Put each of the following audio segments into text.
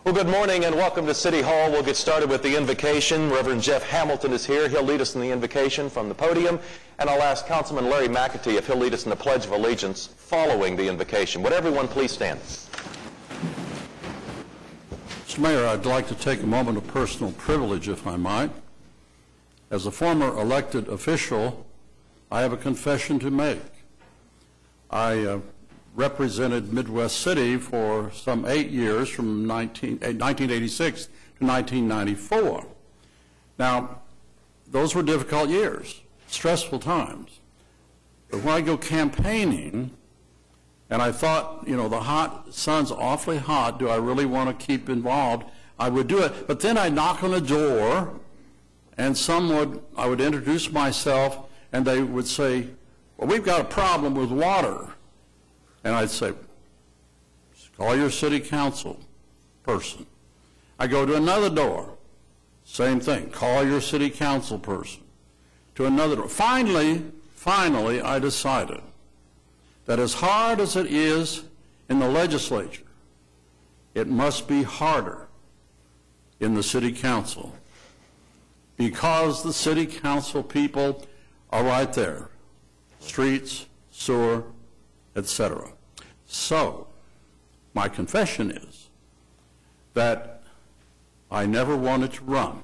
Well, good morning and welcome to City Hall. We'll get started with the invocation. Reverend Jeff Hamilton is here. He'll lead us in the invocation from the podium. And I'll ask Councilman Larry McAtee if he'll lead us in the Pledge of Allegiance following the invocation. Would everyone please stand? Mr. Mayor, I'd like to take a moment of personal privilege, if I might. As a former elected official, I have a confession to make. I represented Midwest City for some 8 years, from 1986 to 1994. Now, those were difficult years, stressful times. But when I go campaigning, and I thought, the sun's awfully hot, do I really want to keep involved? I would do it. But then I'd knock on the door, and I would introduce myself, and they would say, well, we've got a problem with water. And I'd say, call your city council person. I go to another door, same thing, call your city council person. To another door. Finally, I decided that as hard as it is in the legislature, it must be harder in the city council, because the city council people are right there, streets, sewer, etc. So, my confession is that I never wanted to run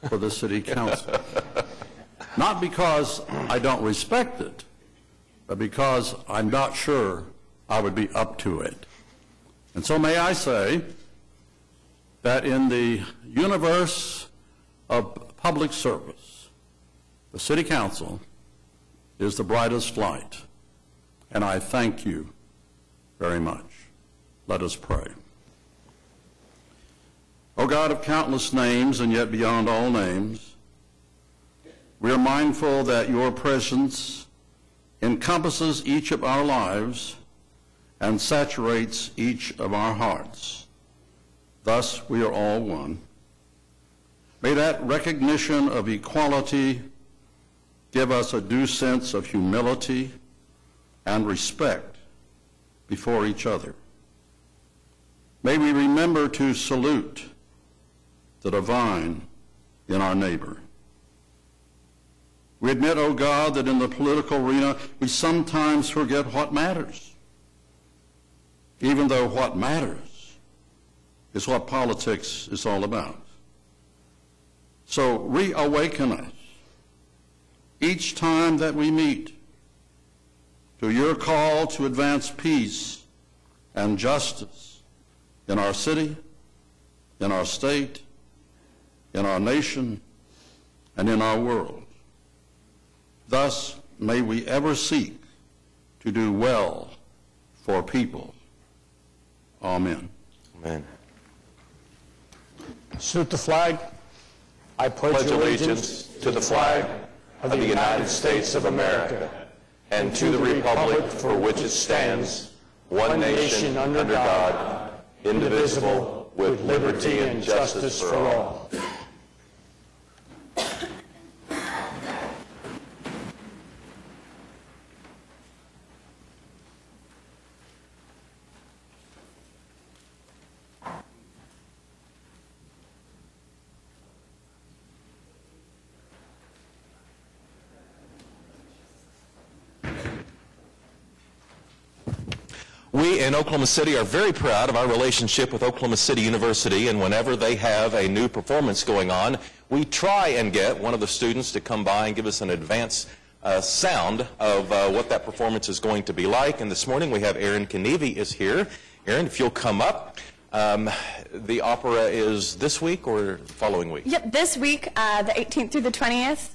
for the city council. Not because I don't respect it, but because I'm not sure I would be up to it. And so may I say that in the universe of public service, the city council is the brightest light. And I thank you very much. Let us pray. O God of countless names and yet beyond all names, we are mindful that your presence encompasses each of our lives and saturates each of our hearts. Thus, we are all one. May that recognition of equality give us a due sense of humility and respect before each other. May we remember to salute the divine in our neighbor. We admit, O God, that in the political arena we sometimes forget what matters, even though what matters is what politics is all about. So reawaken us each time that we meet to your call to advance peace and justice in our city, in our state, in our nation, and in our world. Thus, may we ever seek to do well for people. Amen. Amen. Salute the flag. I pledge allegiance to the flag of the United States of America and to the republic for which it stands, one nation under God, indivisible, with liberty and justice for all. We in Oklahoma City are very proud of our relationship with Oklahoma City University, and whenever they have a new performance going on, we try and get one of the students to come by and give us an advance sound of what that performance is going to be like. And this morning we have Aaron Kenevi is here. Aaron, if you'll come up. The opera is this week or the following week? Yep, this week, the 18th through the 20th.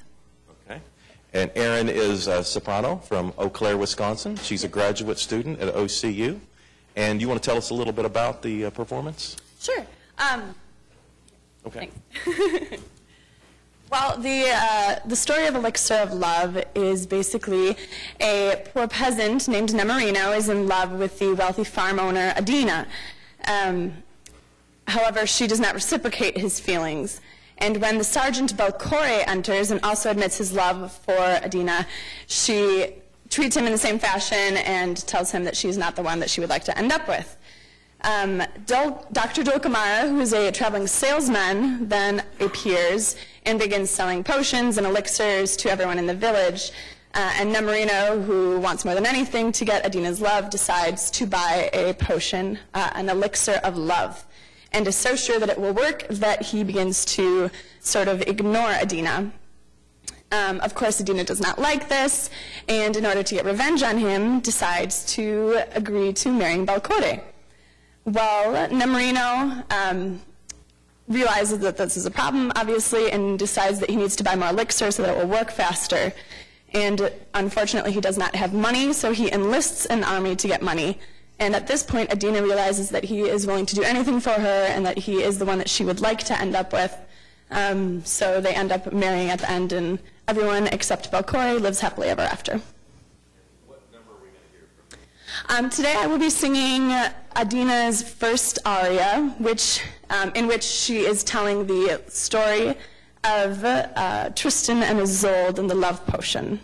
Okay. And Erin is a soprano from Eau Claire, Wisconsin. She's a graduate student at OCU. And you want to tell us a little bit about the performance? Sure. Okay. Well, the story of Elixir of Love is basically a poor peasant named Nemorino is in love with the wealthy farm owner Adina. However, she does not reciprocate his feelings. And when the sergeant Belcore enters and also admits his love for Adina, she treats him in the same fashion and tells him that she's not the one that she would like to end up with. Dr. Dolkamara, who is a traveling salesman, then appears and begins selling potions and elixirs to everyone in the village. And Nemorino, who wants more than anything to get Adina's love, decides to buy a potion, an elixir of love, and is so sure that it will work that he begins to sort of ignore Adina. Of course, Adina does not like this, and in order to get revenge on him, decides to agree to marrying Balcore. Well, Nemorino realizes that this is a problem, obviously, and decides that he needs to buy more elixir so that it will work faster. And unfortunately, he does not have money, so he enlists an army to get money. And at this point, Adina realizes that he is willing to do anything for her and that he is the one that she would like to end up with. So they end up marrying at the end, and everyone except Balcore lives happily ever after. What number are we going to hear from? Today I will be singing Adina's first aria, in which she is telling the story of Tristan and Isolde and the love potion.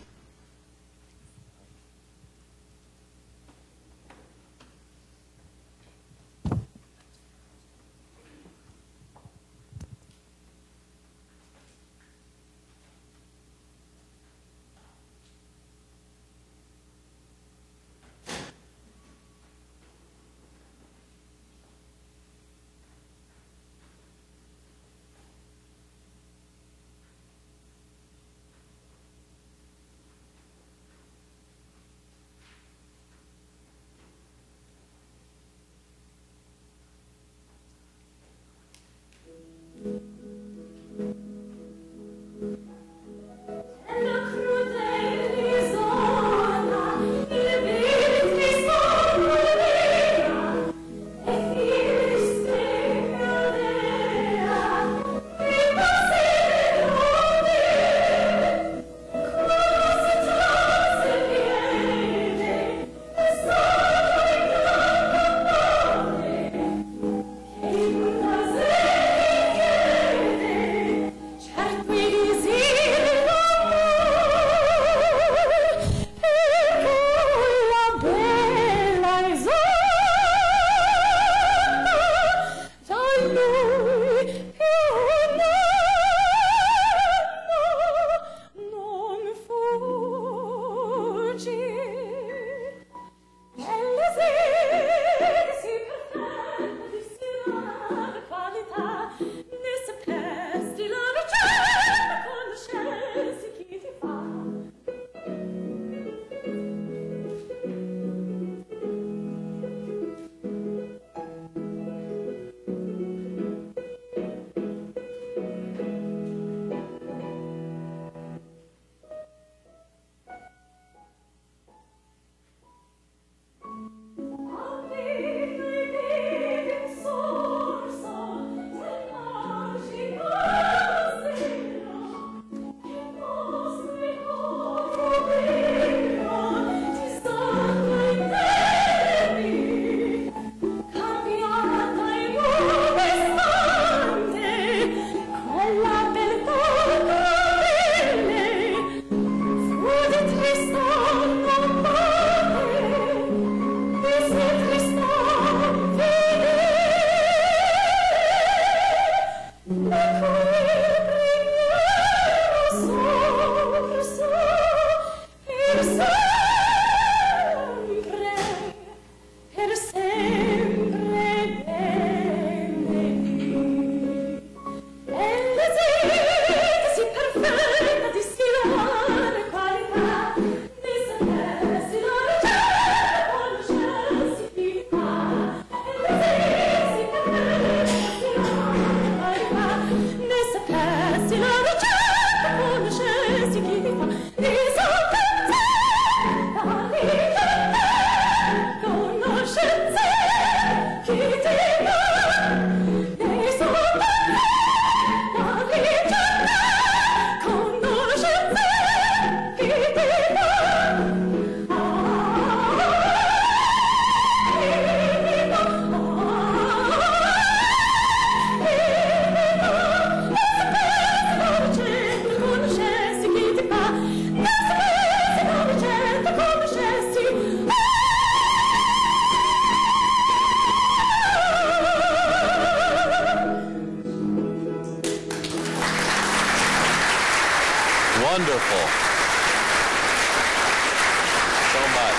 much.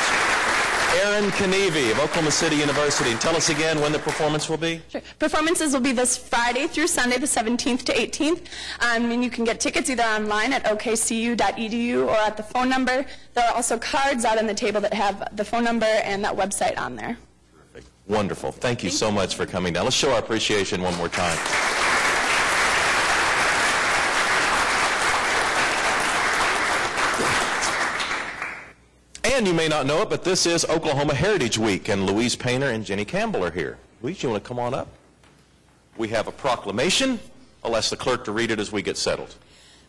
Erin Knieve of Oklahoma City University. Tell us again when the performance will be. Sure. Performances will be this Friday through Sunday, the 17th to 18th. And you can get tickets either online at okcu.edu or at the phone number. There are also cards out on the table that have the phone number and that website on there. Terrific. Wonderful. Thank you so much for coming down. Let's show our appreciation one more time. And you may not know it, but this is Oklahoma Heritage Week, and Louise Painter and Jenny Campbell are here. Louise, you want to come on up? We have a proclamation. I'll ask the clerk to read it as we get settled.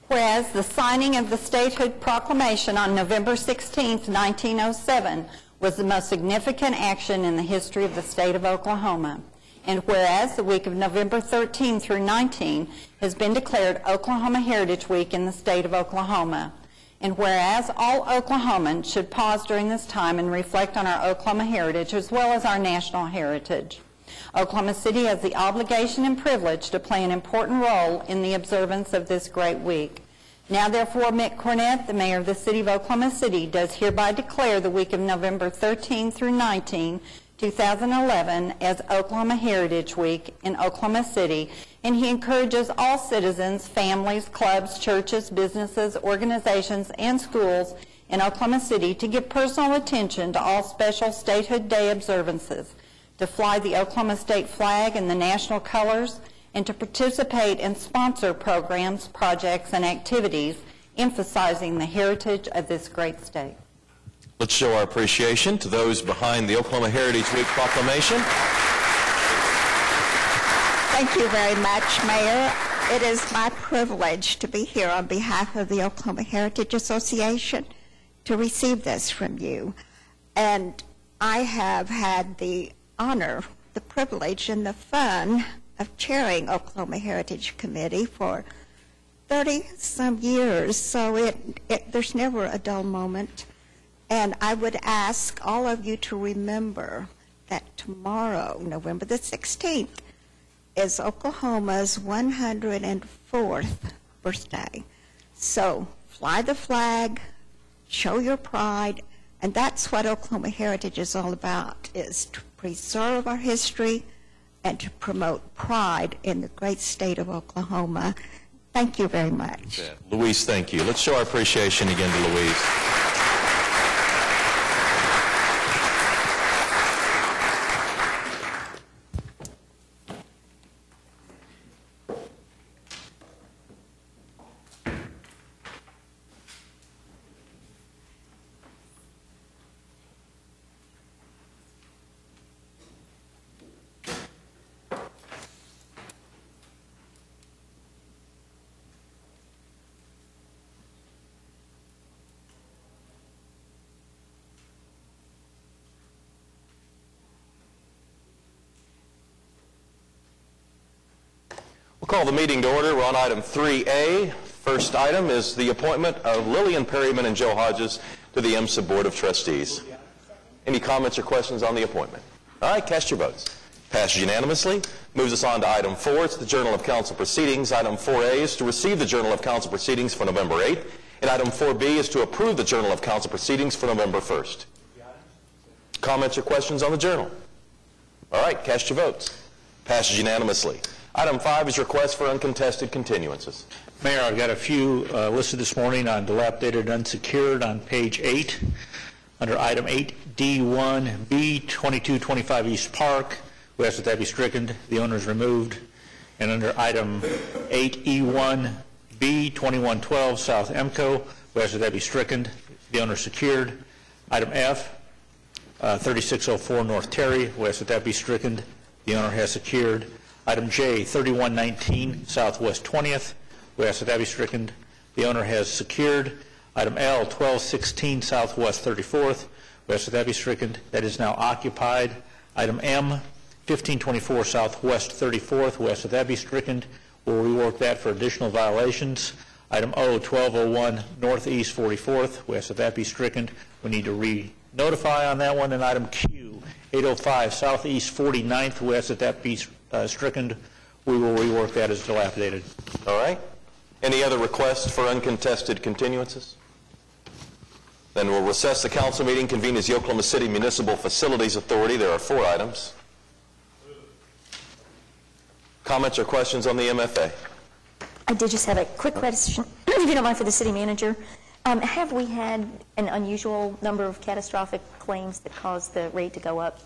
Whereas the signing of the statehood proclamation on November 16, 1907 was the most significant action in the history of the state of Oklahoma. And whereas the week of November 13 through 19 has been declared Oklahoma Heritage Week in the state of Oklahoma. And whereas all Oklahomans should pause during this time and reflect on our Oklahoma heritage as well as our national heritage. Oklahoma City has the obligation and privilege to play an important role in the observance of this great week. Now therefore, Mick Cornett, the mayor of the city of Oklahoma City, does hereby declare the week of November 13 through 19, 2011 as Oklahoma Heritage Week in Oklahoma City, and he encourages all citizens, families, clubs, churches, businesses, organizations, and schools in Oklahoma City to give personal attention to all special Statehood Day observances, to fly the Oklahoma state flag and the national colors, and to participate and sponsor programs, projects, and activities emphasizing the heritage of this great state. Let's show our appreciation to those behind the Oklahoma Heritage Week proclamation. Thank you very much, Mayor. It is my privilege to be here on behalf of the Oklahoma Heritage Association to receive this from you. And I have had the honor, the privilege, and the fun of chairing Oklahoma Heritage Committee for 30-some years, so there's never a dull moment. And I would ask all of you to remember that tomorrow, November the 16th, is Oklahoma's 104th birthday. So fly the flag, show your pride, and that's what Oklahoma Heritage is all about, is to preserve our history and to promote pride in the great state of Oklahoma. Thank you very much. Yeah. Louise, thank you. Let's show our appreciation again to Louise. We'll call the meeting to order. We're on item 3A. First item is the appointment of Lillian Perryman and Joe Hodges to the IMSA Board of Trustees. Any comments or questions on the appointment? All right, cast your votes. Passes unanimously. Moves us on to item 4. It's the Journal of Council Proceedings. Item 4A is to receive the Journal of Council Proceedings for November 8th. And item 4B is to approve the Journal of Council Proceedings for November 1st. Comments or questions on the Journal? All right, cast your votes. Passes unanimously. Item 5 is request for uncontested continuances. Mayor, I've got a few listed this morning on dilapidated unsecured on page 8. Under item 8D1B, 2225 East Park, we ask that be stricken. The owner is removed. And under item 8E1B, 2112 South Emco, we ask that be stricken. The owner is secured. Item F, 3604 North Terry, we ask that be stricken. The owner has secured. Item J, 3119 Southwest 20th. We ask that be stricken. The owner has secured. Item L, 1216 Southwest 34th. We ask that be stricken. That is now occupied. Item M, 1524 Southwest 34th. We ask that be stricken. We'll rework that for additional violations. Item O, 1201 Northeast 44th. We ask that be stricken. We need to re-notify on that one. And item Q, 805 Southeast 49th. We ask that be stricken. We will rework that as dilapidated. All right. Any other requests for uncontested continuances? Then we'll recess the council meeting, convene as the Oklahoma City Municipal Facilities Authority. There are 4 items. Comments or questions on the MFA? I did just have a quick question, if you don't mind, for the city manager. Have we had an unusual number of catastrophic claims that caused the rate to go up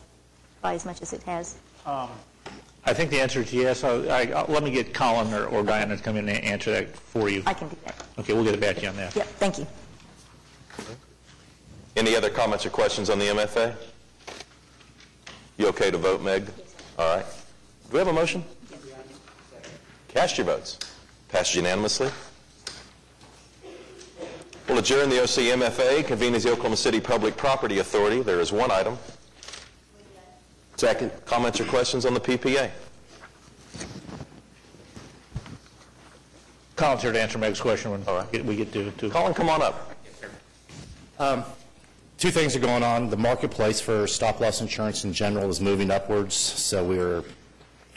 by as much as it has? I think the answer is yes. Let me get Colin or Diana to come in and answer that for you. I can do that. Okay, we'll get back to you on that. Yep, thank you. Any other comments or questions on the MFA? You okay to vote, Meg? All right. Do we have a motion? Cast your votes. Passed unanimously. We'll adjourn the OC MFA, convene as the Oklahoma City Public Property Authority. There is 1 item. Second. Comments or questions on the PPA? Colin's here to answer Meg's question when we get to Colin, come on up. 2 things are going on. The marketplace for stop-loss insurance in general is moving upwards, so we're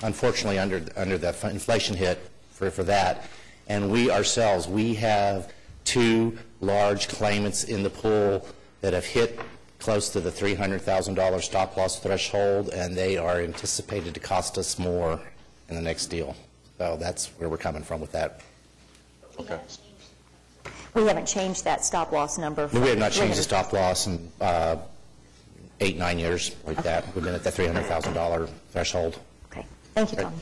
unfortunately under the inflation hit for that. And we ourselves, we have 2 large claimants in the pool that have hit close to the $300,000 stop-loss threshold, and they are anticipated to cost us more in the next deal. So that's where we're coming from with that. Okay. We haven't changed that stop-loss number. We have not changed the stop-loss in 8-9 years like that. We've been at the $300,000 threshold. Okay. Thank you, Tom.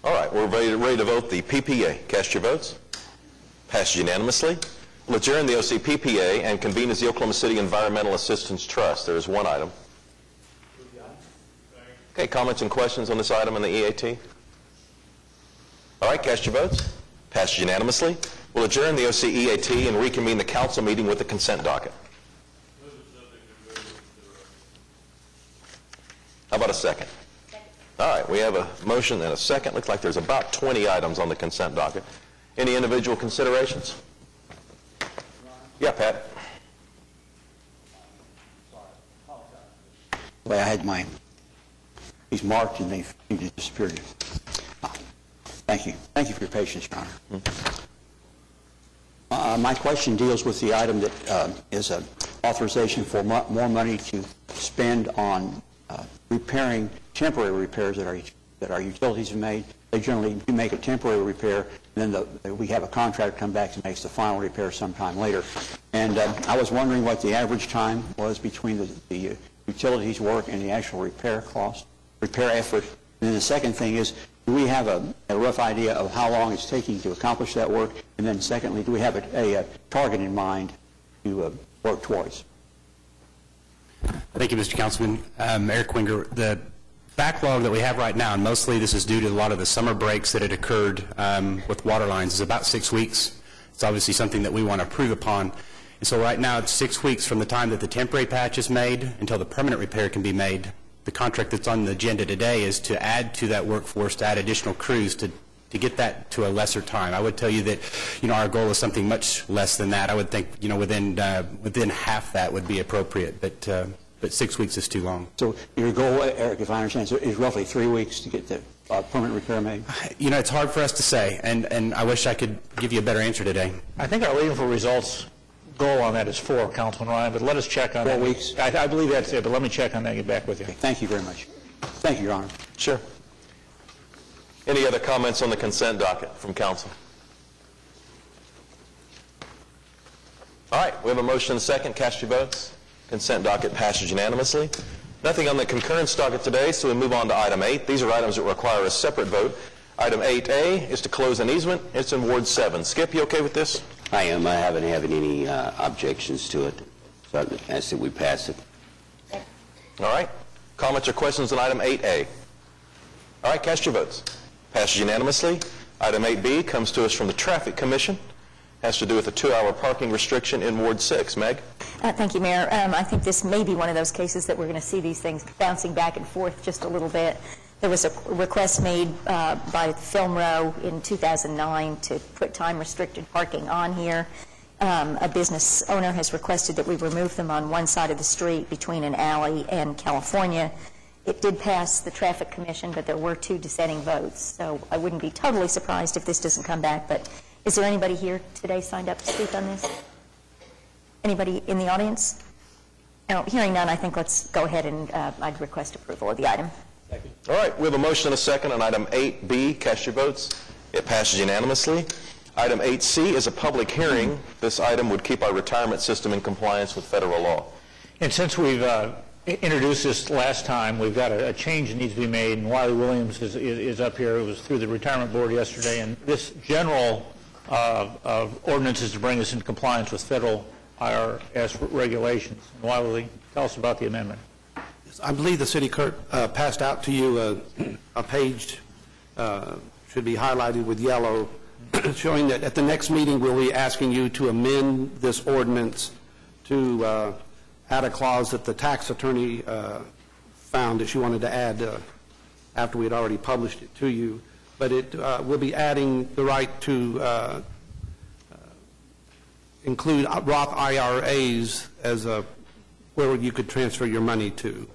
All right, we're ready to vote the PPA. Cast your votes. Passed unanimously. We'll adjourn the OC PPA and convene as the Oklahoma City Environmental Assistance Trust. There is 1 item. Okay, comments and questions on this item in the EAT? All right, cast your votes. Passed unanimously. We'll adjourn the OC EAT and reconvene the council meeting with the consent docket. How about a second? All right, we have a motion and a second. Looks like there's about 20 items on the consent docket. Any individual considerations? Yeah, Pat. Well, I had these marked and they disappeared. Thank you. Thank you for your patience, Your Honor. My question deals with the item that is an authorization for more money to spend on repairing temporary repairs that our utilities have made. They generally do make a temporary repair, and then we have a contractor come back and makes the final repair sometime later. And I was wondering what the average time was between the utilities work and the actual repair effort. And then the second thing is, do we have a rough idea of how long it's taking to accomplish that work? And then secondly, do we have a target in mind to work towards? Thank you, Mr. Councilman. Eric Winger, the backlog that we have right now, and mostly this is due to a lot of the summer breaks that had occurred with water lines, is about 6 weeks. It's obviously something that we want to improve upon. And so right now it's 6 weeks from the time that the temporary patch is made until the permanent repair can be made. The contract that's on the agenda today is to add to that workforce, to add additional crews to get that to a lesser time. I would tell you that, our goal is something much less than that. I would think, within half that would be appropriate, but 6 weeks is too long. So your goal, Eric, if I understand, is roughly 3 weeks to get the permanent repair made? It's hard for us to say, and I wish I could give you a better answer today. I think our leaving for results goal on that is 4, Councilman Ryan, but let us check on that. 4 weeks? I believe that's it, but let me check on that and get back with you. Okay, thank you very much. Thank you, Your Honor. Sure. Any other comments on the consent docket from council? All right, we have a motion and a second. Cast your votes. Consent docket passes unanimously. Nothing on the concurrence docket today, so we move on to item 8. These are items that require a separate vote. Item 8A is to close an easement. It's in Ward 7. Skip, you okay with this? I am. I haven't had any objections to it, so I say we pass it. All right. Comments or questions on item 8A? All right, cast your votes. Passes unanimously. Item 8B comes to us from the Traffic Commission. Has to do with a 2-hour parking restriction in Ward 6. Meg? Thank you, Mayor. I think this may be one of those cases that we're going to see these things bouncing back and forth just a little bit. There was a request made by Film Row in 2009 to put time-restricted parking on here. A business owner has requested that we remove them on one side of the street between an alley and California. It did pass the Traffic Commission, but there were 2 dissenting votes. So I wouldn't be totally surprised if this doesn't come back, but Is there anybody here today signed up to speak on this? Anybody in the audience? No, hearing none, I think let's go ahead and I'd request approval of the item. All right, we have a motion and a second on item 8B. Cast your votes. It passes unanimously. Item 8C is a public hearing. This item would keep our retirement system in compliance with federal law. And since we've introduced this last time, we've got a change that needs to be made, and Wiley Williams is up here. It was through the retirement board yesterday, and this general ordinance is to bring us into compliance with federal IRS regulations. And Wiley, tell us about the amendment. I believe the city clerk passed out to you a page, should be highlighted with yellow, showing that at the next meeting we'll be asking you to amend this ordinance to add a clause that the tax attorney found that she wanted to add after we had already published it to you. But it will be adding the right to include Roth IRAs as where you could transfer your money to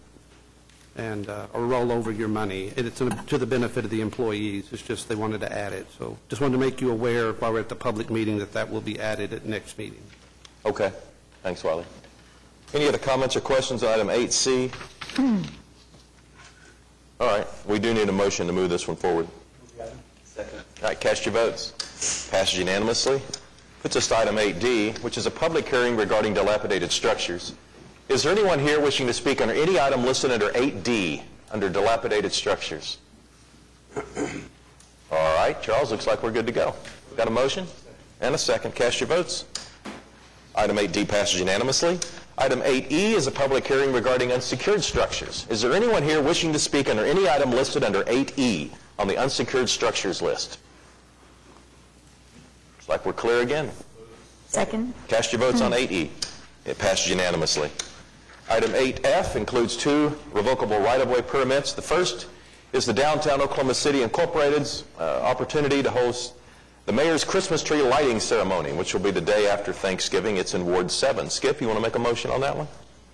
and or roll over your money. It's to the benefit of the employees. It's just they wanted to add it. So just wanted to make you aware while we're at the public meeting that will be added at next meeting. Okay. Thanks, Wiley. Any other comments or questions on item 8C? All right. We do need a motion to move this one forward. Second. All right. Cast your votes. Passes unanimously. Puts us to item 8D, which is a public hearing regarding dilapidated structures. Is there anyone here wishing to speak under any item listed under 8D, under dilapidated structures? All right, Charles, looks like we're good to go. Got a motion and a second. Cast your votes. Item 8D passes unanimously. Item 8E is a public hearing regarding unsecured structures. Is there anyone here wishing to speak under any item listed under 8E on the unsecured structures list? Looks like we're clear again. Second. Cast your votes on 8E. It passes unanimously. Item 8F includes 2 revocable right-of-way permits. The first is the Downtown Oklahoma City Incorporated's opportunity to host the mayor's Christmas tree lighting ceremony, which will be the day after Thanksgiving. It's in Ward 7. Skip, you want to make a motion on that one?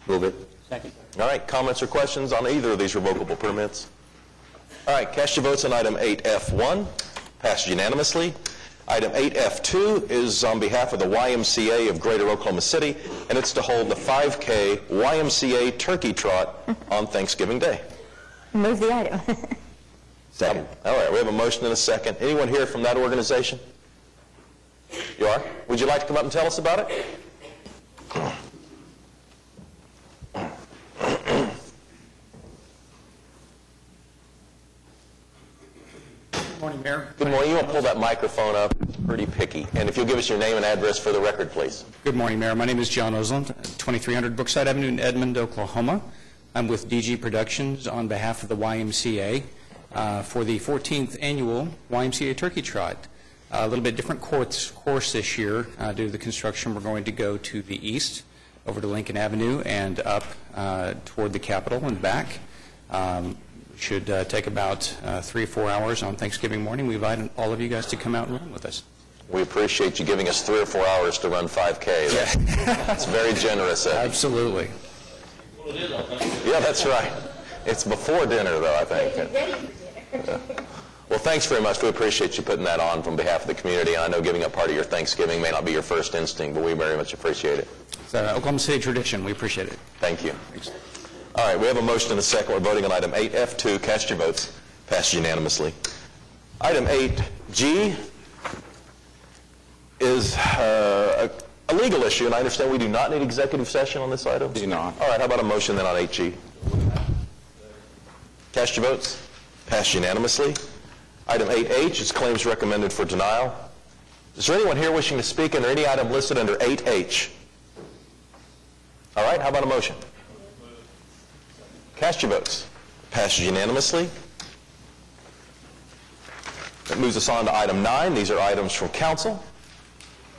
Move it. Second. All right, comments or questions on either of these revocable permits? All right, cast your votes on item 8F1. Passed unanimously. Item 8F2 is on behalf of the YMCA of Greater Oklahoma City, and it's to hold the 5K YMCA Turkey Trot on Thanksgiving Day. Move the item. Second. All right, we have a motion and a second. Anyone here from that organization? You are? Would you like to come up and tell us about it? Good morning, Mayor. Good morning. You want to pull that microphone up? It's pretty picky. And if you'll give us your name and address for the record, please. Good morning, Mayor. My name is John Osland, 2300 Brookside Avenue in Edmond, Oklahoma. I'm with DG Productions on behalf of the YMCA for the 14th annual YMCA Turkey Trot. A little bit different course this year due to the construction. We're going to go to the east over to Lincoln Avenue and up toward the Capitol and back. Should take about 3 or 4 hours on Thanksgiving morning. We invite all of you guys to come out and run with us. We appreciate you giving us 3 or 4 hours to run 5K. That's very generous. Absolutely. Yeah, that's right. It's before dinner, though, I think. Well, thanks very much. We appreciate you putting that on from behalf of the community. I know giving up part of your Thanksgiving may not be your first instinct, but we very much appreciate it. It's an Oklahoma City tradition. We appreciate it. Thank you. Thanks. All right, we have a motion and a second. We're voting on item 8F2. Cast your votes. Passed unanimously. Item 8G is a legal issue, and I understand we do not need executive session on this item? Do not. All right, how about a motion then on 8G? Cast your votes. Passed unanimously. Item 8H is claims recommended for denial. Is there anyone here wishing to speak under any item listed under 8H? All right, how about a motion? Cast your votes. Passes unanimously. That moves us on to item 9. These are items from council.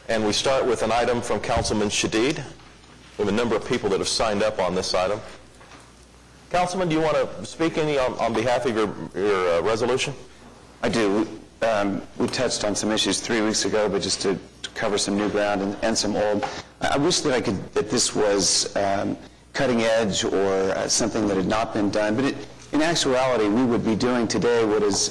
And we start with an item from Councilman Shadid. We have a number of people that have signed up on this item. Councilman, do you want to speak any on behalf of your resolution? I do. We touched on some issues 3 weeks ago, but just to cover some new ground and some old. I wish that that this was cutting edge or something that had not been done, but in actuality, we would be doing today what has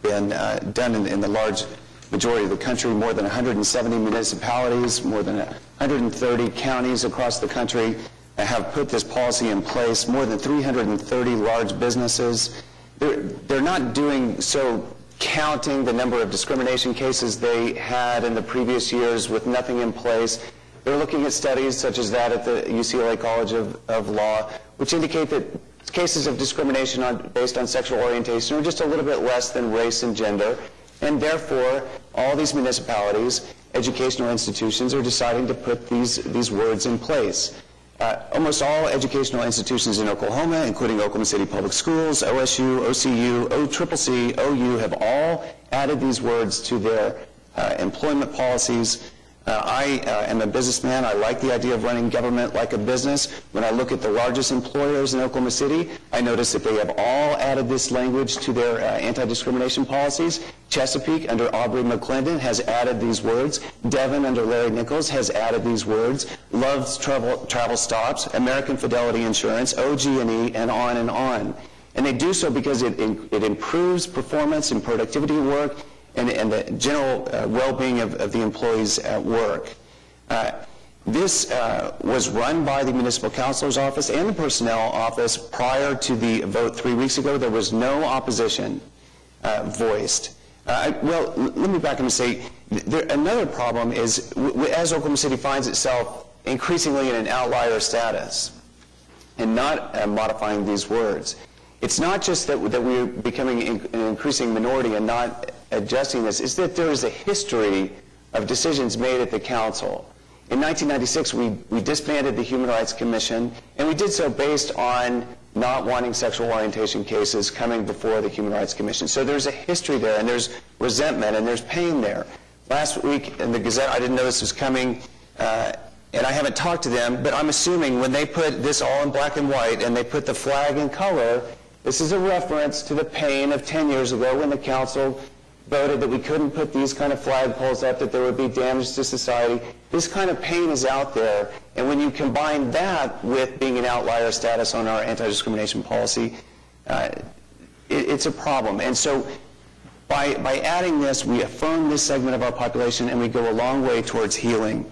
been done in the large majority of the country, more than 170 municipalities, more than 130 counties across the country have put this policy in place, more than 330 large businesses. They're not doing so counting the number of discrimination cases they had in the previous years with nothing in place. They're looking at studies such as that at the UCLA College of Law, which indicate that cases of discrimination based on sexual orientation are just a little bit less than race and gender, and therefore all these municipalities, educational institutions, are deciding to put these words in place. Almost all educational institutions in Oklahoma, including Oklahoma City Public Schools, OSU, OCU, OCCC, OU, have all added these words to their employment policies. I am a businessman. I like the idea of running government like a business. When I look at the largest employers in Oklahoma City, I notice that they have all added this language to their anti-discrimination policies. Chesapeake, under Aubrey McClendon, has added these words. Devon, under Larry Nichols, has added these words. Love's Travel Stops, American Fidelity Insurance, OG&E, and on and on. And they do so because it improves performance and productivity at work, and the general well-being of the employees at work. This was run by the Municipal Counselor's Office and the Personnel Office prior to the vote 3 weeks ago. There was no opposition voiced. Well, let me back up and say, another problem is, as Oklahoma City finds itself increasingly in an outlier status and not modifying these words, it's not just that we're becoming an increasing minority and not adjusting this, it's that there is a history of decisions made at the council. In 1996, we disbanded the Human Rights Commission, and we did so based on not wanting sexual orientation cases coming before the Human Rights Commission. So there's a history there, and there's resentment, and there's pain there. Last week in the Gazette, I didn't know this was coming, and I haven't talked to them, but I'm assuming when they put this all in black and white and they put the flag in color, this is a reference to the pain of 10 years ago when the council voted that we couldn't put these kind of flagpoles up, that there would be damage to society. This kind of pain is out there, and when you combine that with being an outlier status on our anti-discrimination policy, it's a problem. And so by adding this, we affirm this segment of our population, and we go a long way towards healing.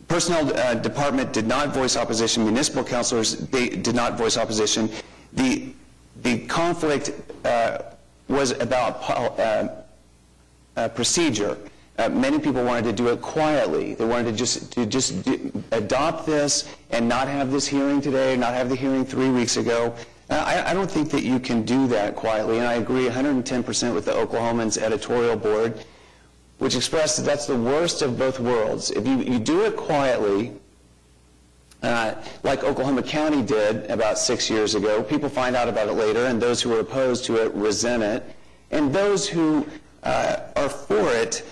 Personnel department did not voice opposition. Municipal councilors, they did not voice opposition. The conflict was about procedure. Many people wanted to do it quietly. They wanted to just adopt this and not have this hearing today, not have the hearing 3 weeks ago. I don't think that you can do that quietly, and I agree 110% with the Oklahoman's editorial board, which expressed that that's the worst of both worlds. If you do it quietly, like Oklahoma County did about 6 years ago, people find out about it later, and those who are opposed to it resent it. And those who are for it,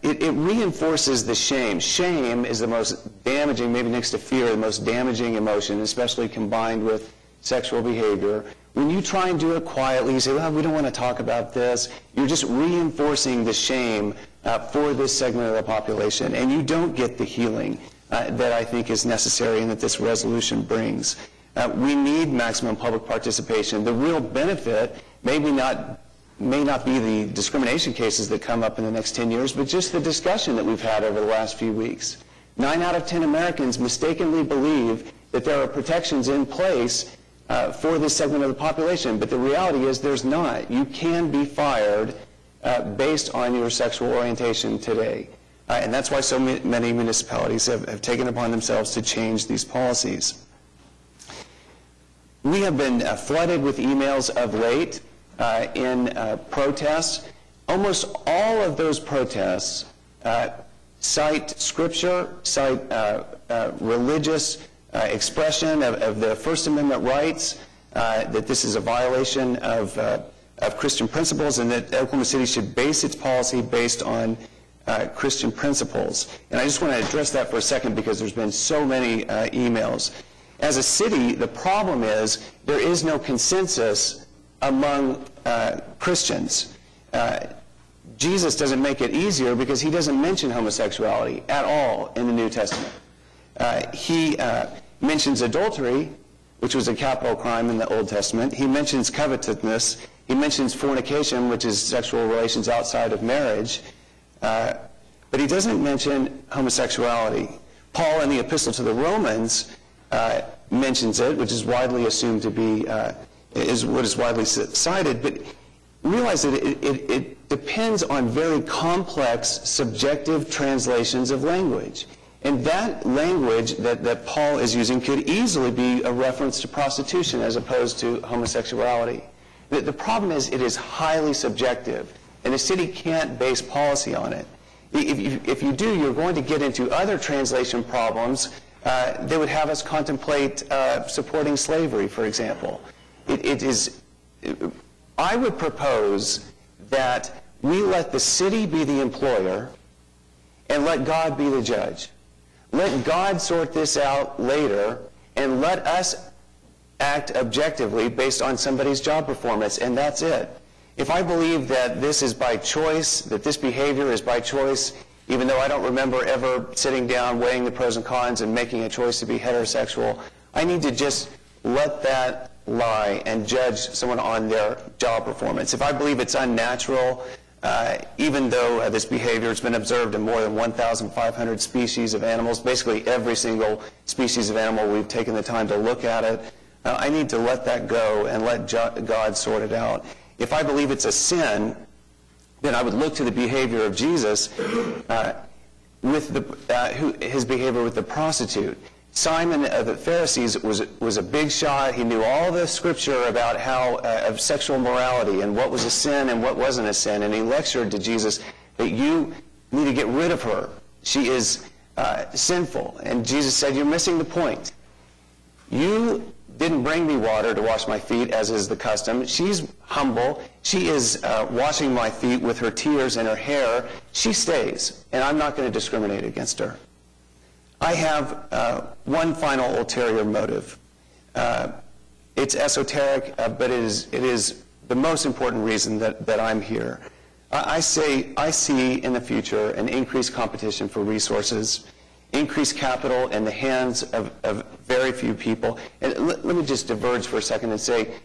it reinforces the shame. Shame is the most damaging, maybe next to fear, the most damaging emotion, especially combined with sexual behavior. When you try and do it quietly, you say, well, we don't want to talk about this, you're just reinforcing the shame for this segment of the population, and you don't get the healing that I think is necessary and that this resolution brings. We need maximum public participation. The real benefit may not be the discrimination cases that come up in the next 10 years, but just the discussion that we've had over the last few weeks. 9 out of 10 Americans mistakenly believe that there are protections in place for this segment of the population, but the reality is there's not. You can be fired based on your sexual orientation today. And that's why so many municipalities have taken upon themselves to change these policies. We have been flooded with emails of late in protests. Almost all of those protests cite scripture, cite religious expression of the First Amendment rights, that this is a violation of Christian principles, and that Oklahoma City should base its policy based on Christian principles. And I just want to address that for a second because there's been so many emails. As a city, the problem is there is no consensus among Christians. Jesus doesn't make it easier because he doesn't mention homosexuality at all in the New Testament. He mentions adultery, which was a capital crime in the Old Testament. He mentions covetousness. He mentions fornication, which is sexual relations outside of marriage. But he doesn't mention homosexuality. Paul in the Epistle to the Romans mentions it, which is widely assumed to be, is what is widely cited, but realize that it depends on very complex, subjective translations of language. And that language that Paul is using could easily be a reference to prostitution as opposed to homosexuality. The problem is it is highly subjective, and a city can't base policy on it. If you do, you're going to get into other translation problems. They would have us contemplate supporting slavery, for example. I would propose that we let the city be the employer and let God be the judge. Let God sort this out later, and let us act objectively based on somebody's job performance, and that's it. If I believe that this is by choice, that this behavior is by choice, even though I don't remember ever sitting down, weighing the pros and cons, and making a choice to be heterosexual, I need to just let that lie and judge someone on their job performance. If I believe it's unnatural, even though this behavior has been observed in more than 1,500 species of animals, basically every single species of animal, we've taken the time to look at it, I need to let that go and let God sort it out. If I believe it's a sin, then I would look to the behavior of Jesus with his behavior with the prostitute. Simon of the Pharisees was a big shot. He knew all the scripture about how of sexual morality and what was a sin and what wasn't a sin. And he lectured to Jesus that you need to get rid of her. She is sinful. And Jesus said, you're missing the point. You didn't bring me water to wash my feet, as is the custom. She's humble. She is washing my feet with her tears and her hair. She stays, and I'm not going to discriminate against her. I have one final ulterior motive. It's esoteric, but it is the most important reason that I'm here. I see in the future an increased competition for resources, increased capital in the hands of very few people. And let me just diverge for a second and say,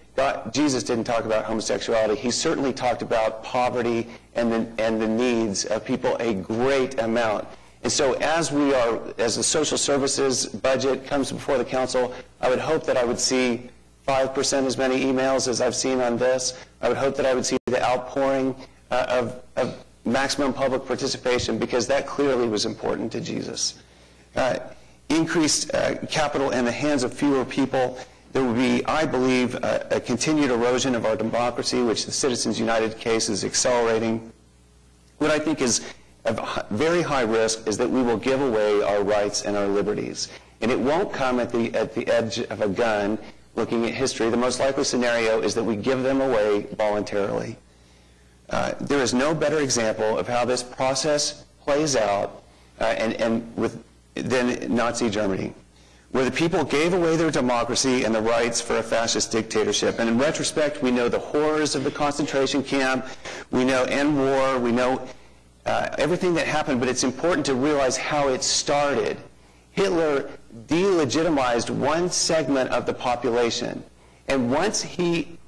Jesus didn't talk about homosexuality. He certainly talked about poverty and the needs of people a great amount. And so as the social services budget comes before the council, I would hope that I would see 5% as many emails as I've seen on this. I would hope that I would see the outpouring of maximum public participation, because that clearly was important to Jesus. Increased capital in the hands of fewer people. There will be, I believe, a continued erosion of our democracy, which the Citizens United case is accelerating. What I think is of very high risk is that we will give away our rights and our liberties. And it won't come at the edge of a gun. Looking at history, the most likely scenario is that we give them away voluntarily. There is no better example of how this process plays out than Nazi Germany, where the people gave away their democracy and the rights for a fascist dictatorship. And in retrospect, we know the horrors of the concentration camp, we know and war, we know everything that happened, but it's important to realize how it started. Hitler delegitimized one segment of the population, and once he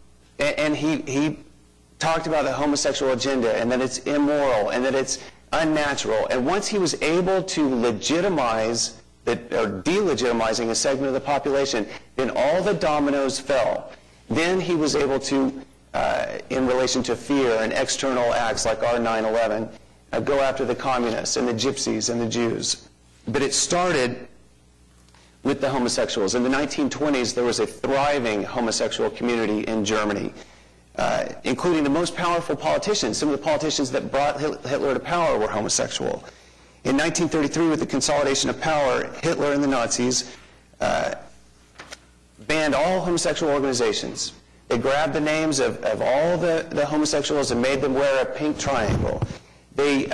talked about the homosexual agenda and that it's immoral and that it's unnatural, and once he was able to legitimize or delegitimizing a segment of the population, then all the dominoes fell. Then he was able to, in relation to fear and external acts like our 9/11, go after the communists and the gypsies and the Jews. But it started with the homosexuals. In the 1920s, there was a thriving homosexual community in Germany, including the most powerful politicians. Some of the politicians that brought Hitler to power were homosexual. In 1933, with the consolidation of power, Hitler and the Nazis banned all homosexual organizations. They grabbed the names of all the homosexuals and made them wear a pink triangle. They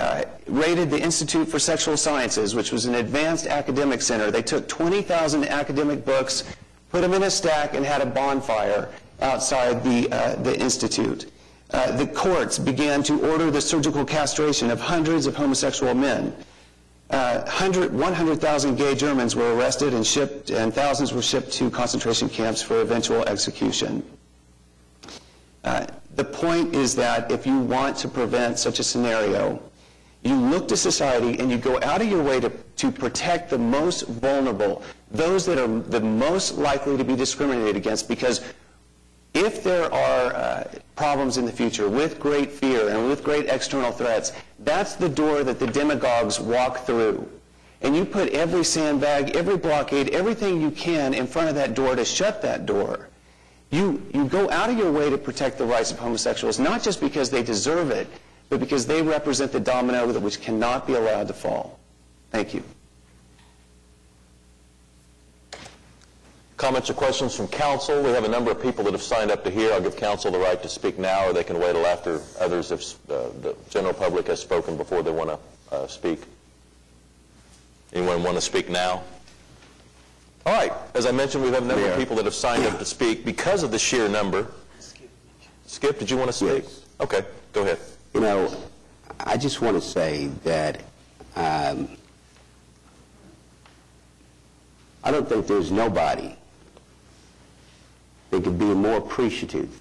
raided the Institute for Sexual Sciences, which was an advanced academic center. They took 20,000 academic books, put them in a stack, and had a bonfire outside the institute. The courts began to order the surgical castration of hundreds of homosexual men. 100,000 gay Germans were arrested and shipped, and thousands were shipped to concentration camps for eventual execution. The point is that if you want to prevent such a scenario, you look to society and you go out of your way to protect the most vulnerable, those that are the most likely to be discriminated against, because if there are problems in the future with great fear and with great external threats, that's the door that the demagogues walk through. And you put every sandbag, every blockade, everything you can in front of that door to shut that door. You go out of your way to protect the rights of homosexuals, not just because they deserve it, but because they represent the domino which cannot be allowed to fall. Thank you. Comments or questions from council? We have a number of people that have signed up to hear. I'll give council the right to speak now, or they can wait till after others, if the general public has spoken before they want to speak. Anyone want to speak now? All right. As I mentioned, we have a number of people that have signed up to speak because of the sheer number. Skip, did you want to speak? Yes. Okay, go ahead. You know, I just want to say that I don't think there's nobody that could be more appreciative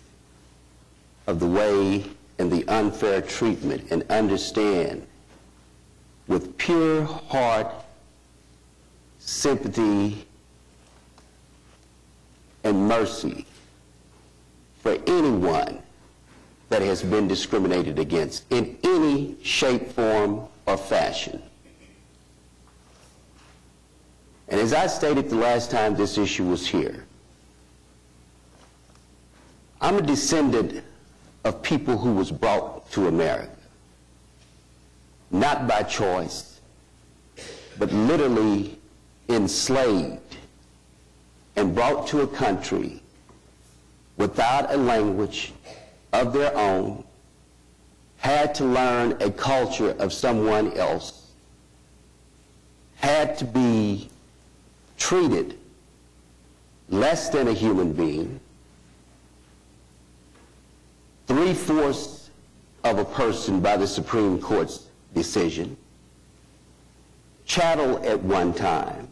of the way and the unfair treatment and understand with pure heart, sympathy, and mercy for anyone that has been discriminated against in any shape, form, or fashion. And as I stated the last time this issue was here, I'm a descendant of people who was brought to America, not by choice, but literally enslaved and brought to a country without a language of their own, had to learn a culture of someone else, had to be treated less than a human being, 3/4 of a person by the Supreme Court's decision, chattel at one time,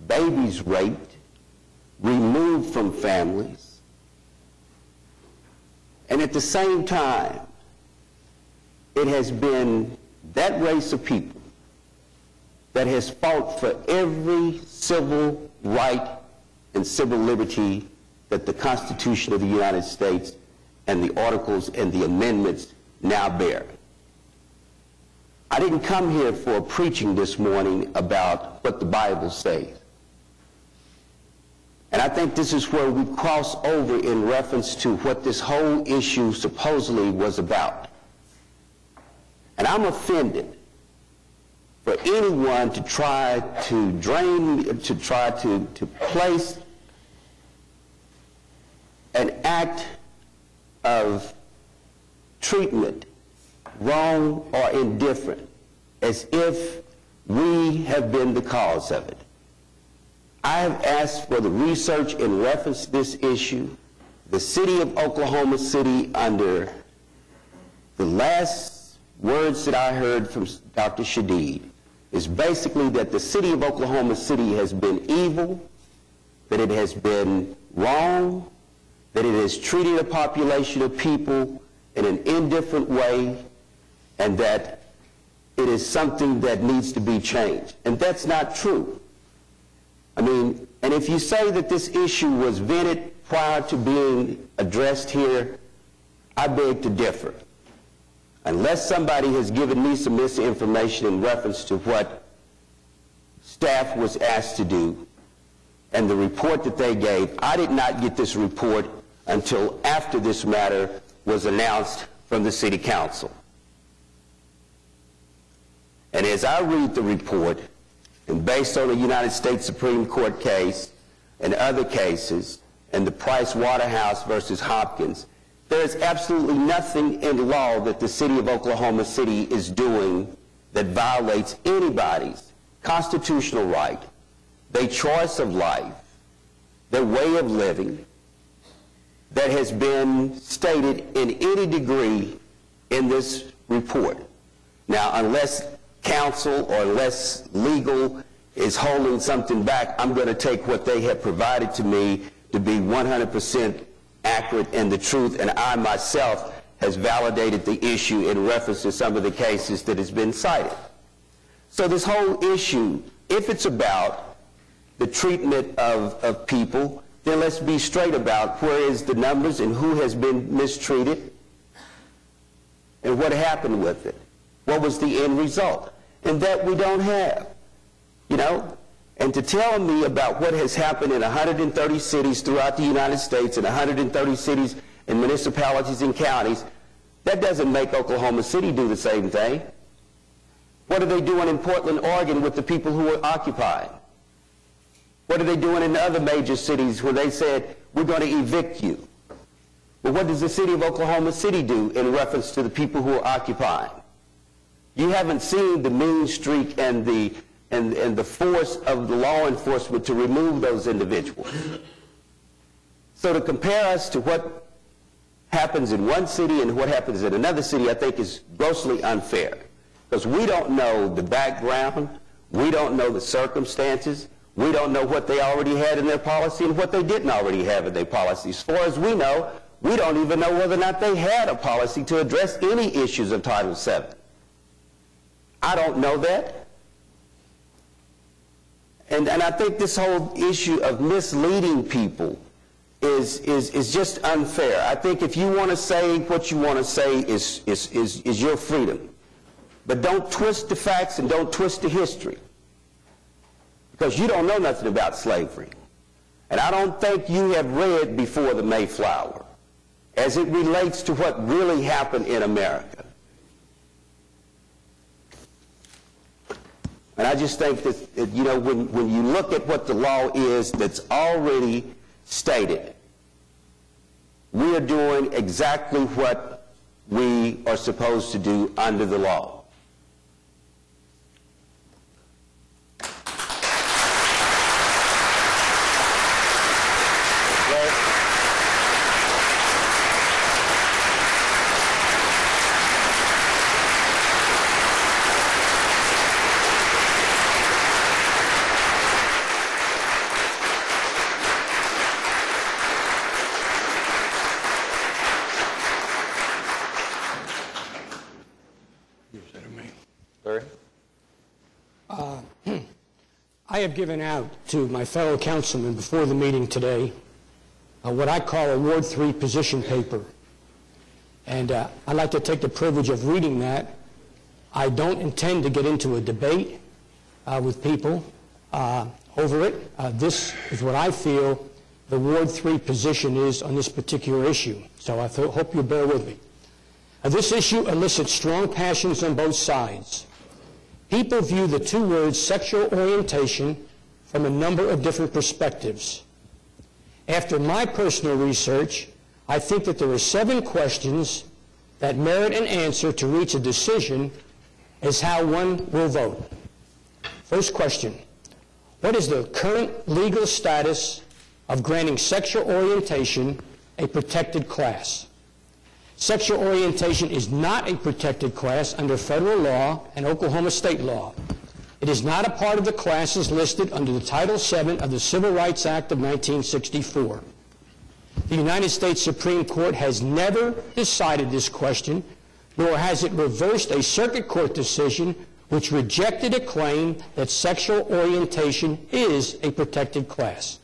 babies raped, removed from families, and at the same time, it has been that race of people that has fought for every civil right and civil liberty that the Constitution of the United States and the articles and the amendments now bear. I didn't come here for preaching this morning about what the Bible says. And I think this is where we cross over in reference to what this whole issue supposedly was about. And I'm offended for anyone to try to place an act of treatment, wrong or indifferent, as if we have been the cause of it. I have asked for the research in reference to this issue. The city of Oklahoma City, under the last words that I heard from Dr. Shadid, is basically that the city of Oklahoma City has been evil, that it has been wrong, that it has treated a population of people in an indifferent way, and that it is something that needs to be changed. And that's not true. I mean, and if you say that this issue was vented prior to being addressed here, I beg to differ. Unless somebody has given me some misinformation in reference to what staff was asked to do and the report that they gave, I did not get this report until after this matter was announced from the City Council. And as I read the report, and based on the United States Supreme Court case and other cases, and the Price Waterhouse versus Hopkins, there is absolutely nothing in law that the city of Oklahoma City is doing that violates anybody's constitutional right, their choice of life, their way of living, that has been stated in any degree in this report. Now, unless counsel or unless legal is holding something back, I'm going to take what they have provided to me to be 100% accurate and the truth, and I myself has validated the issue in reference to some of the cases that has been cited. So this whole issue, if it's about the treatment of people, then let's be straight about where is the numbers and who has been mistreated and what happened with it. What was the end result? And that we don't have, you know? And to tell me about what has happened in 130 cities throughout the United States and 130 cities and municipalities and counties, that doesn't make Oklahoma City do the same thing. What are they doing in Portland, Oregon with the people who were occupied? What are they doing in the other major cities where they said, we're going to evict you? Well, what does the city of Oklahoma City do in reference to the people who are occupied? You haven't seen the mean streak and the force of the law enforcement to remove those individuals. So to compare us to what happens in one city and what happens in another city, I think is grossly unfair. Because we don't know the background, we don't know the circumstances, we don't know what they already had in their policy and what they didn't already have in their policy. As far as we know, we don't even know whether or not they had a policy to address any issues of Title VII. I don't know that. And I think this whole issue of misleading people is just unfair. I think if you want to say what you want to say is your freedom. But don't twist the facts and don't twist the history. Because you don't know nothing about slavery. And I don't think you have read Before the Mayflower as it relates to what really happened in America. And I just think that, you know, when you look at what the law is that's already stated, we are doing exactly what we are supposed to do under the law. I have given out to my fellow councilmen before the meeting today what I call a Ward 3 position paper. And I'd like to take the privilege of reading that. I don't intend to get into a debate with people over it. This is what I feel the Ward 3 position is on this particular issue. So I hope you'll bear with me. This issue elicits strong passions on both sides. People view the two words sexual orientation from a number of different perspectives. After my personal research, I think that there are 7 questions that merit an answer to reach a decision as how one will vote. First question, what is the current legal status of granting sexual orientation a protected class? Sexual orientation is not a protected class under federal law and Oklahoma state law. It is not a part of the classes listed under the Title VII of the Civil Rights Act of 1964. The United States Supreme Court has never decided this question, nor has it reversed a circuit court decision which rejected a claim that sexual orientation is a protected class.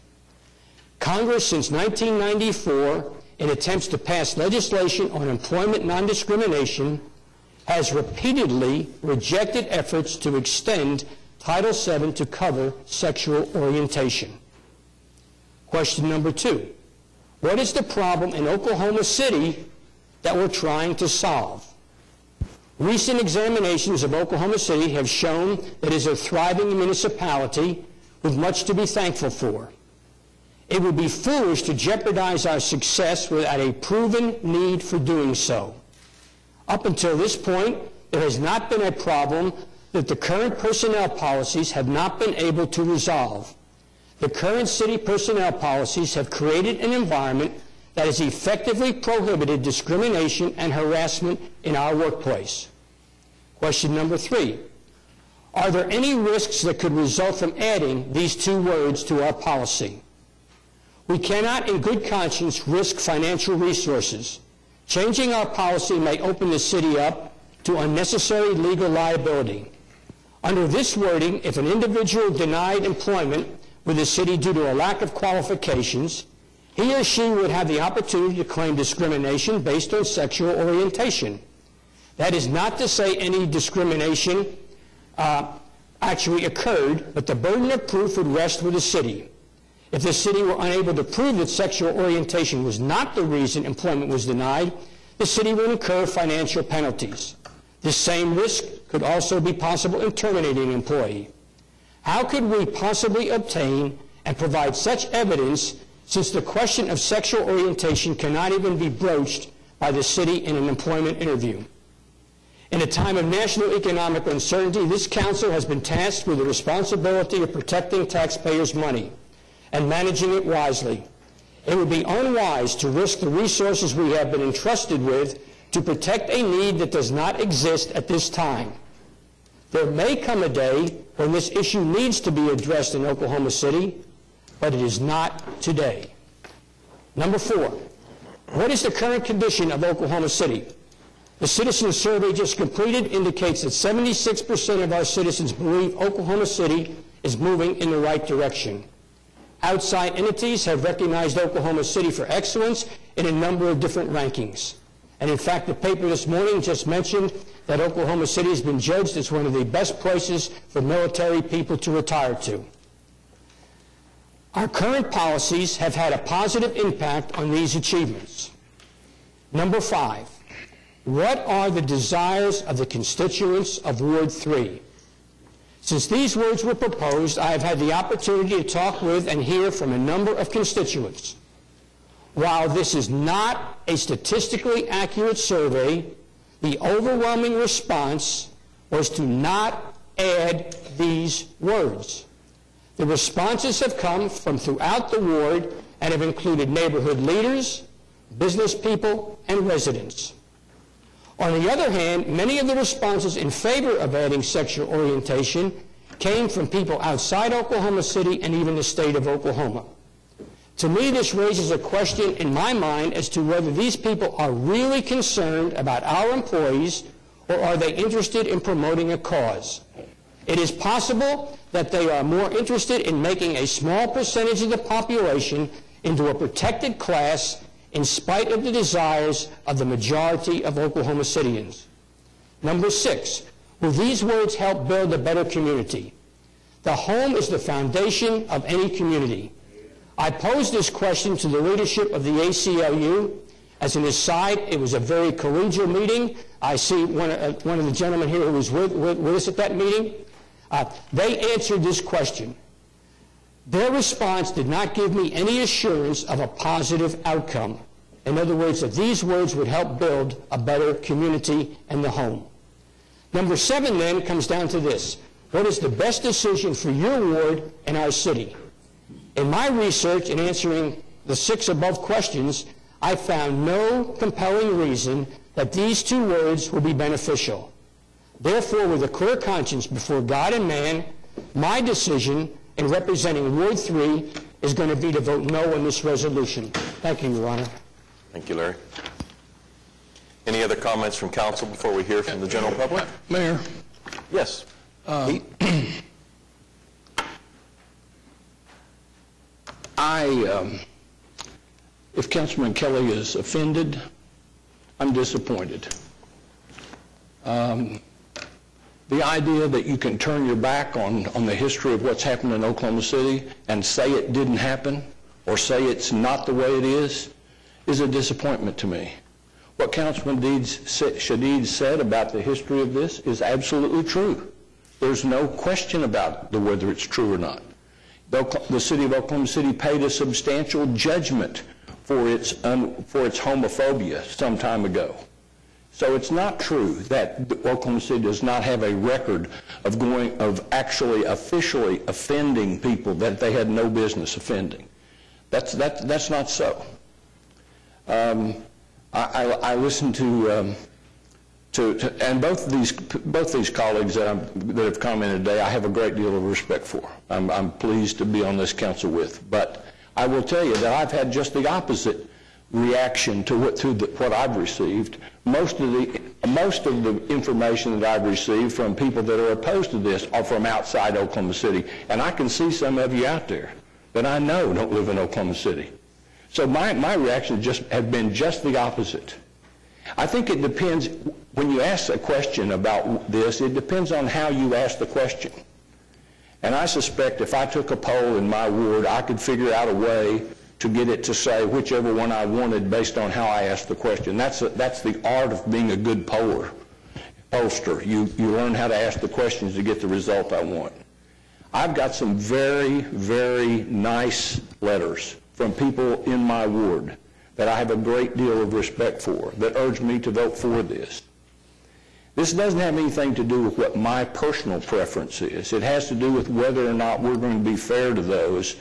Congress, since 1994, in attempts to pass legislation on employment non-discrimination, has repeatedly rejected efforts to extend Title VII to cover sexual orientation. Question number 2, what is the problem in Oklahoma City that we're trying to solve? Recent examinations of Oklahoma City have shown that it is a thriving municipality with much to be thankful for. It would be foolish to jeopardize our success without a proven need for doing so. Up until this point, there has not been a problem that the current personnel policies have not been able to resolve. The current city personnel policies have created an environment that has effectively prohibited discrimination and harassment in our workplace. Question number 3, Are there any risks that could result from adding these two words to our policy? We cannot in good conscience risk financial resources. Changing our policy may open the city up to unnecessary legal liability. Under this wording, if an individual denied employment with the city due to a lack of qualifications, he or she would have the opportunity to claim discrimination based on sexual orientation. That is not to say any discrimination actually occurred, but the burden of proof would rest with the city. If the city were unable to prove that sexual orientation was not the reason employment was denied, the city would incur financial penalties. This same risk could also be possible in terminating an employee. How could we possibly obtain and provide such evidence since the question of sexual orientation cannot even be broached by the city in an employment interview? In a time of national economic uncertainty, this council has been tasked with the responsibility of protecting taxpayers' money and managing it wisely. It would be unwise to risk the resources we have been entrusted with to protect a need that does not exist at this time. There may come a day when this issue needs to be addressed in Oklahoma City, but it is not today. Number 4, what is the current condition of Oklahoma City? The citizen survey just completed indicates that 76% of our citizens believe Oklahoma City is moving in the right direction. Outside entities have recognized Oklahoma City for excellence in a number of different rankings. And in fact, the paper this morning just mentioned that Oklahoma City has been judged as one of the best places for military people to retire to. Our current policies have had a positive impact on these achievements. Number 5, what are the desires of the constituents of Ward 3? Since these words were proposed, I have had the opportunity to talk with and hear from a number of constituents. While this is not a statistically accurate survey, the overwhelming response was to not add these words. The responses have come from throughout the ward and have included neighborhood leaders, business people, and residents. On the other hand, many of the responses in favor of adding sexual orientation came from people outside Oklahoma City and even the state of Oklahoma. To me, this raises a question in my mind as to whether these people are really concerned about our employees or are they interested in promoting a cause. It is possible that they are more interested in making a small percentage of the population into a protected class in spite of the desires of the majority of Oklahoma Cityans. Number 6, will these words help build a better community? The home is the foundation of any community. I posed this question to the leadership of the ACLU. As an aside, it was a very collegial meeting. I see one of the gentlemen here who was with us at that meeting. They answered this question. Their response did not give me any assurance of a positive outcome. In other words, that these words would help build a better community and the home. Number 7 then comes down to this. What is the best decision for your ward and our city? In my research in answering the 6 above questions, I found no compelling reason that these 2 words will be beneficial. Therefore, with a clear conscience before God and man, my decision in representing Ward 3 is going to be to vote no on this resolution. Thank you, Your Honor. Thank you, Larry. Any other comments from council before we hear from the general public? Mayor. Yes. If Councilman Kelly is offended, I'm disappointed. The idea that you can turn your back on the history of what's happened in Oklahoma City and say it didn't happen or say it's not the way it is a disappointment to me. What Councilman Shadid said about the history of this is absolutely true. There's no question about whether it's true or not. The city of Oklahoma City paid a substantial judgment for its homophobia some time ago. So it's not true that Oklahoma City does not have a record of actually officially offending people that they had no business offending. That's not so. I listened to and both these colleagues that have commented today, I have a great deal of respect for. I'm pleased to be on this council with. But I will tell you that I've had just the opposite reaction to what I've received. Most of the information that I've received from people that are opposed to this are from outside Oklahoma City, and I can see some of you out there that I know don't live in Oklahoma City. So my reaction have been just the opposite. I think it depends, when you ask a question about this, it depends on how you ask the question. And I suspect if I took a poll in my ward, I could figure out a way to get it to say whichever one I wanted based on how I asked the question. That's the art of being a good pollster. You learn how to ask the questions to get the result I want. I've got some very, very nice letters from people in my ward that I have a great deal of respect for, that urge me to vote for this. This doesn't have anything to do with what my personal preference is. It has to do with whether or not we're going to be fair to those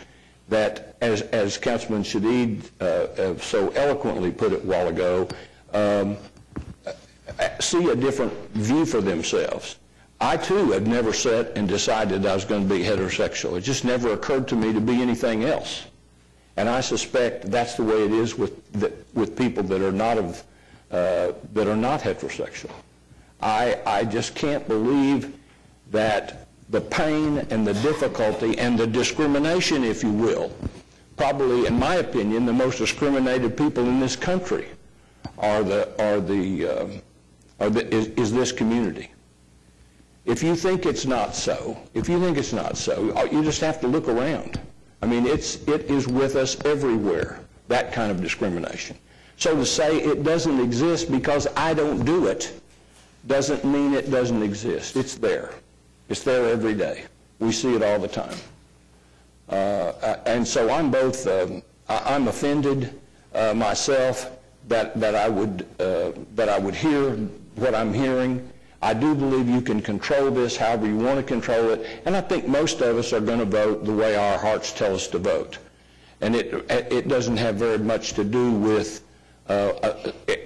that, as Councilman Shadid so eloquently put it a while ago, see a different view for themselves. I, too, had never sat and decided I was going to be heterosexual. It just never occurred to me to be anything else. And I suspect that's the way it is with people that are not heterosexual. I just can't believe that the pain and the difficulty and the discrimination, if you will, probably, in my opinion, the most discriminated people in this country is this community. If you think it's not so, you just have to look around. I mean, it is with us everywhere, that kind of discrimination. So to say it doesn't exist because I don't do it doesn't mean it doesn't exist. It's there. It's there every day. We see it all the time. And so I'm both, I'm offended myself that I would hear what I'm hearing. I do believe you can control this however you want to control it, and I think most of us are going to vote the way our hearts tell us to vote. And it doesn't have very much to do with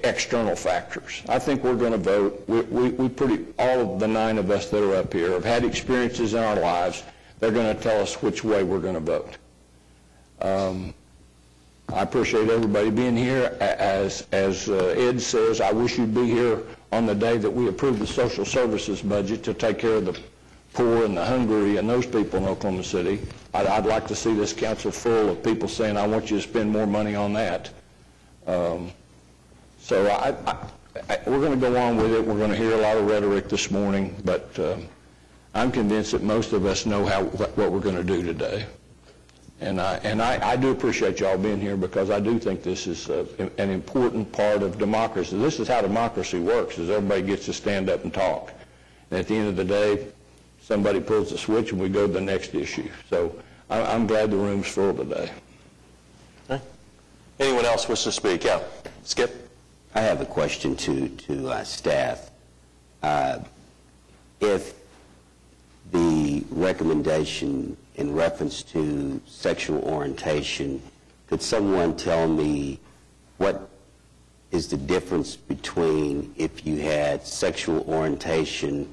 external factors. I think we're going to vote. All of the 9 of us that are up here have had experiences in our lives. They're going to tell us which way we're going to vote. I appreciate everybody being here. As Ed says, I wish you'd be here on the day that we approve the social services budget to take care of the poor and the hungry and those people in Oklahoma City. I'd like to see this council full of people saying, I want you to spend more money on that. So we're going to go on with it. We're going to hear a lot of rhetoric this morning, but I'm convinced that most of us know what we're going to do today. And I do appreciate y'all being here because I do think this is an important part of democracy. This is how democracy works, is everybody gets to stand up and talk. And at the end of the day, somebody pulls the switch and we go to the next issue. So I'm glad the room's full today. Okay. Anyone else wish to speak? Yeah. Skip? I have a question to staff. If the recommendation in reference to sexual orientation, could someone tell me what is the difference between if you had sexual orientation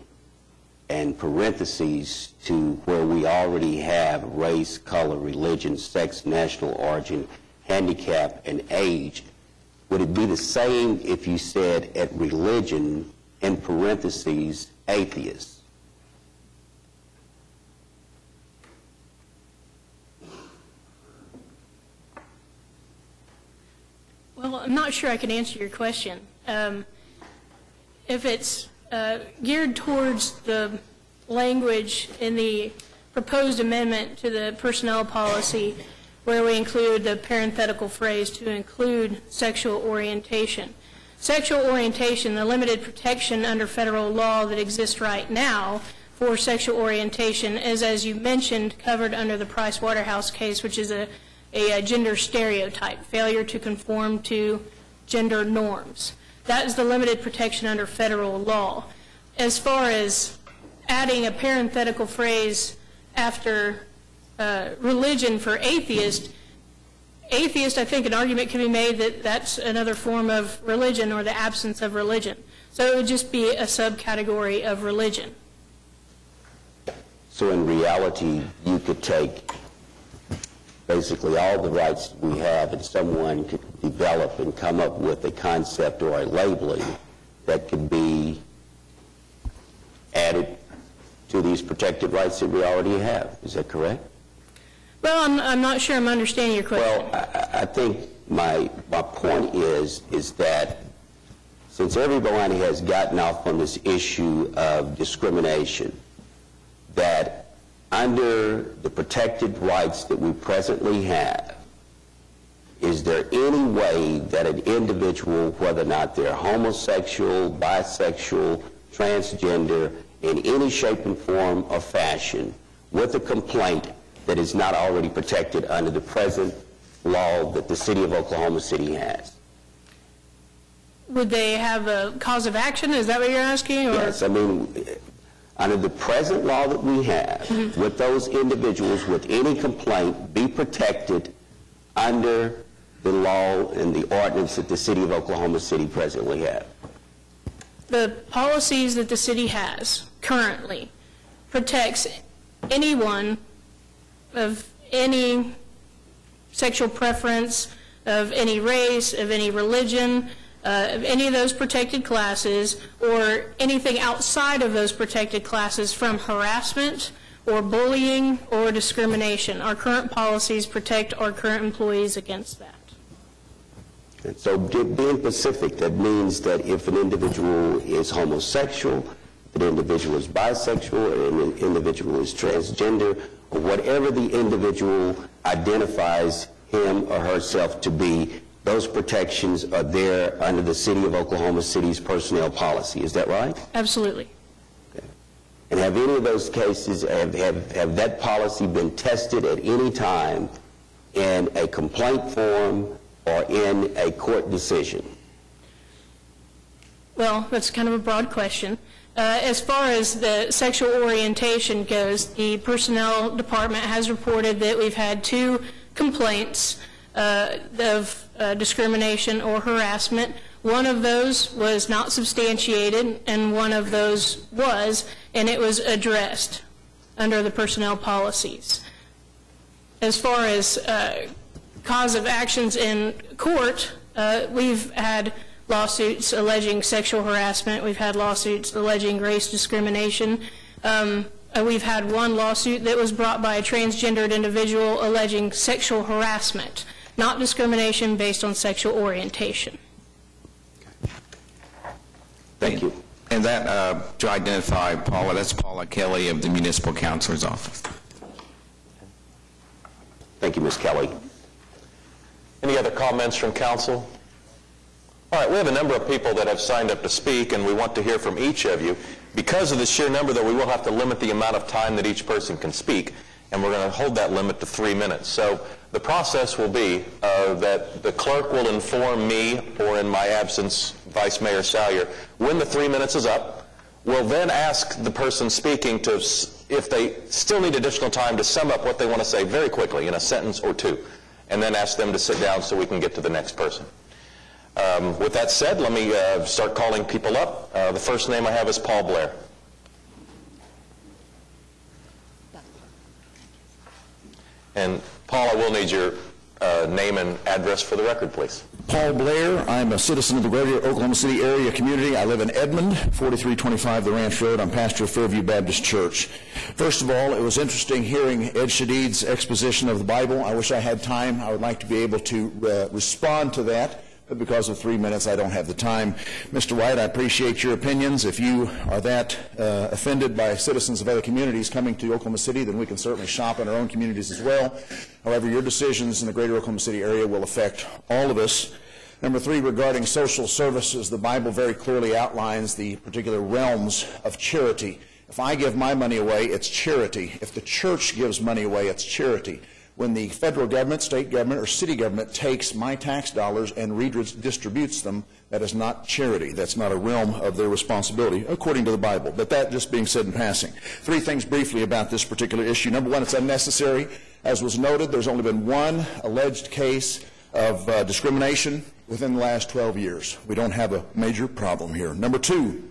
and parentheses to where we already have race, color, religion, sex, national origin, handicap, and age? Would it be the same if you said at religion, in parentheses, atheist? Well, I'm not sure I can answer your question. If it's geared towards the language in the proposed amendment to the personnel policy where we include the parenthetical phrase to include sexual orientation. Sexual orientation, the limited protection under federal law that exists right now for sexual orientation is, as you mentioned, covered under the Price Waterhouse case, which is a gender stereotype, failure to conform to gender norms. That is the limited protection under federal law. As far as adding a parenthetical phrase after religion for atheist, I think an argument can be made that that's another form of religion or the absence of religion. So it would just be a subcategory of religion. So in reality, you could take basically all the rights we have, and someone could develop and come up with a concept or a labeling that could be added to these protected rights that we already have. Is that correct? Well, I'm not sure I'm understanding your question. Well, I think my point is that since everybody has gotten off on this issue of discrimination, that under the protected rights that we presently have, is there any way that an individual, whether or not they're homosexual, bisexual, transgender, in any shape and form or fashion, with a complaint that is not already protected under the present law that the city of Oklahoma City has? Would they have a cause of action? Is that what you're asking? Or? Yes, I mean, under the present law that we have, would those individuals with any complaint be protected under the law and the ordinance that the city of Oklahoma City presently have? The policies that the city has currently protects anyone of any sexual preference, of any race, of any religion, of any of those protected classes, or anything outside of those protected classes from harassment or bullying or discrimination. Our current policies protect our current employees against that. And so being specific, that means that if an individual is homosexual, an individual is bisexual, an individual is transgender, or whatever the individual identifies him or herself to be, those protections are there under the city of Oklahoma City's personnel policy. Is that right? Absolutely. Okay. And have any of those cases, have that policy been tested at any time in a complaint form or in a court decision? Well, that's kind of a broad question. As far as the sexual orientation goes, the personnel department has reported that we've had 2 complaints of discrimination or harassment. One of those was not substantiated, and one of those was, and it was addressed under the personnel policies. As far as cause of actions in court, we've had lawsuits alleging sexual harassment. We've had lawsuits alleging race discrimination. We've had one lawsuit that was brought by a transgendered individual alleging sexual harassment, not discrimination based on sexual orientation. Thank you. And that, to identify Paula, that's Paula Kelly of the Municipal Counselor's Office. Thank you, Ms. Kelly. Any other comments from council? All right, we have a number of people that have signed up to speak, and we want to hear from each of you. Because of the sheer number, though, we will have to limit the amount of time that each person can speak, and we're going to hold that limit to 3 minutes. So the process will be that the clerk will inform me, or in my absence, Vice Mayor Salyer, when the 3 minutes is up. We'll then ask the person speaking to, if they still need additional time, to sum up what they want to say very quickly in a sentence or 2, and then ask them to sit down so we can get to the next person. With that said, let me start calling people up. The first name I have is Paul Blair. And Paul, I will need your name and address for the record, please. Paul Blair. I'm a citizen of the greater Oklahoma City area community. I live in Edmond, 4325 The Ranch Road. I'm pastor of Fairview Baptist Church. First of all, it was interesting hearing Ed Shadid's exposition of the Bible. I wish I had time. I would like to be able to respond to that. But because of 3 minutes, I don't have the time. Mr. White, I appreciate your opinions. If you are that offended by citizens of other communities coming to Oklahoma City, then we can certainly shop in our own communities as well. However, your decisions in the greater Oklahoma City area will affect all of us. Number 3, regarding social services, the Bible very clearly outlines the particular realms of charity. If I give my money away, it's charity. If the church gives money away, it's charity. When the federal government, state government, or city government takes my tax dollars and redistributes them, that is not charity. That's not a realm of their responsibility, according to the Bible. But that just being said in passing. 3 things briefly about this particular issue. Number 1, it's unnecessary. As was noted, there's only been one alleged case of discrimination within the last 12 years. We don't have a major problem here. Number two,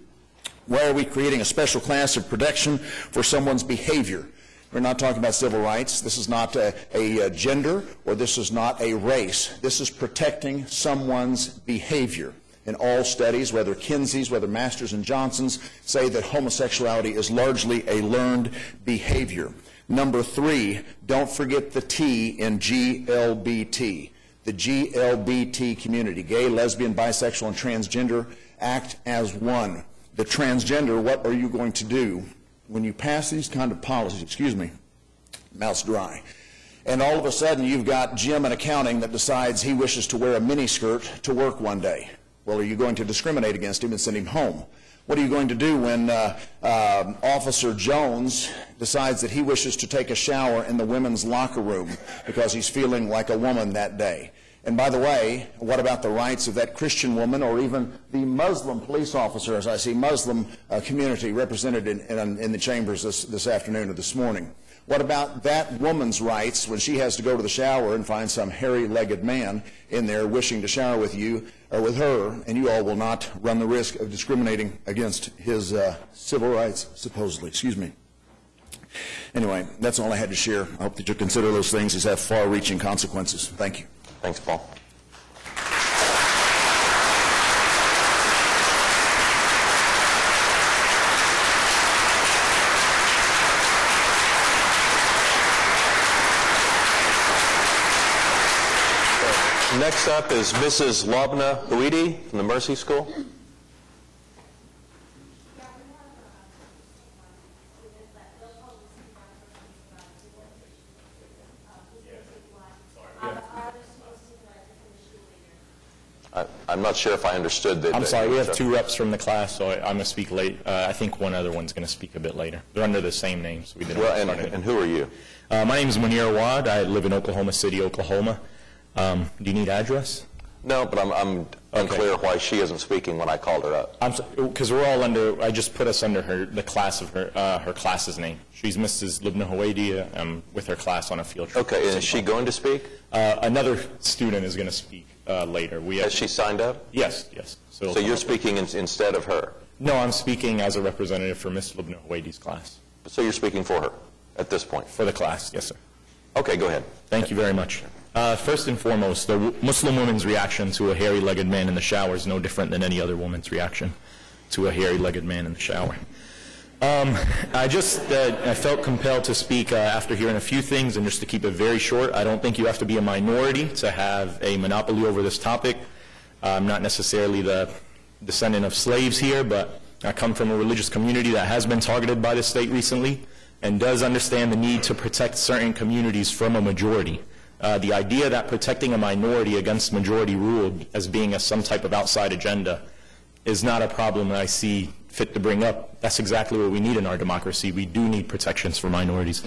why are we creating a special class of protection for someone's behavior? We're not talking about civil rights. This is not a gender, or this is not a race. This is protecting someone's behavior. In all studies, whether Kinsey's, whether Masters and Johnson's, say that homosexuality is largely a learned behavior. Number three, don't forget the T in GLBT. The GLBT community, gay, lesbian, bisexual, and transgender, act as one. The transgender, what are you going to do when you pass these kind of policies? Excuse me, mouth's dry. And all of a sudden you've got Jim in accounting that decides he wishes to wear a miniskirt to work one day. Well, are you going to discriminate against him and send him home? What are you going to do when Officer Jones decides that he wishes to take a shower in the women's locker room because he's feeling like a woman that day? And by the way, what about the rights of that Christian woman, or even the Muslim police officer, as I see Muslim community represented in the chambers this afternoon or this morning? What about that woman's rights when she has to go to the shower and find some hairy-legged man in there wishing to shower with you or with her, and you all will not run the risk of discriminating against his civil rights, supposedly? Excuse me. Anyway, that's all I had to share. I hope that you'll consider those things as have far-reaching consequences. Thank you. Thanks, Paul. Next up is Mrs. Lobna Huidi from the Mercy School. I'm not sure if I understood that. I'm sorry, we have 2 reps from the class, so I'm going to speak late. I think one other one's going to speak a bit later. They're under the same name, so we didn't and who are you? My name is Munir Awad. I live in Oklahoma City, Oklahoma. Do you need address? No, but I'm unclear why she isn't speaking when I called her up. Because we're all under, I just put us under the class of her class's name. She's Mrs. Lubna Huwaidi with her class on a field trip. Okay, and is she going to speak? Another student is going to speak later. Has she signed up? Yes, yes. So you're speaking instead of her? No, I'm speaking as a representative for Ms. Lubna Huwaidi's class. So you're speaking for her at this point? For the class, yes, sir. Okay, go ahead. Thank you very much. First and foremost, the Muslim woman's reaction to a hairy-legged man in the shower is no different than any other woman's reaction to a hairy-legged man in the shower. I felt compelled to speak after hearing a few things, and just to keep it very short, I don't think you have to be a minority to have a monopoly over this topic. I'm not necessarily the descendant of slaves here, but I come from a religious community that has been targeted by the state recently and does understand the need to protect certain communities from a majority. The idea that protecting a minority against majority rule as being some type of outside agenda is not a problem that I see fit to bring up. That's exactly what we need in our democracy. We do need protections for minorities.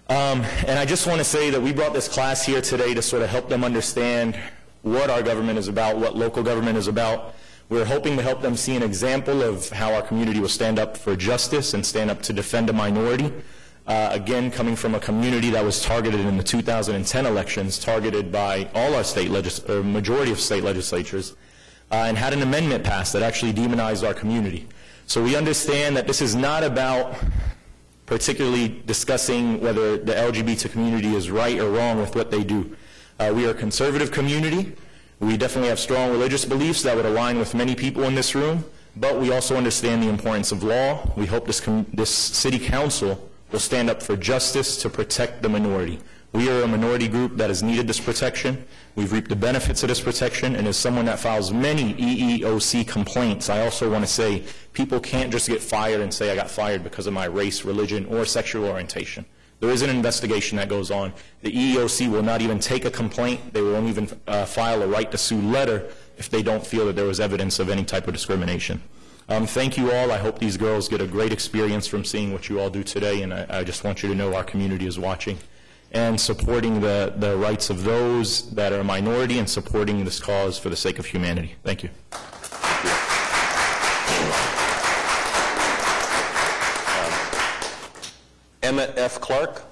And I just want to say that we brought this class here today to sort of help them understand what our government is about, what local government is about. We're hoping to help them see an example of how our community will stand up for justice and stand up to defend a minority. Again, coming from a community that was targeted in the 2010 elections, targeted by all our majority of state legislatures, and had an amendment passed that actually demonized our community. So we understand that this is not about particularly discussing whether the LGBT community is right or wrong with what they do. We are a conservative community. We definitely have strong religious beliefs that would align with many people in this room, but we also understand the importance of law. We hope this city council will stand up for justice to protect the minority. We are a minority group that has needed this protection. We've reaped the benefits of this protection, and as someone that files many EEOC complaints, I also want to say people can't just get fired and say I got fired because of my race, religion, or sexual orientation. There is an investigation that goes on. The EEOC will not even take a complaint. They won't even file a right to sue letter if they don't feel that there was evidence of any type of discrimination. Thank you all. I hope these girls get a great experience from seeing what you all do today, and I just want you to know our community is watching and supporting the rights of those that are a minority and supporting this cause for the sake of humanity. Thank you. Emmett F. Clark.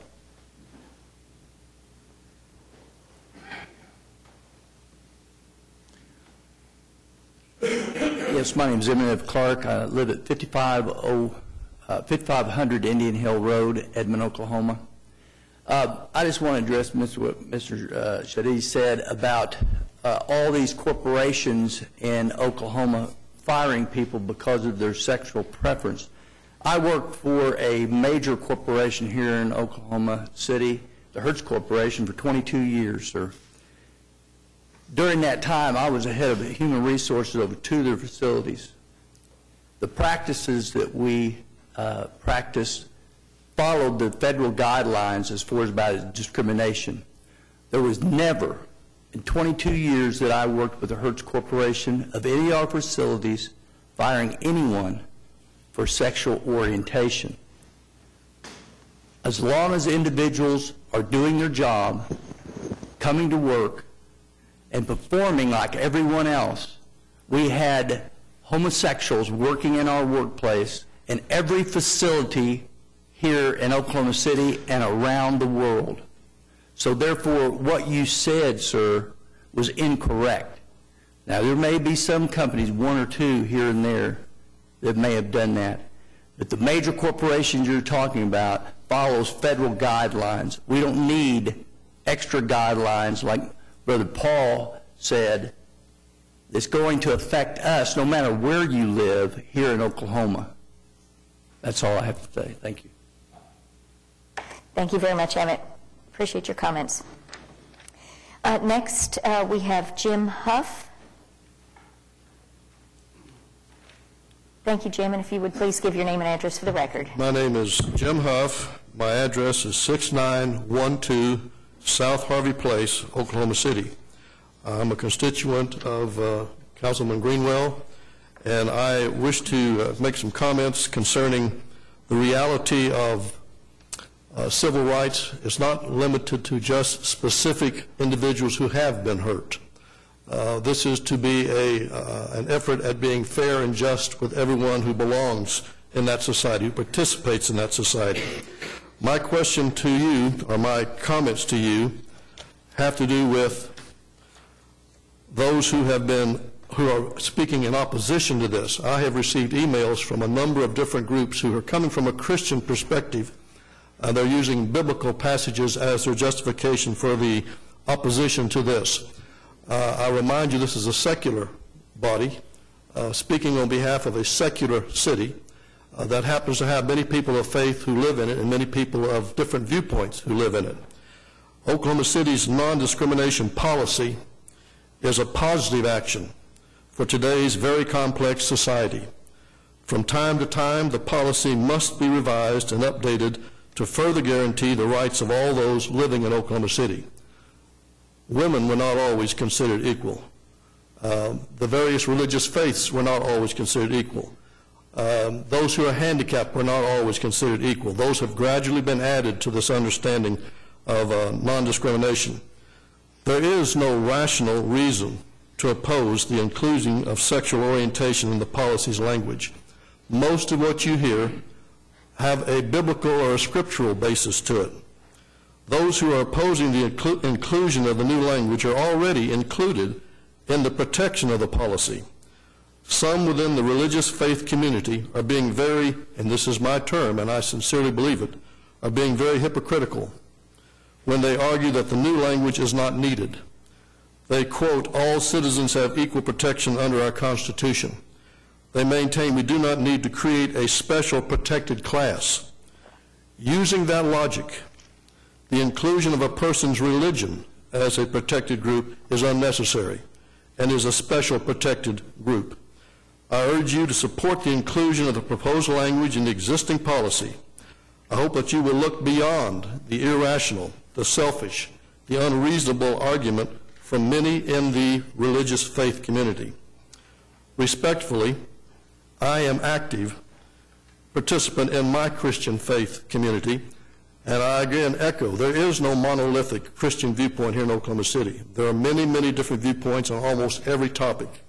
Yes, my name is Emmett F. Clark. I live at 5500 Indian Hill Road, Edmond, Oklahoma. I just want to address what Mr. Shadid said about all these corporations in Oklahoma firing people because of their sexual preference. I worked for a major corporation here in Oklahoma City, the Hertz Corporation, for 22 years, sir. During that time, I was the head of human resources over 2 of their facilities. The practices that we practiced followed the federal guidelines as far as about discrimination. There was never, in 22 years that I worked with the Hertz Corporation, of any of our facilities firing anyone for sexual orientation. As long as individuals are doing their job, coming to work, and performing like everyone else, we had homosexuals working in our workplace in every facility here in Oklahoma City and around the world. So therefore, what you said, sir, was incorrect. Now, there may be some companies, 1 or 2 here and there, that may have done that. But the major corporations you're talking about follows federal guidelines. We don't need extra guidelines like Brother Paul said that's going to affect us no matter where you live here in Oklahoma. That's all I have to say. Thank you. Thank you very much, Emmett. Appreciate your comments. Next, we have Jim Huff. Thank you, Jim, and if you would please give your name and address for the record. My name is Jim Huff. My address is 6912 South Harvey Place, Oklahoma City. I'm a constituent of Councilman Greenwell, and I wish to make some comments concerning the reality of civil rights. It's not limited to just specific individuals who have been hurt. This is to be an effort at being fair and just with everyone who belongs in that society, who participates in that society. My question to you, or my comments to you, have to do with those who are speaking in opposition to this. I have received emails from a number of different groups who are coming from a Christian perspective. They're using biblical passages as their justification for the opposition to this. I remind you, this is a secular body speaking on behalf of a secular city that happens to have many people of faith who live in it and many people of different viewpoints who live in it. Oklahoma City's non-discrimination policy is a positive action for today's very complex society. From time to time, the policy must be revised and updated to further guarantee the rights of all those living in Oklahoma City. Women were not always considered equal. The various religious faiths were not always considered equal. Those who are handicapped were not always considered equal. Those have gradually been added to this understanding of non-discrimination. There is no rational reason to oppose the inclusion of sexual orientation in the policy's language. Most of what you hear have a biblical or a scriptural basis to it. Those who are opposing the inclusion of the new language are already included in the protection of the policy. Some within the religious faith community are being very, and this is my term and I sincerely believe it, are being very hypocritical when they argue that the new language is not needed. They quote, "All citizens have equal protection under our Constitution." They maintain we do not need to create a special protected class. Using that logic, the inclusion of a person's religion as a protected group is unnecessary and is a special protected group. I urge you to support the inclusion of the proposed language in the existing policy. I hope that you will look beyond the irrational, the selfish, the unreasonable argument from many in the religious faith community. Respectfully, I am active participant in my Christian faith community, and I again echo, there is no monolithic Christian viewpoint here in Oklahoma City. There are many, many different viewpoints on almost every topic.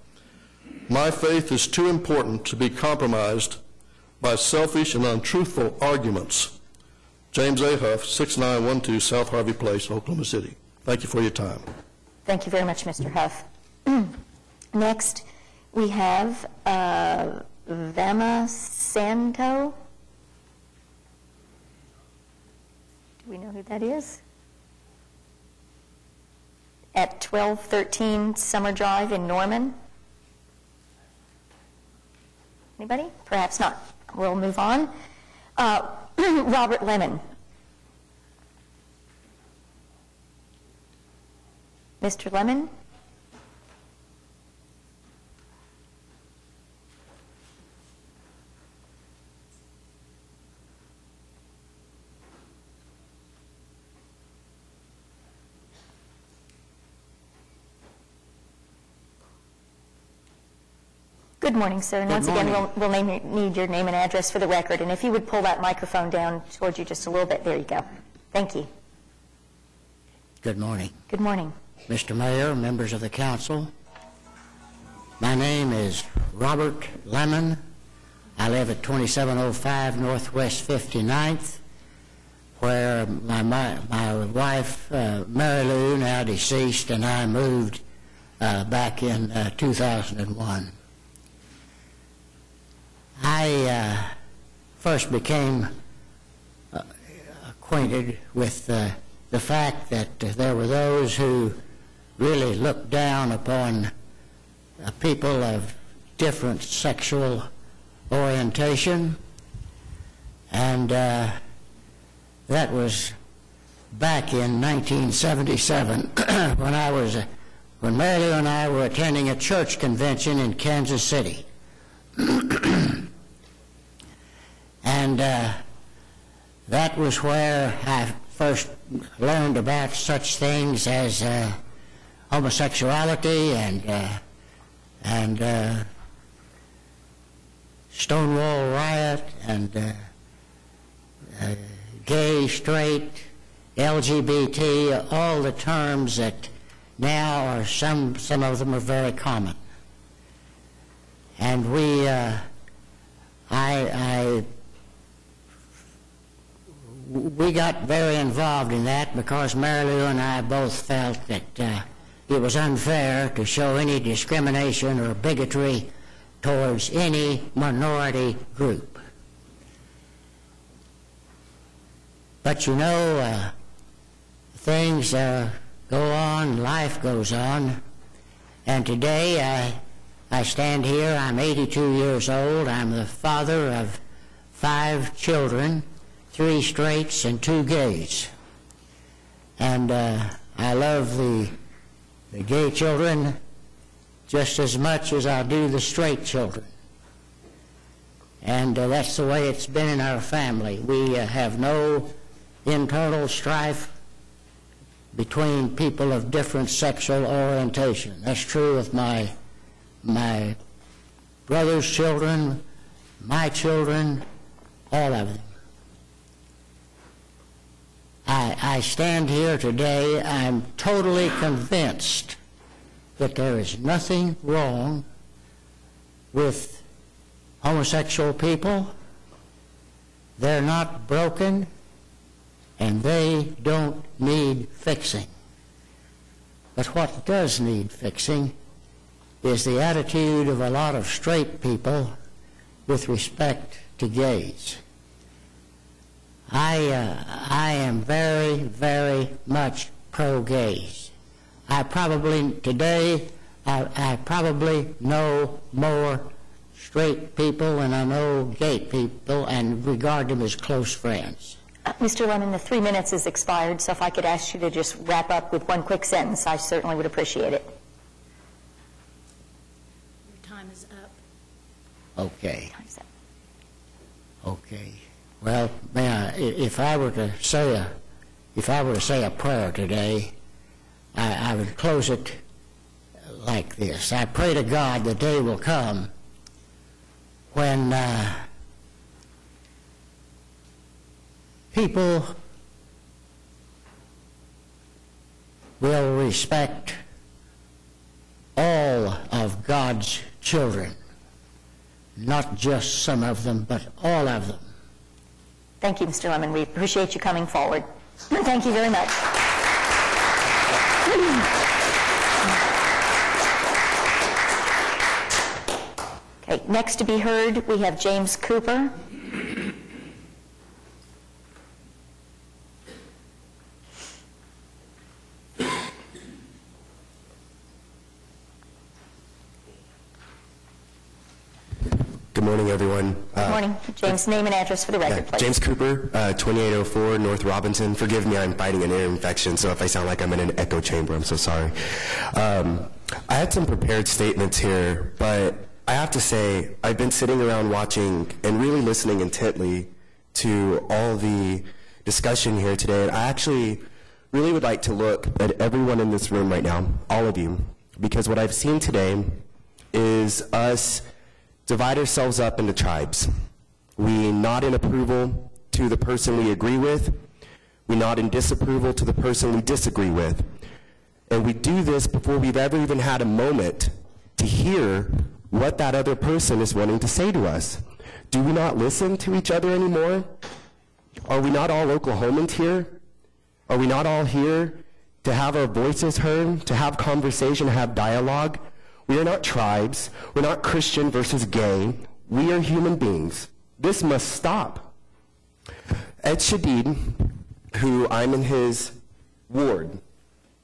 My faith is too important to be compromised by selfish and untruthful arguments. James A. Huff, 6912 South Harvey Place, Oklahoma City. Thank you for your time. Thank you very much, Mr. Huff. Next, We have Vema Santo. Do we know who that is? At 1213 Summer Drive in Norman. Anybody? Perhaps not. We'll move on. Robert Lemon. Mr. Lemon? Good morning, sir. And once again, we'll need your name and address for the record. And if you would pull that microphone down towards you just a little bit. There you go. Thank you. Good morning. Good morning. Mr. Mayor, members of the council, my name is Robert Lemon. I live at 2705 Northwest 59th, where my wife, Mary Lou, now deceased, and I moved back in 2001. I first became acquainted with the fact that there were those who really looked down upon people of different sexual orientation, and that was back in 1977 when Mary Lou and I were attending a church convention in Kansas City. And that was where I first learned about such things as homosexuality and Stonewall Riot and gay, straight, LGBT, all the terms that now are some of them are very common. And we got very involved in that because Mary Lou and I both felt that it was unfair to show any discrimination or bigotry towards any minority group. But you know, things go on, life goes on, and today I stand here, I'm 82 years old, I'm the father of 5 children, 3 straights and 2 gays. And I love the gay children just as much as I do the straight children. And that's the way it's been in our family. We have no internal strife between people of different sexual orientation. That's true with my brother's children, my children, all of them. I stand here today, I'm totally convinced that there is nothing wrong with homosexual people. They're not broken, and they don't need fixing. But what does need fixing is the attitude of a lot of straight people with respect to gays. I am very, very much pro-gays. I probably know more straight people than I know gay people and regard them as close friends. Mr. Lemon, the 3 minutes is expired, so if I could ask you to just wrap up with one quick sentence, I certainly would appreciate it. Your time is up. Okay. Okay. Well, if I were to say a prayer today, I would close it like this. I pray to God the day will come when people will respect all of God's children, not just some of them, but all of them. Thank you, Mr. Lemon. We appreciate you coming forward. Thank you very much. Okay, next to be heard, we have James Cooper. Good morning, everyone. Good morning. James, name and address for the record, please. James Cooper, 2804 North Robinson. Forgive me, I'm fighting an ear infection, so if I sound like I'm in an echo chamber, I'm so sorry. I had some prepared statements here, but I have to say, I've been sitting around watching and really listening intently to all the discussion here today, and I actually really would like to look at everyone in this room right now, all of you, because what I've seen today is us divide ourselves up into tribes. We nod in approval to the person we agree with. We nod in disapproval to the person we disagree with. And we do this before we've ever even had a moment to hear what that other person is wanting to say to us. Do we not listen to each other anymore? Are we not all Oklahomans here? Are we not all here to have our voices heard, to have conversation, to have dialogue? We are not tribes. We're not Christian versus gay. We are human beings. This must stop. Ed Shadid, who I'm in his ward,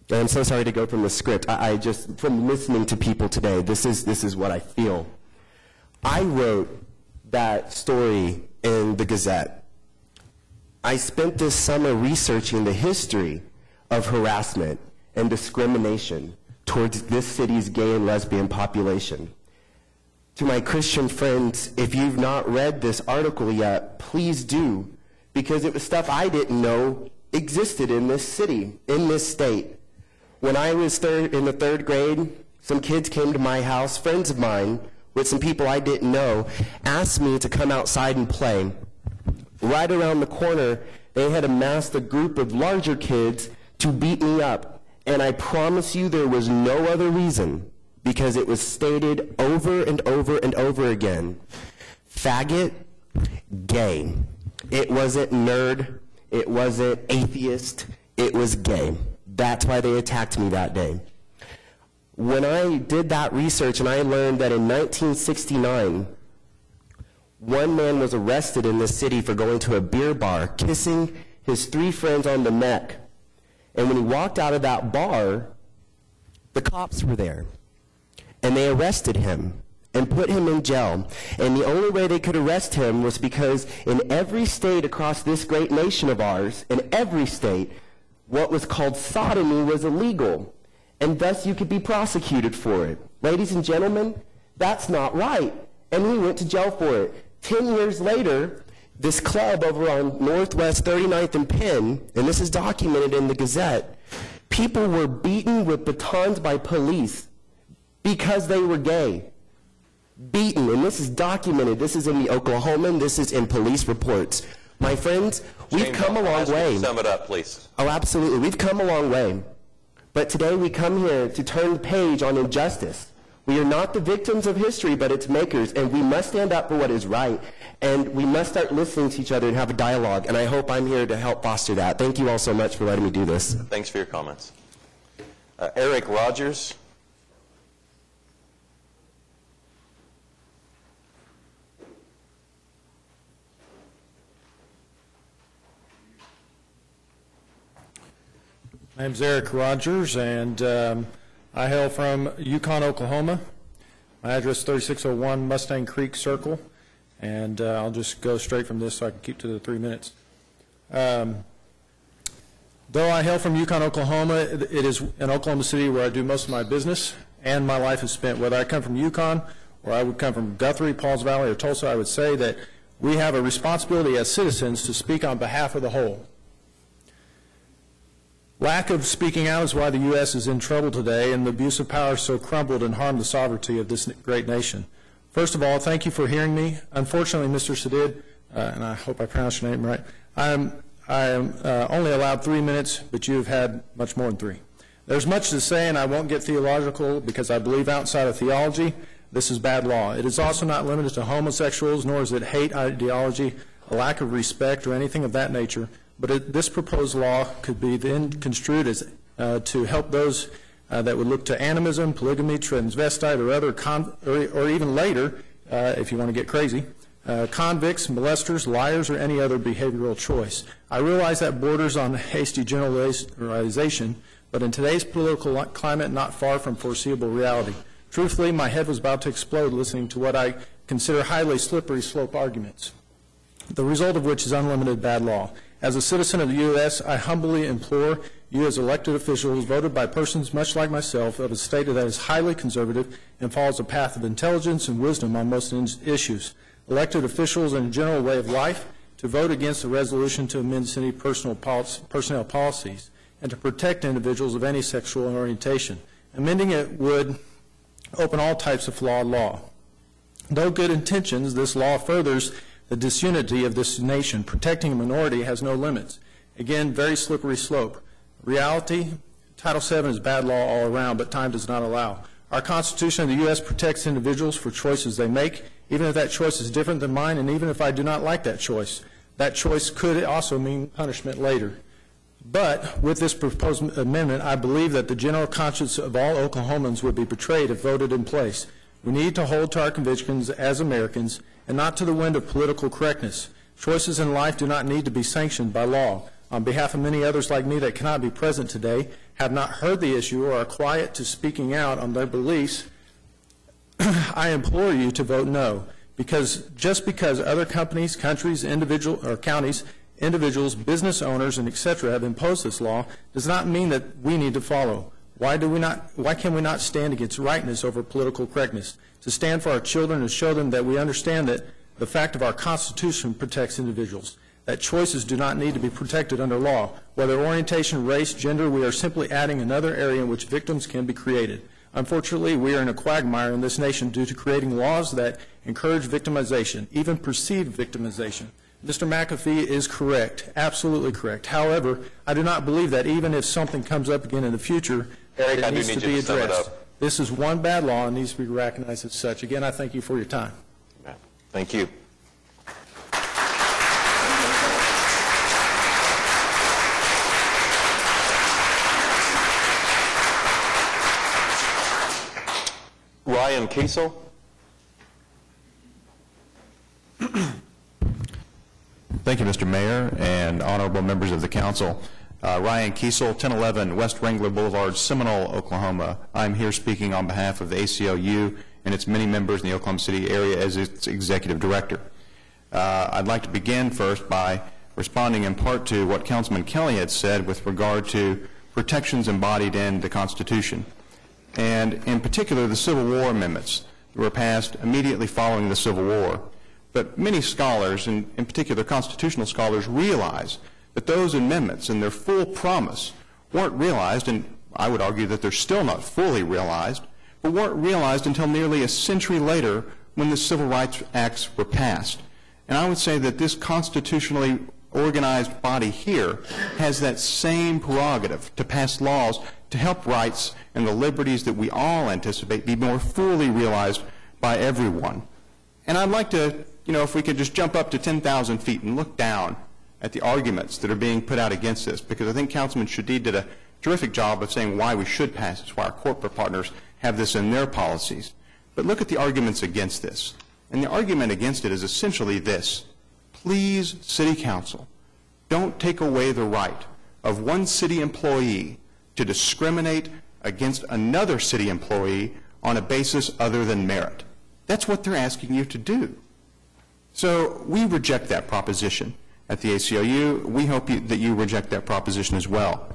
and I'm so sorry to go from the script. I just, from listening to people today, this is what I feel. I wrote that story in the Gazette. I spent this summer researching the history of harassment and discrimination towards this city's gay and lesbian population. To my Christian friends, if you've not read this article yet, please do, because it was stuff I didn't know existed in this city, in this state. When I was in the third grade, some kids came to my house, friends of mine, with some people I didn't know, asked me to come outside and play. Right around the corner, they had amassed a group of larger kids to beat me up. And I promise you there was no other reason, because it was stated over and over and over again. Faggot, gay. It wasn't nerd. It wasn't atheist. It was gay. That's why they attacked me that day. When I did that research and I learned that in 1969, one man was arrested in this city for going to a beer bar, kissing his 3 friends on the neck. And when he walked out of that bar, the cops were there. And they arrested him and put him in jail. And the only way they could arrest him was because in every state across this great nation of ours, in every state, what was called sodomy was illegal. And thus you could be prosecuted for it. Ladies and gentlemen, that's not right. And he went to jail for it. 10 years later, this club over on Northwest 39th and Penn, and this is documented in the Gazette, people were beaten with batons by police because they were gay. Beaten, and this is documented. This is in the Oklahoman. This is in police reports. My friends, we've come a long way. Sum it up, please. Oh, absolutely. We've come a long way. But today we come here to turn the page on injustice. We are not the victims of history, but its makers, and we must stand up for what is right, and we must start listening to each other and have a dialogue, and I hope I'm here to help foster that. Thank you all so much for letting me do this. Thanks for your comments. Eric Rogers. My name's Eric Rogers, and I hail from Yukon, Oklahoma. My address is 3601 Mustang Creek Circle, and I'll just go straight from this so I can keep to the 3 minutes. Though I hail from Yukon, Oklahoma, it is in Oklahoma City where I do most of my business, and my life is spent. Whether I come from Yukon or I would come from Guthrie, Pauls Valley, or Tulsa, I would say that we have a responsibility as citizens to speak on behalf of the whole. Lack of speaking out is why the U.S. is in trouble today, and the abuse of power so crumbled and harmed the sovereignty of this great nation. First of all, thank you for hearing me. Unfortunately, Mr. Shadid, and I hope I pronounced your name right, I am only allowed 3 minutes, but you have had much more than 3. There's much to say, and I won't get theological because I believe outside of theology, this is bad law. It is also not limited to homosexuals, nor is it hate ideology, a lack of respect, or anything of that nature. But this proposed law could be then construed as to help those that would look to animism, polygamy, transvestite, or other, or even later, if you want to get crazy, convicts, molesters, liars, or any other behavioral choice. I realize that borders on hasty generalization, but in today's political climate, not far from foreseeable reality. Truthfully, my head was about to explode listening to what I consider highly slippery slope arguments, the result of which is unlimited bad law. As a citizen of the U.S., I humbly implore you as elected officials voted by persons much like myself of a state that is highly conservative and follows a path of intelligence and wisdom on most issues, elected officials and a general way of life, to vote against the resolution to amend city personnel policies and to protect individuals of any sexual orientation. Amending it would open all types of flawed law. Though good intentions, this law furthers the disunity of this nation. Protecting a minority has no limits. Again, very slippery slope. Reality, Title VII is bad law all around, but time does not allow. Our Constitution of the U.S. protects individuals for choices they make, even if that choice is different than mine, and even if I do not like that choice. That choice could also mean punishment later. But with this proposed amendment, I believe that the general conscience of all Oklahomans would be betrayed if voted in place. We need to hold to our convictions as Americans and not to the wind of political correctness. Choices in life do not need to be sanctioned by law. On behalf of many others like me that cannot be present today, have not heard the issue, or are quiet to speaking out on their beliefs, I implore you to vote no. Just because other companies, countries, counties, individuals, business owners, and etc. have imposed this law does not mean that we need to follow. Why can we not stand against rightness over political correctness? To stand for our children and show them that we understand that the fact of our Constitution protects individuals, that choices do not need to be protected under law. Whether orientation, race, gender, we are simply adding another area in which victims can be created. Unfortunately, we are in a quagmire in this nation due to creating laws that encourage victimization, even perceived victimization. Mr. McAfee is correct, absolutely correct. However, I do not believe that even if something comes up again in the future, Eric, it needs to be addressed. Up. This is one bad law and needs to be recognized as such. Again, I thank you for your time. Thank you. Ryan Kiesel. Thank you, Mr. Mayor and honorable members of the council. Ryan Kiesel, 1011 West Wrangler Boulevard, Seminole, Oklahoma. I'm here speaking on behalf of the ACLU and its many members in the Oklahoma City area as its executive director. I'd like to begin first by responding in part to what Councilman Kelly had said with regard to protections embodied in the Constitution, and in particular the Civil War amendments that were passed immediately following the Civil War. But many scholars, and in particular constitutional scholars, realize that those amendments and their full promise weren't realized, and I would argue that they're still not fully realized, but weren't realized until nearly a century later when the Civil Rights Acts were passed. And I would say that this constitutionally organized body here has that same prerogative to pass laws to help rights and the liberties that we all anticipate be more fully realized by everyone. And I'd like to, if we could just jump up to 10,000 feet and look down at the arguments that are being put out against this, because I think Councilman Shadid did a terrific job of saying why we should pass this, why our corporate partners have this in their policies. But look at the arguments against this. And the argument against it is essentially this: please, City Council, don't take away the right of one city employee to discriminate against another city employee on a basis other than merit. That's what they're asking you to do. So we reject that proposition at the ACLU. We hope that you reject that proposition as well.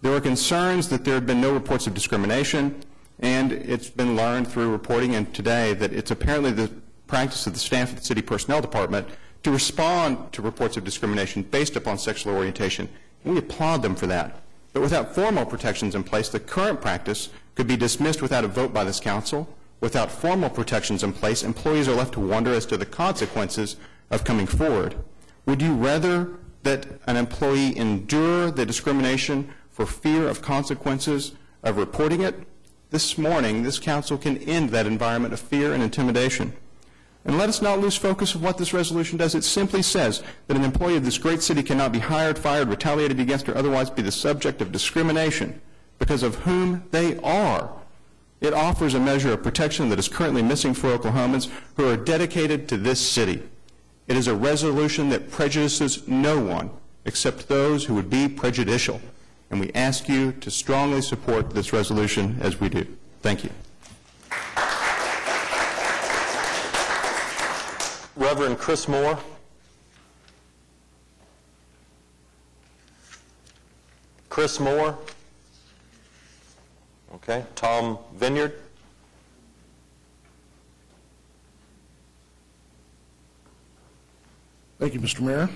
There are concerns that there have been no reports of discrimination, and it's been learned through reporting and today that it's apparently the practice of the staff of the City Personnel Department to respond to reports of discrimination based upon sexual orientation. We applaud them for that. But without formal protections in place, the current practice could be dismissed without a vote by this council. Without formal protections in place, employees are left to wonder as to the consequences of coming forward. Would you rather that an employee endure the discrimination for fear of consequences of reporting it? This morning, this council can end that environment of fear and intimidation. And let us not lose focus of what this resolution does. It simply says that an employee of this great city cannot be hired, fired, retaliated against, or otherwise be the subject of discrimination because of whom they are. It offers a measure of protection that is currently missing for Oklahomans who are dedicated to this city. It is a resolution that prejudices no one except those who would be prejudicial. And we ask you to strongly support this resolution as we do. Thank you. Reverend Chris Moore. Chris Moore. Okay. Tom Vineyard. Thank you, Mr. Mayor.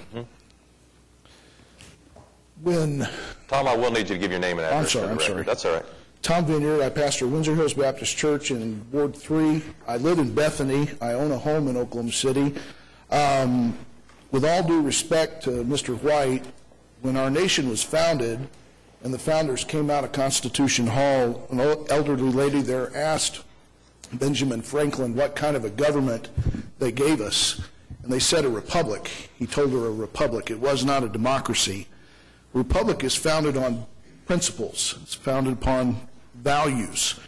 Tom, I will need you to give your name and address. I'm sorry. That's all right. Tom Vineyard, I pastor Windsor Hills Baptist Church in Ward 3. I live in Bethany. I own a home in Oklahoma City. With all due respect to Mr. White, when our nation was founded and the founders came out of Constitution Hall, an elderly lady there asked Benjamin Franklin what kind of a government they gave us. And they said a republic. He told her a republic. It was not a democracy. A republic is founded on principles. It's founded upon values.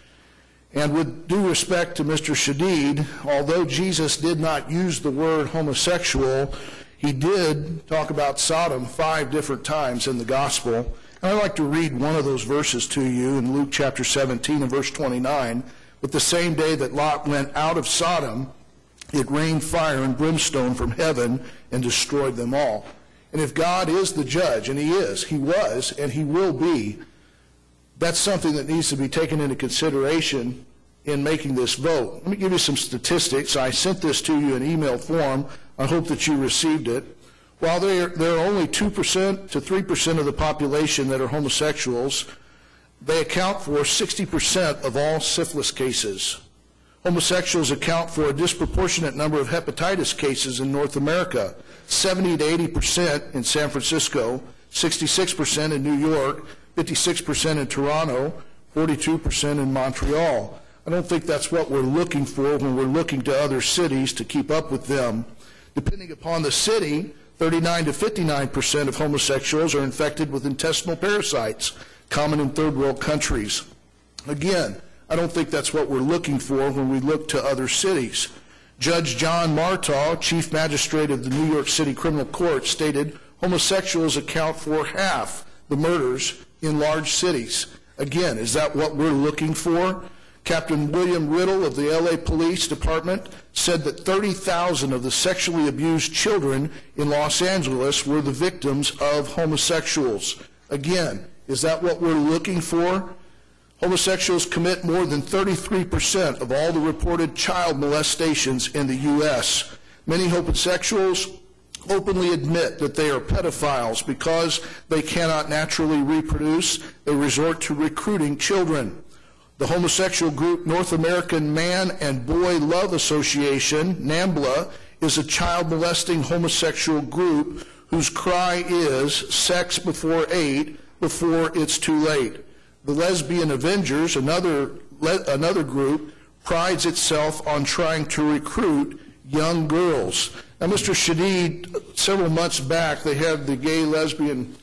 And with due respect to Mr. Shadid, although Jesus did not use the word homosexual, he did talk about Sodom 5 different times in the gospel. And I'd like to read one of those verses to you in Luke chapter 17 and verse 29. But the same day that Lot went out of Sodom, it rained fire and brimstone from heaven and destroyed them all. And if God is the judge, and he is, he was, and he will be, that's something that needs to be taken into consideration in making this vote. Let me give you some statistics. I sent this to you in email form. I hope that you received it. While there are only 2% to 3% of the population that are homosexuals, they account for 60% of all syphilis cases. Homosexuals account for a disproportionate number of hepatitis cases in North America, 70 to 80% in San Francisco, 66% in New York, 56% in Toronto, 42% in Montreal. I don't think that's what we're looking for when we're looking to other cities to keep up with them. Depending upon the city, 39 to 59% of homosexuals are infected with intestinal parasites, common in third world countries. Again, I don't think that's what we're looking for when we look to other cities. Judge John Martaw, Chief Magistrate of the New York City Criminal Court, stated homosexuals account for half the murders in large cities. Again, is that what we're looking for? Captain William Riddle of the LA Police Department said that 30,000 of the sexually abused children in Los Angeles were the victims of homosexuals. Again, is that what we're looking for? Homosexuals commit more than 33% of all the reported child molestations in the U.S. Many homosexuals openly admit that they are pedophiles because they cannot naturally reproduce. They resort to recruiting children. The homosexual group North American Man and Boy Love Association, NAMBLA, is a child molesting homosexual group whose cry is sex before 8, before it's too late. The Lesbian Avengers, another group, prides itself on trying to recruit young girls. Now, Mr. Shadid, several months back, they had the Gay Lesbian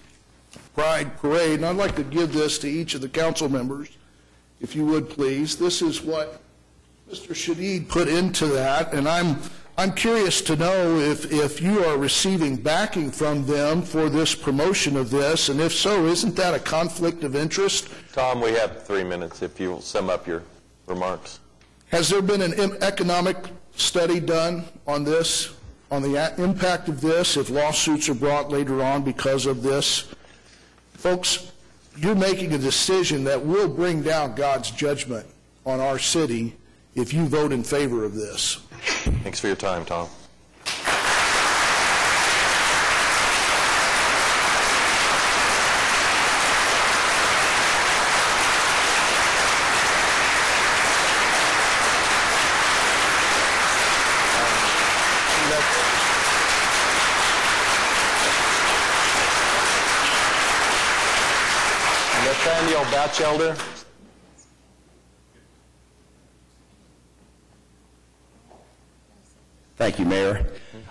Pride Parade, and I'd like to give this to each of the council members, if you would please. This is what Mr. Shadid put into that, and I'm curious to know if you are receiving backing from them for this promotion of this, and if so, isn't that a conflict of interest? Tom, we have 3 minutes if you'll sum up your remarks. Has there been an economic study done on this, on the impact of this, if lawsuits are brought later on because of this? Folks, you're making a decision that will bring down God's judgment on our city if you vote in favor of this. Thanks for your time, Tom. Nathaniel Batchelder. Thank you, Mayor.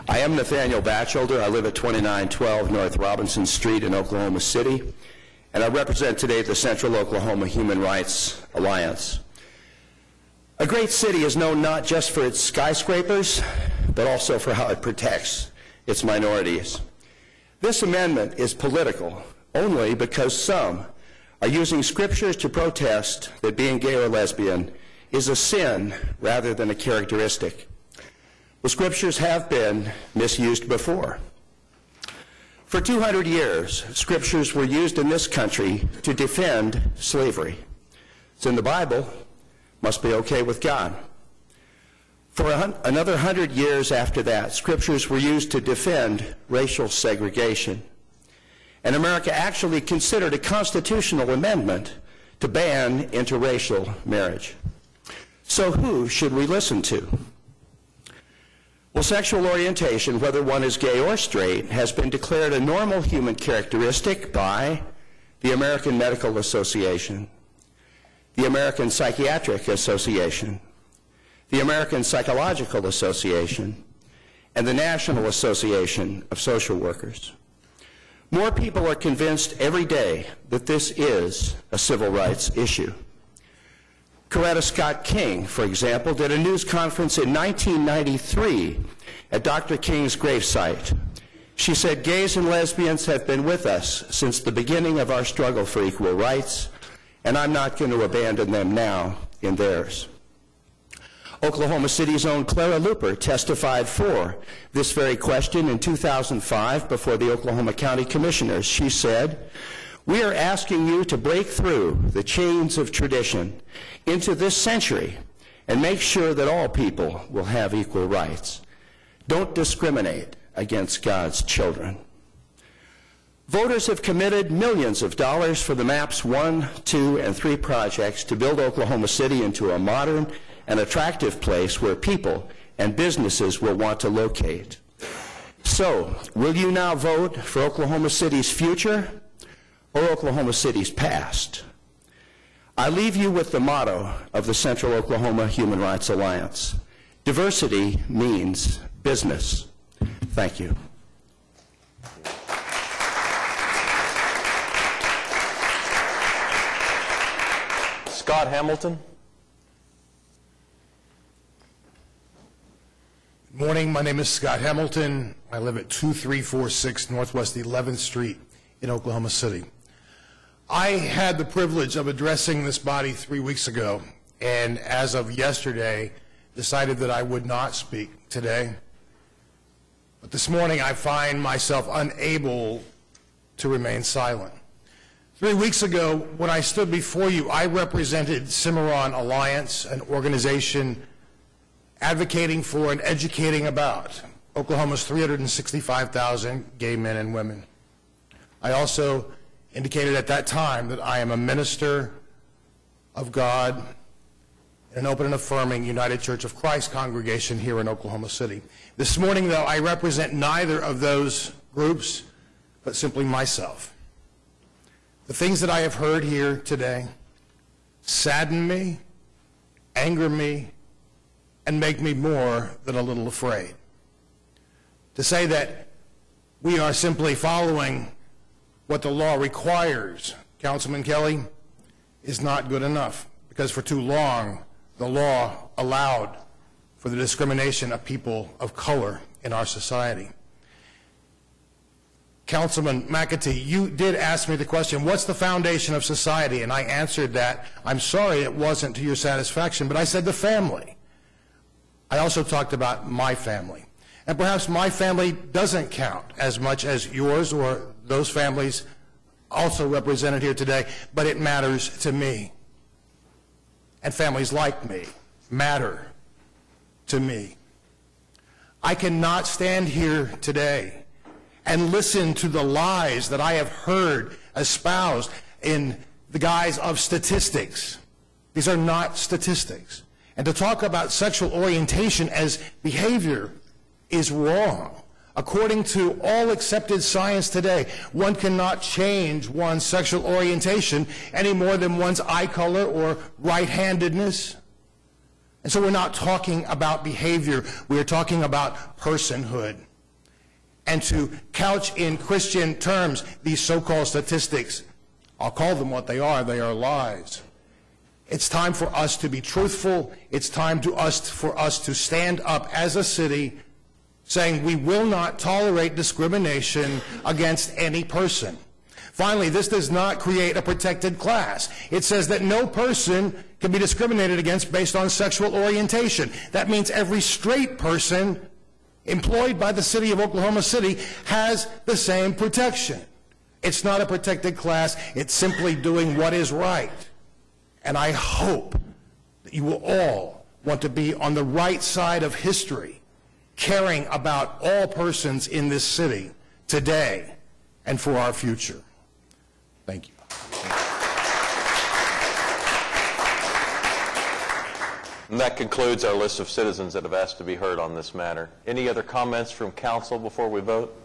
I am Nathaniel Batchelder. I live at 2912 North Robinson Street in Oklahoma City, and I represent today the Central Oklahoma Human Rights Alliance. A great city is known not just for its skyscrapers, but also for how it protects its minorities. This amendment is political only because some are using scriptures to protest that being gay or lesbian is a sin rather than a characteristic. The scriptures have been misused before. For 200 years, scriptures were used in this country to defend slavery. It's in the Bible, must be okay with God. For another 100 years after that, scriptures were used to defend racial segregation. And America actually considered a constitutional amendment to ban interracial marriage. So who should we listen to? Well, sexual orientation, whether one is gay or straight, has been declared a normal human characteristic by the American Medical Association, the American Psychiatric Association, the American Psychological Association, and the National Association of Social Workers. More people are convinced every day that this is a civil rights issue. Coretta Scott King, for example, did a news conference in 1993 at Dr. King's gravesite. She said, "Gays and lesbians have been with us since the beginning of our struggle for equal rights, and I'm not going to abandon them now in theirs." Oklahoma City's own Clara Luper testified for this very question in 2005 before the Oklahoma County Commissioners. She said, "We are asking you to break through the chains of tradition into this century and make sure that all people will have equal rights. Don't discriminate against God's children." Voters have committed millions of dollars for the MAPS 1, 2, and 3 projects to build Oklahoma City into a modern and attractive place where people and businesses will want to locate. So, will you now vote for Oklahoma City's future or Oklahoma City's past? I leave you with the motto of the Central Oklahoma Human Rights Alliance. Diversity means business. Thank you. Scott Hamilton. Good morning. My name is Scott Hamilton. I live at 2346 Northwest 11th Street in Oklahoma City. I had the privilege of addressing this body 3 weeks ago, and as of yesterday, decided that I would not speak today. But this morning, I find myself unable to remain silent. 3 weeks ago, when I stood before you, I represented Cimarron Alliance, an organization advocating for and educating about Oklahoma's 365,000 gay men and women. I also indicated at that time that I am a minister of God in an open and affirming United Church of Christ congregation here in Oklahoma City. This morning, though, I represent neither of those groups, but simply myself. The things that I have heard here today sadden me, anger me, and make me more than a little afraid. To say that we are simply following what the law requires, Councilman Kelly, is not good enough, because for too long the law allowed for the discrimination of people of color in our society. Councilman McAtee, you did ask me the question, what's the foundation of society? And I answered that. I'm sorry it wasn't to your satisfaction, but I said the family. I also talked about my family. And perhaps my family doesn't count as much as yours or those families also represented here today, but it matters to me. And families like me matter to me. I cannot stand here today and listen to the lies that I have heard espoused in the guise of statistics. These are not statistics. And to talk about sexual orientation as behavior is wrong. According to all accepted science today, one cannot change one's sexual orientation any more than one's eye color or right-handedness. And so we're not talking about behavior, we're talking about personhood. And to couch in Christian terms these so-called statistics, I'll call them what they are lies. It's time for us to be truthful. It's time for us to stand up as a city saying we will not tolerate discrimination against any person. Finally, this does not create a protected class. It says that no person can be discriminated against based on sexual orientation. That means every straight person employed by the city of Oklahoma City has the same protection. It's not a protected class. It's simply doing what is right. And I hope that you will all want to be on the right side of history, caring about all persons in this city today and for our future. Thank you. And that concludes our list of citizens that have asked to be heard on this matter. Any other comments from council before we vote?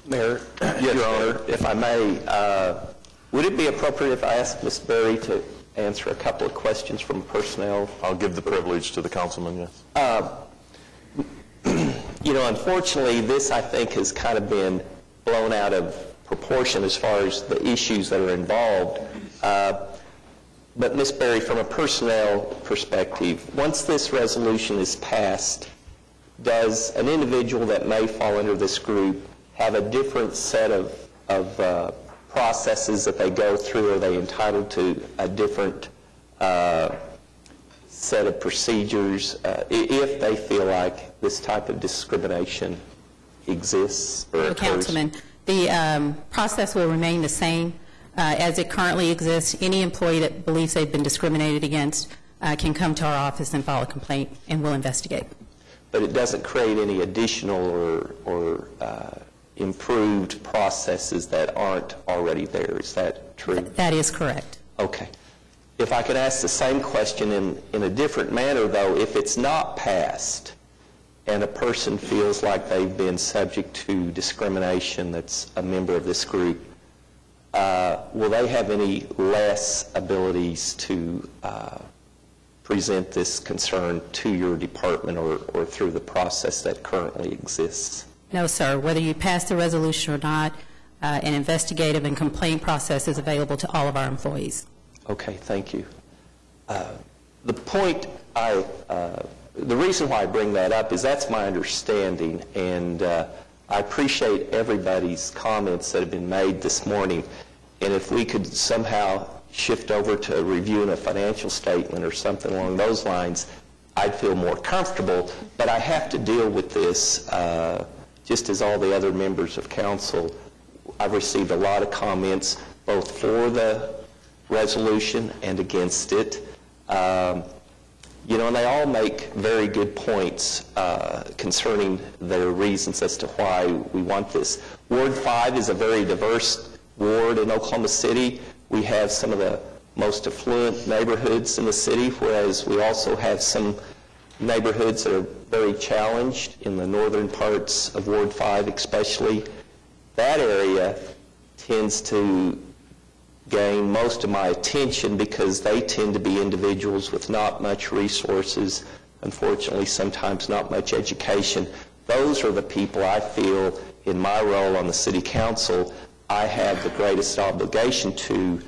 Mayor, Your Honor, if I may, would it be appropriate if I asked Ms. Berry to answer a couple of questions from personnel? I'll give the privilege to the councilman, yes. You know, unfortunately, this, I think, has kind of been blown out of proportion as far as the issues that are involved. But Ms. Berry, from a personnel perspective, once this resolution is passed, does an individual that may fall under this group have a different set of processes that they go through? Are they entitled to a different set of procedures if they feel like this type of discrimination exists or occurs? Councilman, the process will remain the same as it currently exists. Any employee that believes they've been discriminated against can come to our office and file a complaint, and we'll investigate. But it doesn't create any additional or improved processes that aren't already there. Is that true? That is correct. Okay. If I could ask the same question in a different manner, though, if it's not passed and a person feels like they've been subject to discrimination that's a member of this group, will they have any less abilities to present this concern to your department or through the process that currently exists? No, sir. Whether you pass the resolution or not, an investigative and complaint process is available to all of our employees. Okay, thank you. The point the reason why I bring that up is that's my understanding, and I appreciate everybody's comments that have been made this morning. And if we could somehow shift over to reviewing a financial statement or something along those lines, I'd feel more comfortable. But I have to deal with this just as all the other members of council. I've received a lot of comments both for the resolution and against it. You know, and they all make very good points concerning their reasons as to why we want this. Ward 5 is a very diverse ward in Oklahoma City. We have some of the most affluent neighborhoods in the city, whereas we also have some neighborhoods that are very challenged in the northern parts of Ward 5 especially. That area tends to gain most of my attention because they tend to be individuals with not much resources, unfortunately sometimes not much education. Those are the people I feel in my role on the city council I have the greatest obligation to.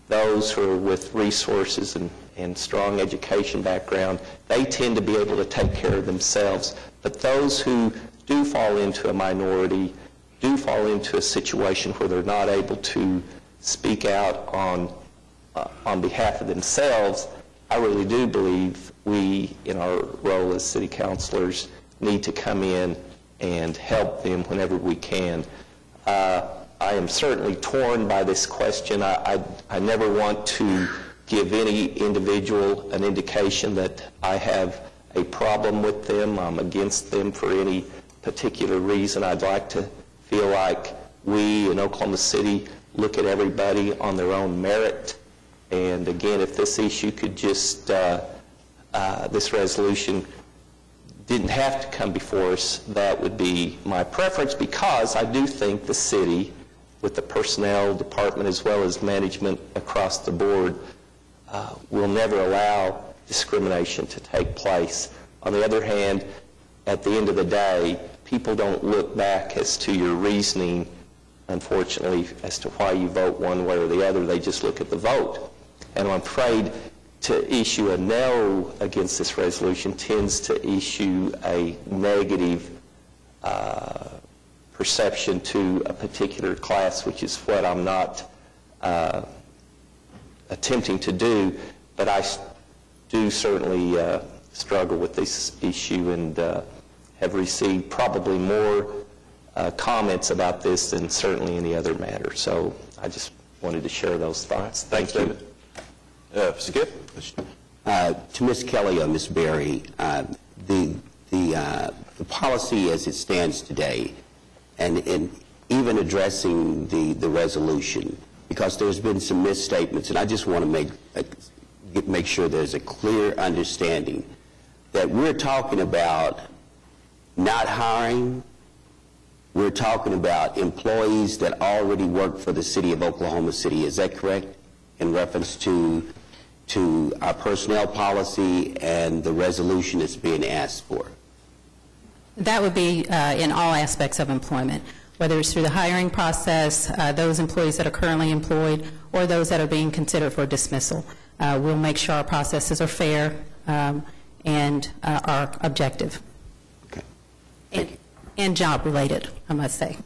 Those who are with resources and strong education background, they tend to be able to take care of themselves. But those who do fall into a minority, do fall into a situation where they're not able to speak out on behalf of themselves, I really do believe we, in our role as city councilors, need to come in and help them whenever we can. I am certainly torn by this question. I never want to give any individual an indication that I have a problem with them. I'm against them for any particular reason. I'd like to feel like we in Oklahoma City look at everybody on their own merit. And again, if this issue could just, this resolution didn't have to come before us, that would be my preference, because I do think the city, with the personnel department as well as management across the board, will never allow discrimination to take place. On the other hand, at the end of the day, people don't look back as to your reasoning unfortunately, as to why you vote one way or the other. They just look at the vote. And I'm afraid to issue a no against this resolution tends to issue a negative perception to a particular class, which is what I'm not attempting to do. But I do certainly struggle with this issue and have received probably more comments about this than certainly any other matter. So I just wanted to share those thoughts. Thanks, David. Skip? To Ms. Kelly or Ms. Berry, the policy as it stands today, and even addressing the resolution, because there's been some misstatements, and I just want to make sure there's a clear understanding that we're talking about not hiring. We're talking about employees that already work for the city of Oklahoma City. Is that correct? In reference to our personnel policy and the resolution that's being asked for? That would be in all aspects of employment, whether it's through the hiring process, those employees that are currently employed, or those that are being considered for dismissal. We'll make sure our processes are fair and are objective. Okay. And job-related, I must say.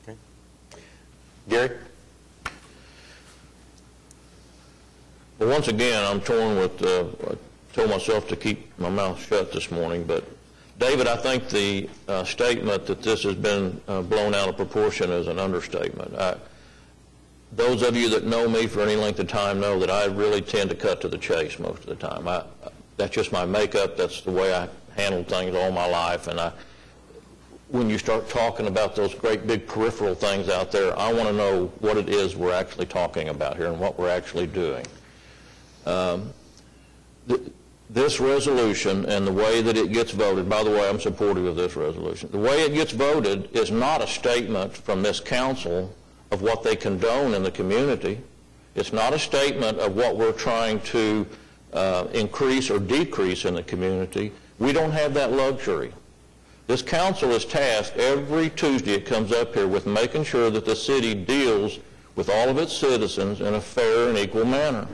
Okay. Gary? Well, once again, I'm torn with, I told myself to keep my mouth shut this morning, but David, I think the statement that this has been blown out of proportion is an understatement. Those of you that know me for any length of time know that I really tend to cut to the chase most of the time. That's just my makeup. That's the way I handled things all my life. And when you start talking about those great big peripheral things out there, I want to know what it is we're actually talking about here and what we're actually doing. This resolution and the way that it gets voted, by the way, I'm supportive of this resolution. The way it gets voted is not a statement from this council of what they condone in the community. It's not a statement of what we're trying to increase or decrease in the community. We don't have that luxury. This council is tasked every Tuesday it comes up here with making sure that the city deals with all of its citizens in a fair and equal manner.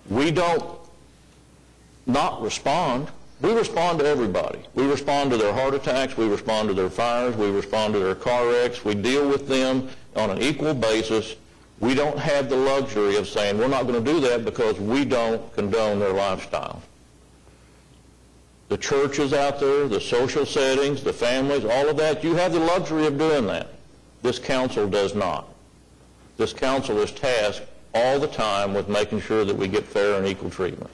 We don't not respond. We respond to everybody. We respond to their heart attacks. We respond to their fires. We respond to their car wrecks. We deal with them on an equal basis. We don't have the luxury of saying we're not going to do that because we don't condone their lifestyle. The churches out there, the social settings, the families, all of that, you have the luxury of doing that. This council does not. This council is tasked all the time with making sure that we get fair and equal treatment.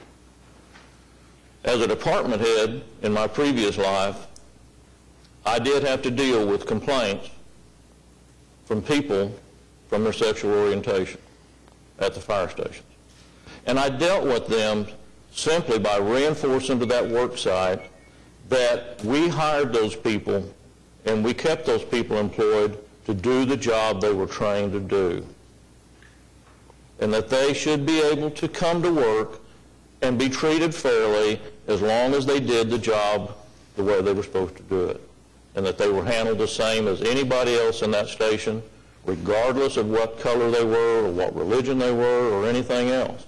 As a department head in my previous life, I did have to deal with complaints from people from their sexual orientation at the fire stations. And I dealt with them simply by reinforcing to that work site that we hired those people and we kept those people employed to do the job they were trained to do. And that they should be able to come to work and be treated fairly as long as they did the job the way they were supposed to do it. And that they were handled the same as anybody else in that station, regardless of what color they were or what religion they were or anything else.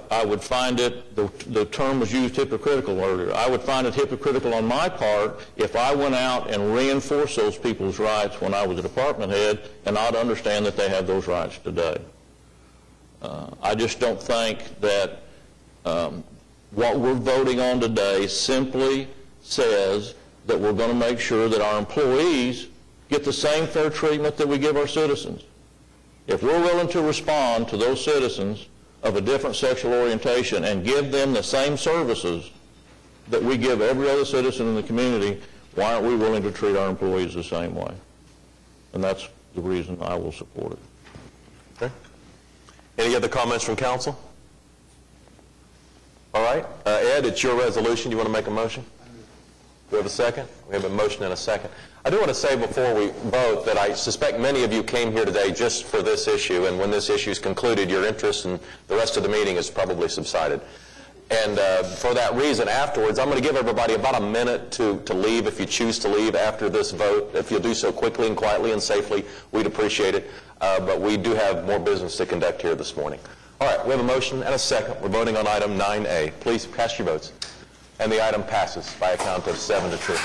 I would find it, the term was used hypocritical earlier, I would find it hypocritical on my part if I went out and reinforced those people's rights when I was a department head and not understand that they have those rights today. I just don't think that what we're voting on today simply says that we're going to make sure that our employees get the same fair treatment that we give our citizens. If we're willing to respond to those citizens of a different sexual orientation and give them the same services that we give every other citizen in the community, why aren't we willing to treat our employees the same way? And that's the reason I will support it. Okay. Any other comments from council? All right. Ed, it's your resolution. Do you want to make a motion? Do we have a second? We have a motion and a second. I do want to say before we vote that I suspect many of you came here today just for this issue, and when this issue is concluded, your interest in the rest of the meeting has probably subsided. And for that reason, afterwards, I'm going to give everybody about a minute to leave if you choose to leave after this vote. If you'll do so quickly and quietly and safely, we'd appreciate it. But we do have more business to conduct here this morning. All right, we have a motion and a second. We're voting on item 9A. Please cast your votes. And the item passes by a count of 7-2.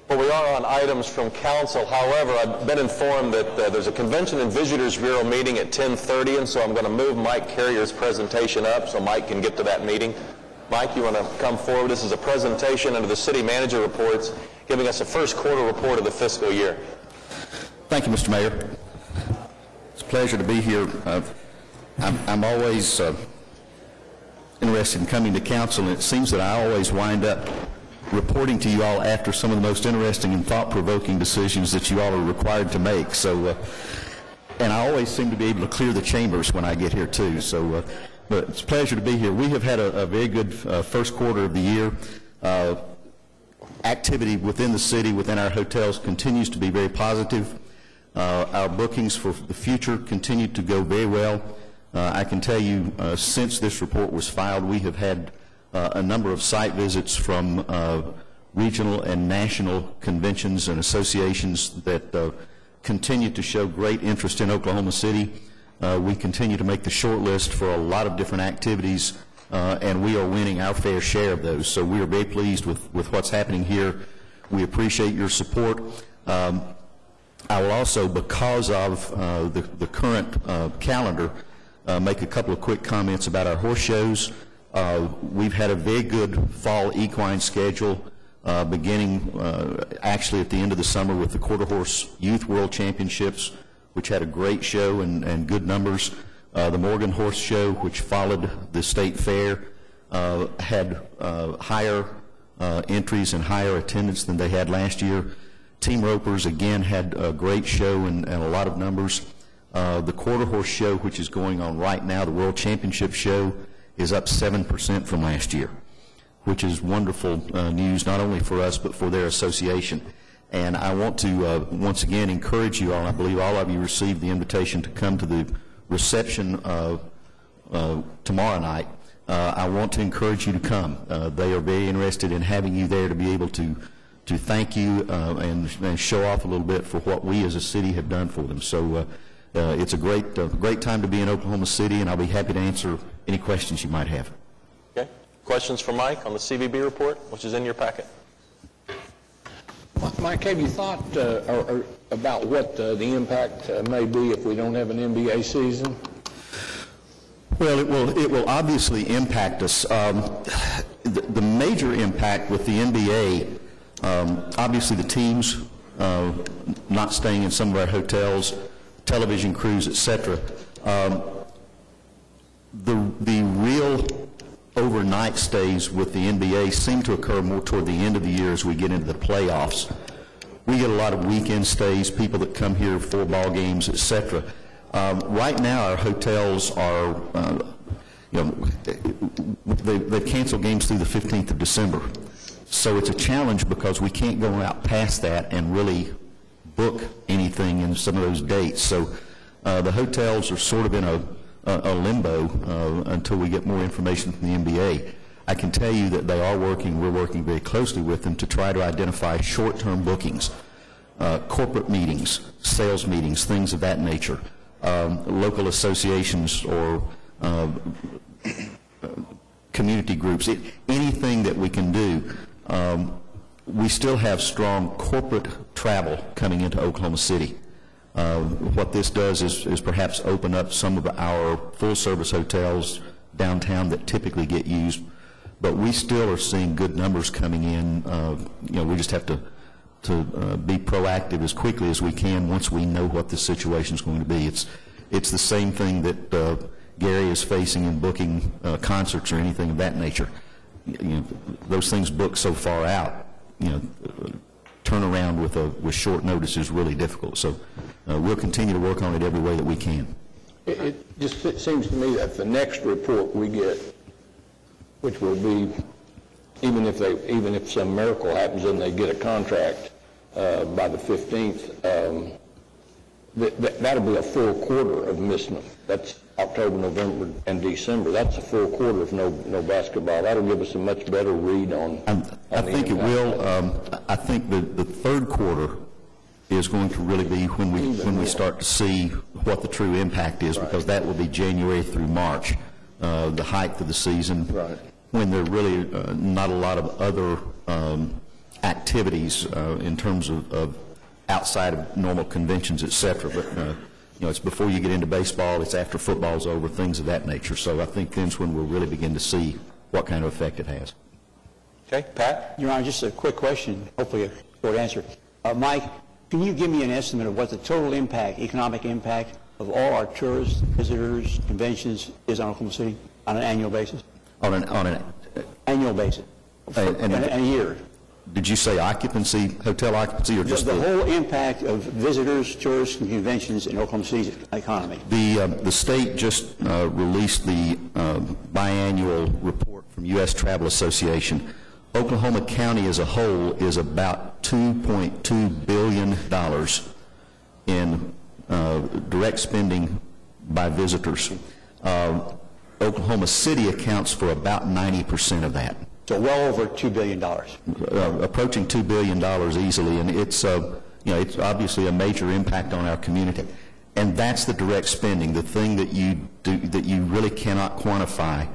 We are on items from council. However, I've been informed that there's a Convention and Visitors Bureau meeting at 10:30, and so I'm going to move Mike Carrier's presentation up so Mike can get to that meeting. Mike, you want to come forward? This is a presentation under the city manager reports, giving us a first quarter report of the fiscal year. Thank you, Mr. Mayor. It's a pleasure to be here. I'm always interested in coming to council, and it seems that I always wind up reporting to you all after some of the most interesting and thought-provoking decisions that you all are required to make. So, and I always seem to be able to clear the chambers when I get here too. So, but it's a pleasure to be here. We have had a very good first quarter of the year. Activity within the city, within our hotels, continues to be very positive. Our bookings for the future continue to go very well. I can tell you, since this report was filed, we have had a number of site visits from regional and national conventions and associations that continue to show great interest in Oklahoma City. We continue to make the short list for a lot of different activities, and we are winning our fair share of those. So we are very pleased with what's happening here. We appreciate your support. I will also, because of the current calendar, make a couple of quick comments about our horse shows. We've had a very good fall equine schedule beginning actually at the end of the summer with the Quarter Horse Youth World Championships, which had a great show and good numbers. The Morgan Horse Show, which followed the state fair, had higher entries and higher attendance than they had last year. Team Ropers, again, had a great show and a lot of numbers. The Quarter Horse Show, which is going on right now, the World Championship Show, is up 7% from last year, which is wonderful news, not only for us, but for their association. And I want to once again encourage you all. I believe all of you received the invitation to come to the reception tomorrow night. I want to encourage you to come. They are very interested in having you there to be able to thank you and show off a little bit for what we as a city have done for them. So it's a great time to be in Oklahoma City, and I'll be happy to answer any questions you might have. Okay. Questions for Mike on the CVB report, which is in your packet? Mike, have you thought about what the impact may be if we don't have an NBA season? Well, it will obviously impact us. The major impact with the NBA, obviously the teams not staying in some of our hotels, television crews, etc. The real overnight stays with the NBA seem to occur more toward the end of the year as we get into the playoffs. We get a lot of weekend stays, people that come here for ball games, etc. Right now, our hotels are, they've canceled games through the 15th of December. So it's a challenge because we can't go out past that and really book anything in some of those dates. So the hotels are sort of in a limbo until we get more information from the NBA. I can tell you that they are working, we're working very closely with them to try to identify short-term bookings, corporate meetings, sales meetings, things of that nature, local associations or community groups, anything that we can do. We still have strong corporate travel coming into Oklahoma City. What this does is perhaps open up some of our full-service hotels downtown that typically get used, but we still are seeing good numbers coming in. We just have to be proactive as quickly as we can once we know what the situation is going to be. It's the same thing that Gary is facing in booking concerts or anything of that nature. Those things book so far out. Turnaround with short notice is really difficult. So we'll continue to work on it every way that we can. It just seems to me that the next report we get, which will be, even if some miracle happens and they get a contract by the 15th, that'll be a full quarter of missing them. That's October, November, and December. That's a full quarter of no basketball. That'll give us a much better read on. I think it will. I think the third quarter is going to really be when we start to see what the true impact is, because that will be January through March, the height of the season, when there really not a lot of other activities in terms of outside of normal conventions, etc. But it's before you get into baseball, it's after football's over, things of that nature. So I think then's when we'll really begin to see what kind of effect it has. Okay, Pat? Your Honor, just a quick question, hopefully a short answer. Mike, can you give me an estimate of what the total impact, economic impact of all our tourists, visitors, conventions is on Oklahoma City on an annual basis? On an annual basis, and a year. Did you say occupancy, hotel occupancy, or just the whole impact of visitors, tourists, and conventions in Oklahoma City's economy? The state just released the biannual report from U.S. Travel Association. Oklahoma County as a whole is about $2.2 billion in direct spending by visitors. Oklahoma City accounts for about 90% of that. So well over $2 billion. Approaching $2 billion easily, and it's obviously a major impact on our community. And that's the direct spending. The thing that you do that you really cannot quantify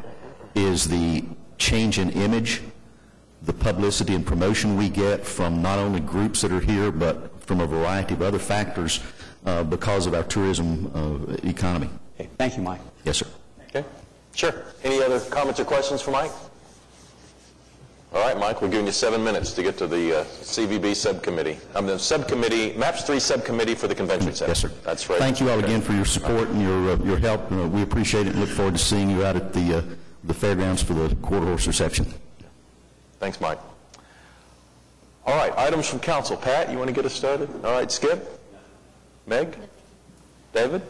is the change in image, the publicity and promotion we get from not only groups that are here, but from a variety of other factors because of our tourism economy. Okay. Thank you, Mike. Yes, sir. Okay. Sure. Any other comments or questions for Mike? All right, Mike, we're giving you 7 minutes to get to the CVB subcommittee. The subcommittee, MAPS 3 subcommittee for the convention center. Yes, sir. That's right. Thank you all again for your support and your help. We appreciate it and look forward to seeing you out at the fairgrounds for the quarter horse reception. Thanks, Mike. All right, items from council. Pat, you want to get us started? All right, Skip? Meg? David?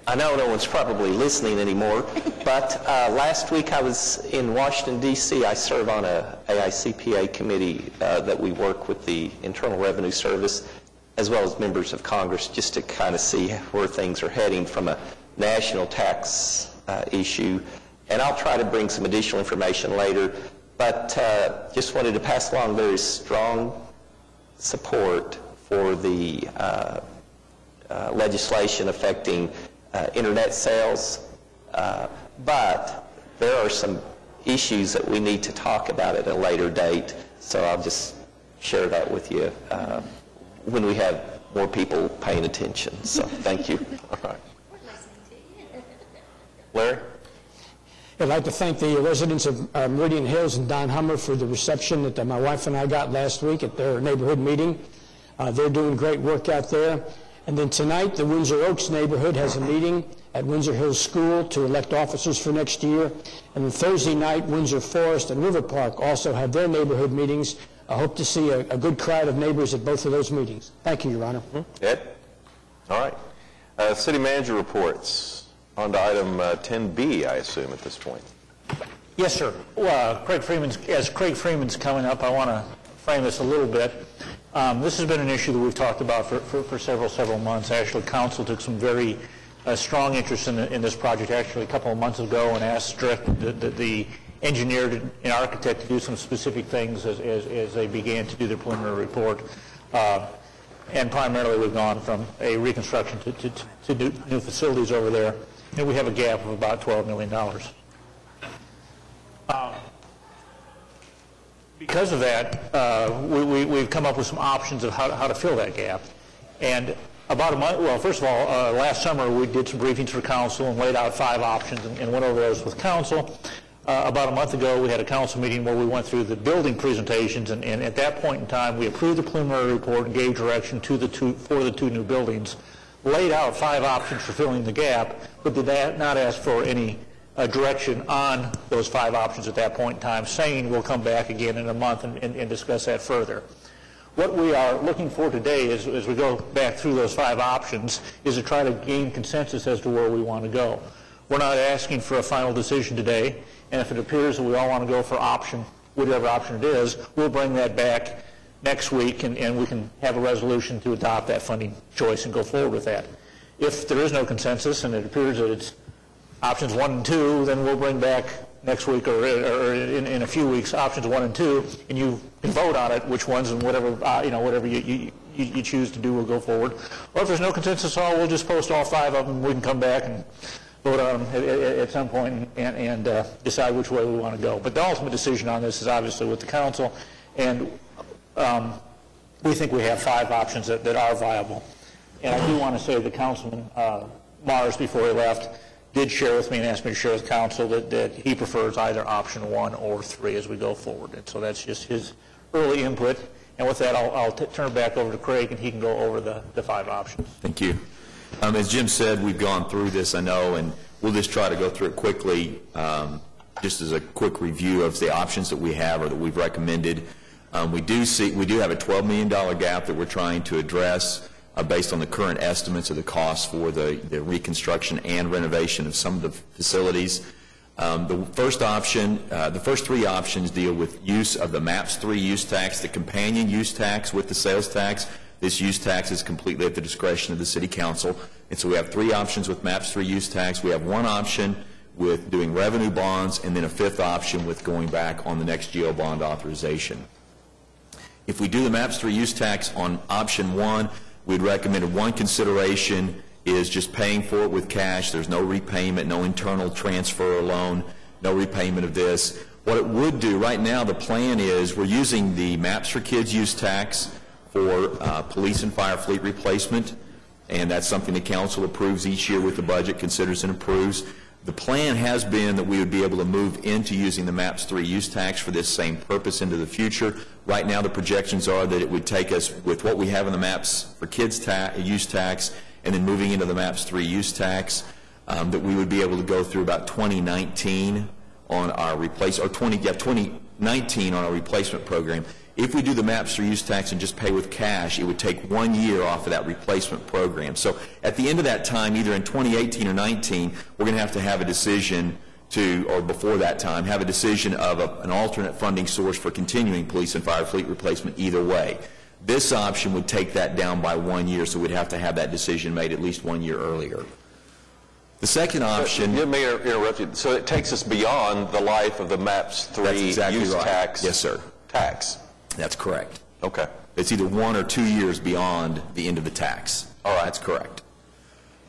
I know no one's probably listening anymore, but last week I was in Washington, D.C. I serve on a AICPA committee that we work with the Internal Revenue Service as well as members of Congress just to kind of see where things are heading from a national tax issue. And I'll try to bring some additional information later, but just wanted to pass along very strong support for the legislation affecting internet sales, but there are some issues that we need to talk about at a later date, so I'll just share that with you when we have more people paying attention. So thank you. All right. Larry? I'd like to thank the residents of Meridian Hills and Don Hummer for the reception that my wife and I got last week at their neighborhood meeting. They're doing great work out there. And then tonight, the Windsor Oaks neighborhood has a meeting at Windsor Hills School to elect officers for next year. And then Thursday night, Windsor Forest and River Park also have their neighborhood meetings. I hope to see a good crowd of neighbors at both of those meetings. Thank you, Your Honor. Ed? All right. City manager reports. On to item 10B, I assume, at this point. Yes, sir. Well, as Craig Freeman's coming up, I want to frame this a little bit. This has been an issue that we've talked about for several months. Actually, council took some very strong interest in this project actually a couple of months ago and asked the engineer and architect to do some specific things as they began to do their preliminary report. And primarily we've gone from a reconstruction to new facilities over there. And we have a gap of about $12 million. Because of that, we've come up with some options of how to fill that gap. And about a month, well, first of all, last summer we did some briefings for council and laid out 5 options and went over those with council. About a month ago, we had a council meeting where we went through the building presentations, and at that point in time, we approved the preliminary report and gave direction for the 2 new buildings, laid out 5 options for filling the gap, but did not ask for any direction on those 5 options at that point in time, saying we'll come back again in a month and discuss that further. What we are looking for today is, as we go back through those 5 options, is to try to gain consensus as to where we want to go. We're not asking for a final decision today, and if it appears that we all want to go for option, whatever option it is, we'll bring that back next week and we can have a resolution to adopt that funding choice and go forward with that. If there is no consensus and it appears that it's options 1 and 2, then we'll bring back next week or in a few weeks options 1 and 2, and you can vote on it, which ones and whatever whatever you choose to do will go forward. Or if there's no consensus at all, we'll just post all 5 of them. We can come back and vote on them at some point and decide which way we want to go. But the ultimate decision on this is obviously with the council, and we think we have 5 options that are viable. And I do want to say that Councilman Mars, before he left, did share with me and asked me to share with council that he prefers either option 1 or 3 as we go forward. And so that's just his early input. And with that, I'll turn it back over to Craig, and he can go over the 5 options. Thank you. As Jim said, we've gone through this, I know, and we'll just try to go through it quickly, just as a quick review of the options that we have or that we've recommended. We do have a $12 million gap that we're trying to address based on the current estimates of the costs for the reconstruction and renovation of some of the facilities. The first option, the first 3 options deal with use of the MAPS 3 use tax, the companion use tax with the sales tax. This use tax is completely at the discretion of the City Council. And so we have 3 options with MAPS 3 use tax. We have 1 option with doing revenue bonds, and then a 5th option with going back on the next GO bond authorization. If we do the MAPS 3 use tax on option 1, we'd recommend 1 consideration is just paying for it with cash. There's no repayment, no internal transfer or loan, no repayment of this. What it would do, right now the plan is we're using the MAPS for Kids use tax for police and fire fleet replacement, and that's something the council approves each year with the budget, considers and approves. The plan has been that we would be able to move into using the MAPS 3 use tax for this same purpose into the future. Right now the projections are that it would take us with what we have in the MAPS for Kids use tax and then moving into the MAPS 3 use tax, that we would be able to go through about 2019 on our 2019 on our replacement program. If we do the MAPS 3 use tax and just pay with cash, it would take 1 year off of that replacement program. So at the end of that time, either in 2018 or 19, we're going to have a decision to, or before that time, have a decision of an alternate funding source for continuing police and fire fleet replacement either way. This option would take that down by 1 year, so we'd have to have that decision made at least 1 year earlier. The second option... You may interrupt you. So it takes us beyond the life of the MAPS 3 exactly use right. tax. Yes, sir. Tax. That's correct. Okay. It's either 1 or 2 years beyond the end of the tax. All right. That's correct.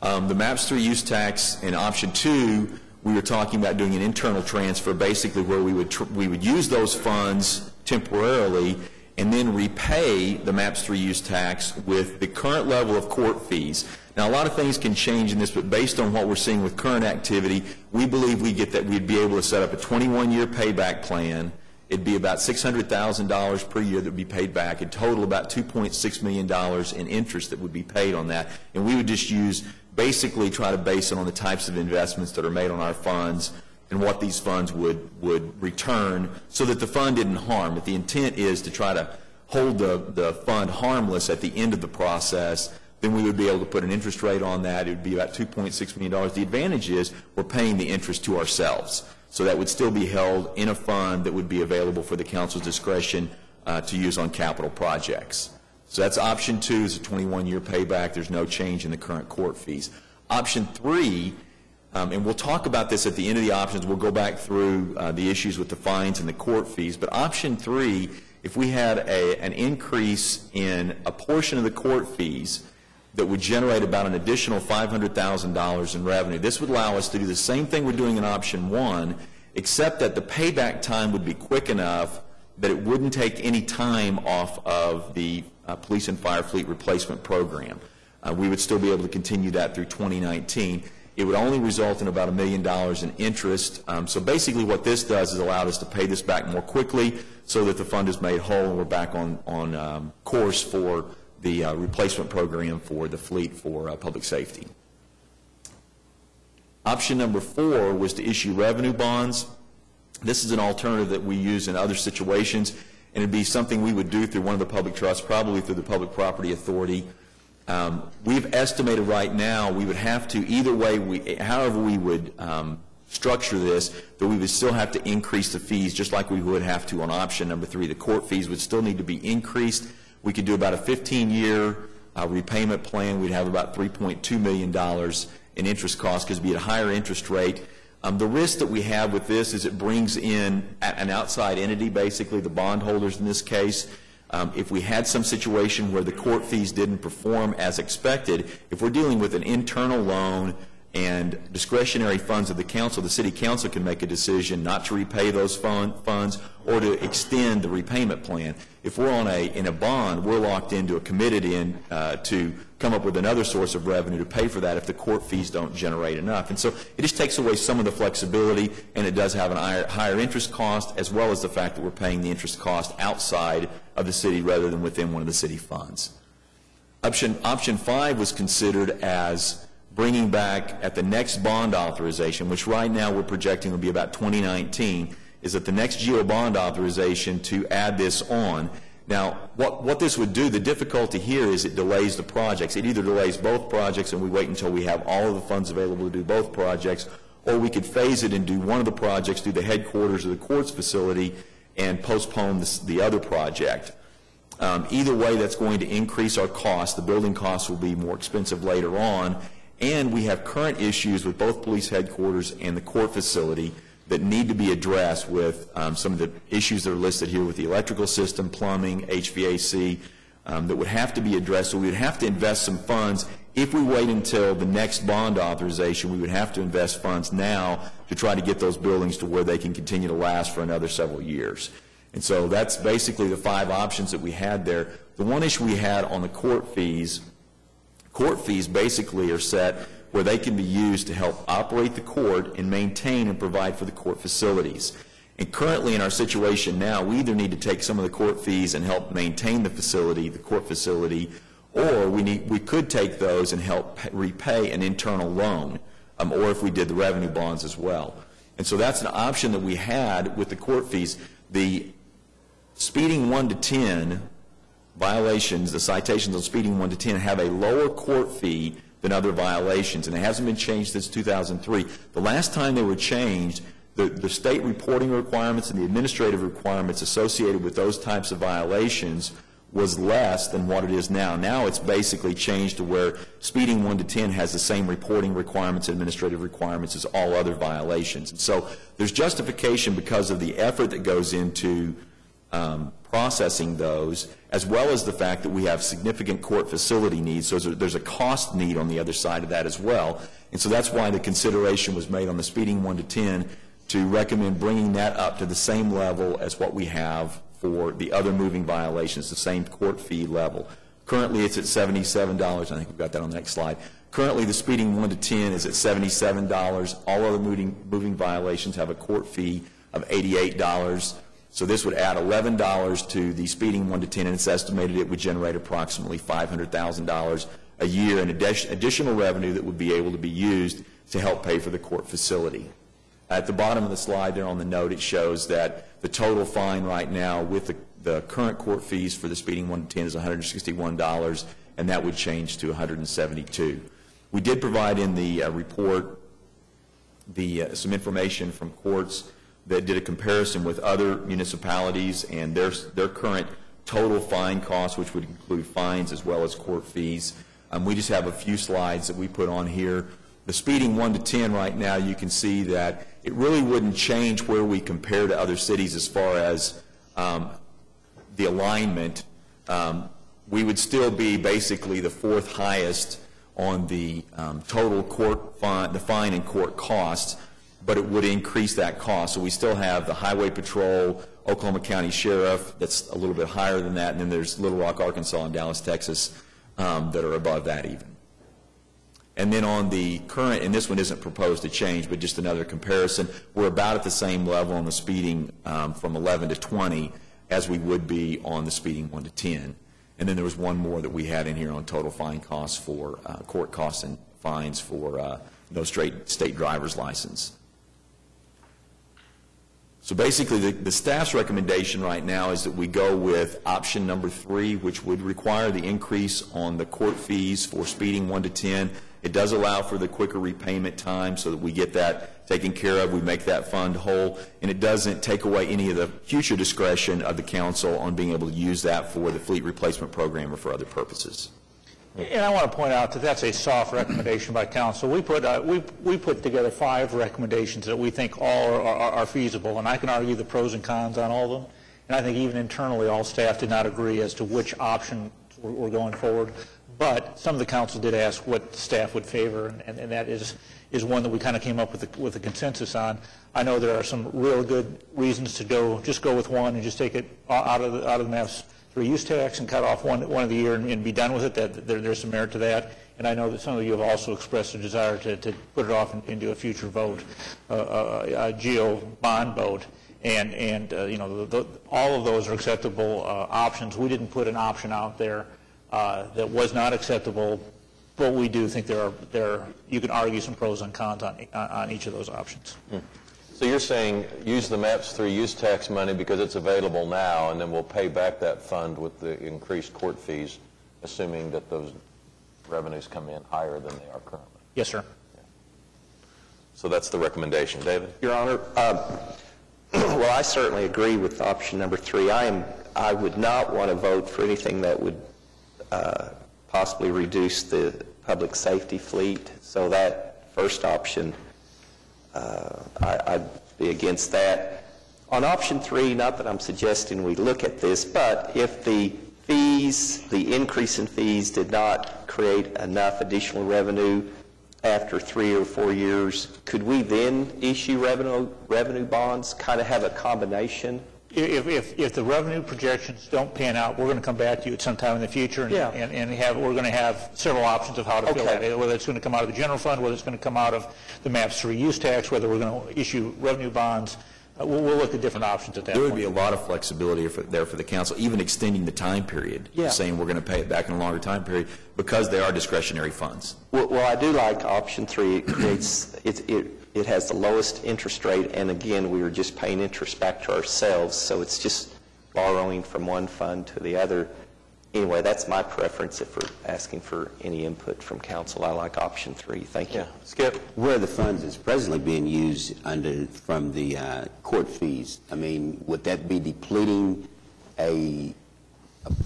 The MAPS 3 use tax in option 2, we were talking about doing an internal transfer, basically where we would use those funds temporarily and then repay the MAPS 3 use tax with the current level of court fees. Now, a lot of things can change in this, but based on what we're seeing with current activity, we believe we'd be able to set up a 21-year payback plan. It'd be about $600,000 per year that would be paid back. In total, about $2.6 million in interest that would be paid on that. And we would just use basically try to base it on the types of investments that are made on our funds and what these funds would return so that the fund didn't harm. But the intent is to try to hold the fund harmless at the end of the process. Then we would be able to put an interest rate on that. It would be about $2.6 million. The advantage is we're paying the interest to ourselves. So that would still be held in a fund that would be available for the council's discretion to use on capital projects. So that's option 2, is a 21-year payback. There's no change in the current court fees. Option 3, and we'll talk about this at the end of the options. We'll go back through the issues with the fines and the court fees. But option 3, if we had an increase in a portion of the court fees that would generate about an additional $500,000 in revenue, this would allow us to do the same thing we're doing in option 1, except that the payback time would be quick enough that it wouldn't take any time off of the police and fire fleet replacement program. We would still be able to continue that through 2019. It would only result in about $1 million in interest. So basically what this does is allow us to pay this back more quickly so that the fund is made whole and we're back on course for the replacement program for the fleet for public safety. Option number 4 was to issue revenue bonds. This is an alternative that we use in other situations, and it'd be something we would do through one of the public trusts, probably through the Public Property Authority. We've estimated right now we would have to, either way, however we would structure this, that we would still have to increase the fees just like we would have to on option number 3. The court fees would still need to be increased. We could do about a 15-year repayment plan. We'd have about $3.2 million in interest costs because it would be at a higher interest rate. The risk that we have with this is it brings in an outside entity, basically the bondholders in this case. If we had some situation where the court fees didn't perform as expected, if we're dealing with an internal loan and discretionary funds of the council, the city council can make a decision not to repay those funds or to extend the repayment plan. If we're in a bond, we're locked into a committed in to come up with another source of revenue to pay for that if the court fees don't generate enough. And so it just takes away some of the flexibility, and it does have a higher interest cost, as well as the fact that we're paying the interest cost outside of the city rather than within one of the city funds. Option 5 was considered as bringing back at the next bond authorization, which right now we're projecting will be about 2019, is that the next GO bond authorization to add this on. Now, what this would do, the difficulty here is it delays the projects. It either delays both projects and we wait until we have all of the funds available to do both projects, or we could phase it and do one of the projects through the headquarters of the courts facility and postpone the other project. Either way, that's going to increase our costs. The building costs will be more expensive later on, and we have current issues with both police headquarters and the court facility that need to be addressed with some of the issues that are listed here with the electrical system, plumbing, HVAC, that would have to be addressed. So we would have to invest some funds. If we wait until the next bond authorization, we would have to invest funds now to try to get those buildings to where they can continue to last for another several years. And so that's basically the 5 options that we had there. The one issue we had on the court fees basically are set where they can be used to help operate the court and maintain and provide for the court facilities. And currently in our situation now, we either need to take some of the court fees and help maintain the facility, the court facility, or we could take those and help repay an internal loan, or if we did the revenue bonds as well. And so that's an option that we had with the court fees. The speeding 1 to 10 violations, the citations on speeding 1 to 10 have a lower court fee than other violations, and it hasn't been changed since 2003. The last time they were changed, the state reporting requirements and the administrative requirements associated with those types of violations was less than what it is now. Now it's basically changed to where speeding 1 to 10 has the same reporting requirements and administrative requirements as all other violations. And so there's justification because of the effort that goes into processing those, as well as the fact that we have significant court facility needs. So there's a cost need on the other side of that as well. And so that's why the consideration was made on the speeding 1 to 10 to recommend bringing that up to the same level as what we have for the other moving violations, the same court fee level. Currently it's at $77. I think we've got that on the next slide. Currently the speeding 1 to 10 is at $77. All other moving violations have a court fee of $88. So this would add $11 to the speeding 1 to 10, and it's estimated it would generate approximately $500,000 a year in additional revenue that would be able to be used to help pay for the court facility. At the bottom of the slide there on the note, it shows that the total fine right now with the current court fees for the speeding 1 to 10 is $161, and that would change to $172. We did provide in the report some information from courts that did a comparison with other municipalities and their current total fine costs, which would include fines as well as court fees. We just have a few slides that we put on here. The speeding 1 to 10 right now, you can see that it really wouldn't change where we compare to other cities as far as the alignment. We would still be basically the 4th highest on the total court fine, the fine and court costs, but it would increase that cost. So we still have the Highway Patrol, Oklahoma County Sheriff, that's a little bit higher than that, and then there's Little Rock, Arkansas, and Dallas, Texas, that are above that even. And then on the current, and this one isn't proposed to change, but just another comparison, we're about at the same level on the speeding from 11 to 20 as we would be on the speeding 1 to 10. And then there was one more that we had in here on total fine costs for court costs and fines for no state driver's license. So basically the staff's recommendation right now is that we go with option number 3, which would require the increase on the court fees for speeding 1 to 10. It does allow for the quicker repayment time so that we get that taken care of, we make that fund whole, and it doesn't take away any of the future discretion of the council on being able to use that for the fleet replacement program or for other purposes. And I want to point out that that's a soft recommendation by council. We put together 5 recommendations that we think all are feasible, and I can argue the pros and cons on all of them. And I think even internally all staff did not agree as to which option we're going forward. But some of the council did ask what staff would favor, and that is one that we kind of came up with a consensus on. I know there are some real good reasons to just go with one and just take it out of the MAPS 3 use tax and cut off one of the year and be done with it. There's some merit to that. And I know that some of you have also expressed a desire to put it off into a future vote, a GEO bond vote. And you know, all of those are acceptable options. We didn't put an option out there that was not acceptable, but we do think you can argue some pros and cons on each of those options. So you're saying use the MAPS 3 use tax money because it's available now, and then we'll pay back that fund with the increased court fees, assuming that those revenues come in higher than they are currently. Yes, sir. Yeah. So that's the recommendation. David? Your Honor, well, I certainly agree with option number 3. I would not want to vote for anything that would possibly reduce the public safety fleet. So that first option, I'd be against that. On option 3, not that I'm suggesting we look at this, but if the increase in fees did not create enough additional revenue after 3 or 4 years, could we then issue revenue bonds, kind of have a combination? If the revenue projections don't pan out, we're going to come back to you at some time in the future, and we're going to have several options of how to fill that, whether it's going to come out of the general fund, whether it's going to come out of the MAPS 3 use tax, whether we're going to issue revenue bonds. We'll look at different options at that point. There would be a lot of flexibility there for the council, even extending the time period, saying we're going to pay it back in a longer time period, because they are discretionary funds. Well, I do like option 3. It has the lowest interest rate, and again, we were just paying interest back to ourselves, so it's just borrowing from one fund to the other. Anyway, that's my preference if we're asking for any input from council. I like option 3. Thank you. Skip? Where the funds is presently being used from the court fees, I mean, would that be depleting a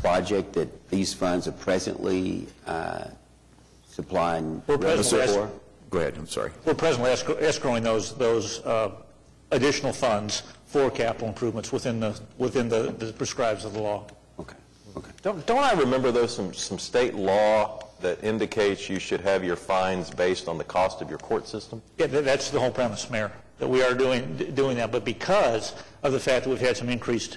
project that these funds are presently supplying revenue for? Go ahead, I'm sorry. We're presently escrowing those additional funds for capital improvements within the prescribes of the law. Okay. Don't I remember, though, some state law that indicates you should have your fines based on the cost of your court system? Yeah, that's the whole premise, Mayor, that we are doing that. But because of the fact that we've had some increased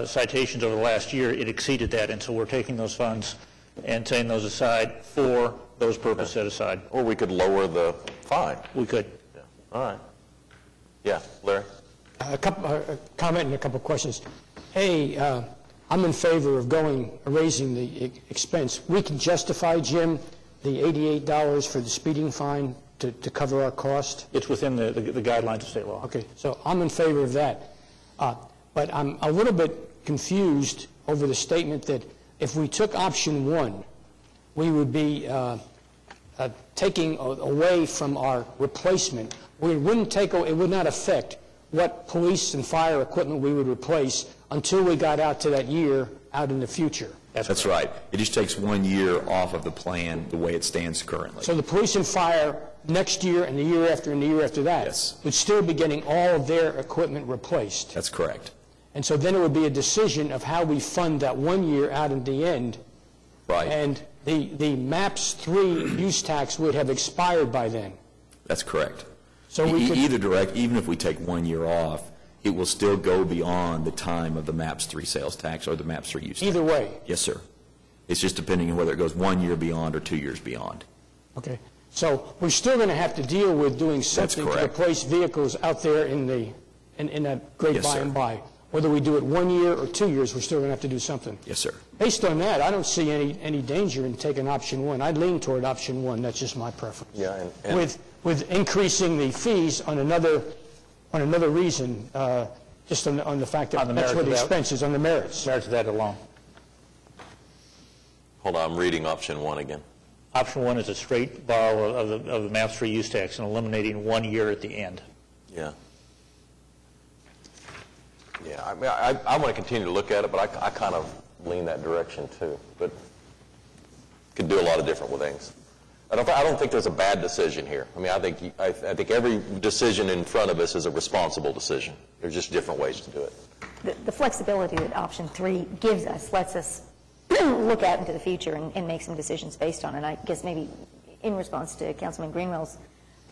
citations over the last year, it exceeded that, and so we're taking those funds and setting those aside for those purposes set aside. Or we could lower the fine. We could. Yeah. All right. Yeah, Larry? A comment and a couple of questions. I'm in favor of raising the expense. We can justify, Jim, the $88 for the speeding fine to cover our cost? It's within the guidelines of state law. Okay, so I'm in favor of that. But I'm a little bit confused over the statement that if we took option 1, we would be taking away from our replacement. It would not affect what police and fire equipment we would replace until we got out to that year out in the future. That's right. It just takes 1 year off of the plan the way it stands currently. So the police and fire next year and the year after and the year after that would still be getting all of their equipment replaced. That's correct. And so then it would be a decision of how we fund that 1 year out in the end. Right. And the MAPS 3 use tax would have expired by then. That's correct. So we could, even if we take 1 year off, it will still go beyond the time of the MAPS 3 sales tax or the MAPS 3 use tax. Either way. Yes, sir. It's just depending on whether it goes 1 year beyond or 2 years beyond. Okay. So we're still going to have to deal with doing something to replace vehicles out there in that great by and by. Whether we do it 1 year or 2 years, we're still going to have to do something. Yes, sir. Based on that, I don't see any danger in taking option 1. I'd lean toward option 1. That's just my preference. Yeah, with increasing the fees on another reason, just on the fact that that's where the expense is, on the merits. Merits of that alone. Hold on, I'm reading option 1 again. Option 1 is a straight borrow of the MAPS 3 use tax and eliminating 1 year at the end. Yeah. Yeah, I mean, I want to continue to look at it, but I kind of lean that direction too. But could do a lot of different things. I don't think there's a bad decision here. I mean, I think every decision in front of us is a responsible decision. There's just different ways to do it. The flexibility that option 3 gives us lets us look out into the future and make some decisions based on it. I guess maybe in response to Councilman Greenwell's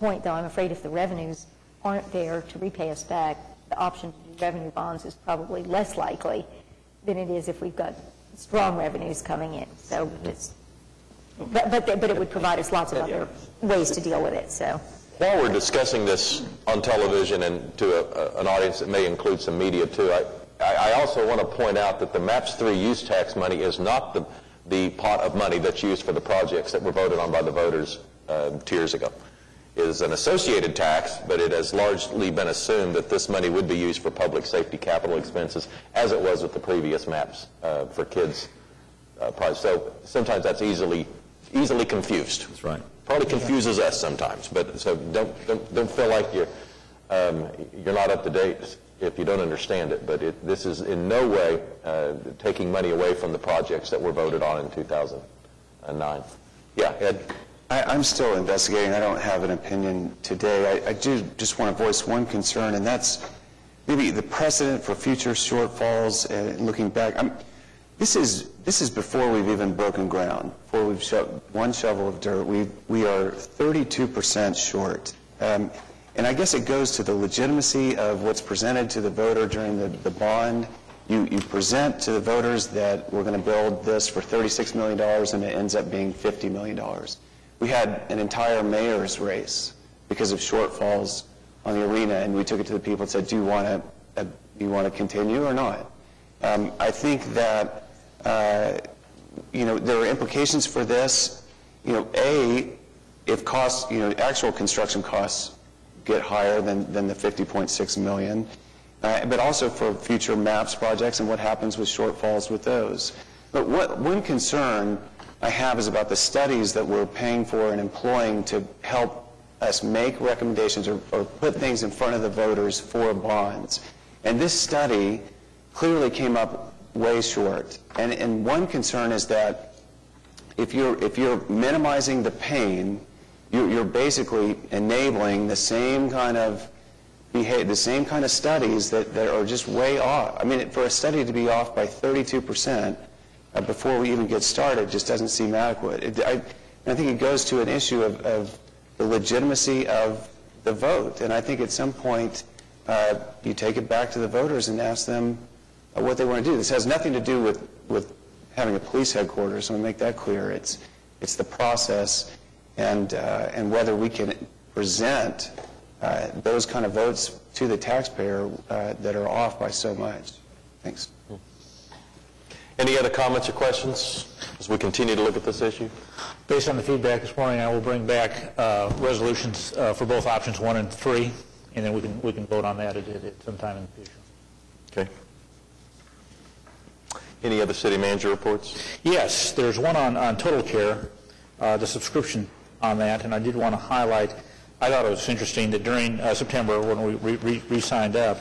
point, though, I'm afraid if the revenues aren't there to repay us back, the option to do revenue bonds is probably less likely than it is if we've got strong revenues coming in. So it's, but it would provide us lots of other ways to deal with it. So while we're discussing this on television and to an audience that may include some media too, I also want to point out that the MAPS 3 use tax money is not the pot of money that's used for the projects that were voted on by the voters 2 years ago. It is an associated tax, but it has largely been assumed that this money would be used for public safety capital expenses, as it was with the previous MAPS for kids projects. So sometimes that's easily confused. That's right. Probably confuses us sometimes, but so don't feel like you're not up to date if you don't understand it. But this is in no way taking money away from the projects that were voted on in 2009. Yeah, Ed. I'm still investigating. I don't have an opinion today. I do just want to voice one concern, and that's maybe the precedent for future shortfalls. Looking back, this is before we've even broken ground. Before we've shoved one shovel of dirt, we are 32% short. And I guess it goes to the legitimacy of what's presented to the voter during the bond. You present to the voters that we're going to build this for $36 million, and it ends up being $50 million. We had an entire mayor's race because of shortfalls on the arena, and we took it to the people and said, do you want to continue or not? I think that there are implications for this. If costs, actual construction costs get higher than the $50.6 million, but also for future MAPS projects and what happens with shortfalls with those. But one concern I have is about the studies that we're paying for and employing to help us make recommendations or put things in front of the voters for bonds. And this study clearly came up way short. And one concern is that if you're minimizing the pain, you're basically enabling the same kind of studies that are just way off. I mean, for a study to be off by 32%, before we even get started just doesn't seem adequate. I think it goes to an issue of the legitimacy of the vote. And I think at some point you take it back to the voters and ask them what they want to do. This has nothing to do with having a police headquarters. Let me make that clear. It's the process and whether we can present those kind of votes to the taxpayer that are off by so much. Thanks. Any other comments or questions as we continue to look at this issue? Based on the feedback this morning, I will bring back resolutions for both options 1 and 3, and then we can vote on that at some time in the future. Okay. Any other city manager reports? Yes, there's one on Total Care, the subscription on that, and I did want to highlight, I thought it was interesting that during September when we re-signed up,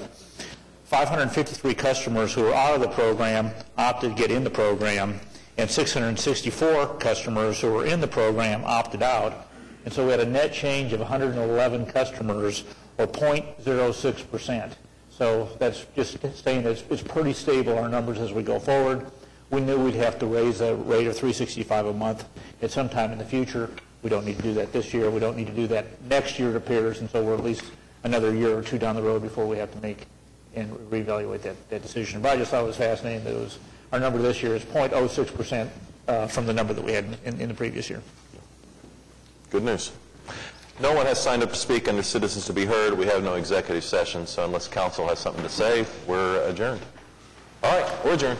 553 customers who were out of the program opted to get in the program, and 664 customers who were in the program opted out. And so we had a net change of 111 customers, or 0.06%. So that's just saying it's pretty stable, our numbers, as we go forward. We knew we'd have to raise the rate of $365 a month at some time in the future. We don't need to do that this year. We don't need to do that next year, it appears, and so we're at least another year or two down the road before we have to make and reevaluate that decision. But I just thought it was fascinating that it was, our number this year is 0.06% from the number that we had in the previous year. Good news. No one has signed up to speak under Citizens to be Heard. We have no executive session, so unless council has something to say, we're adjourned. All right, we're adjourned.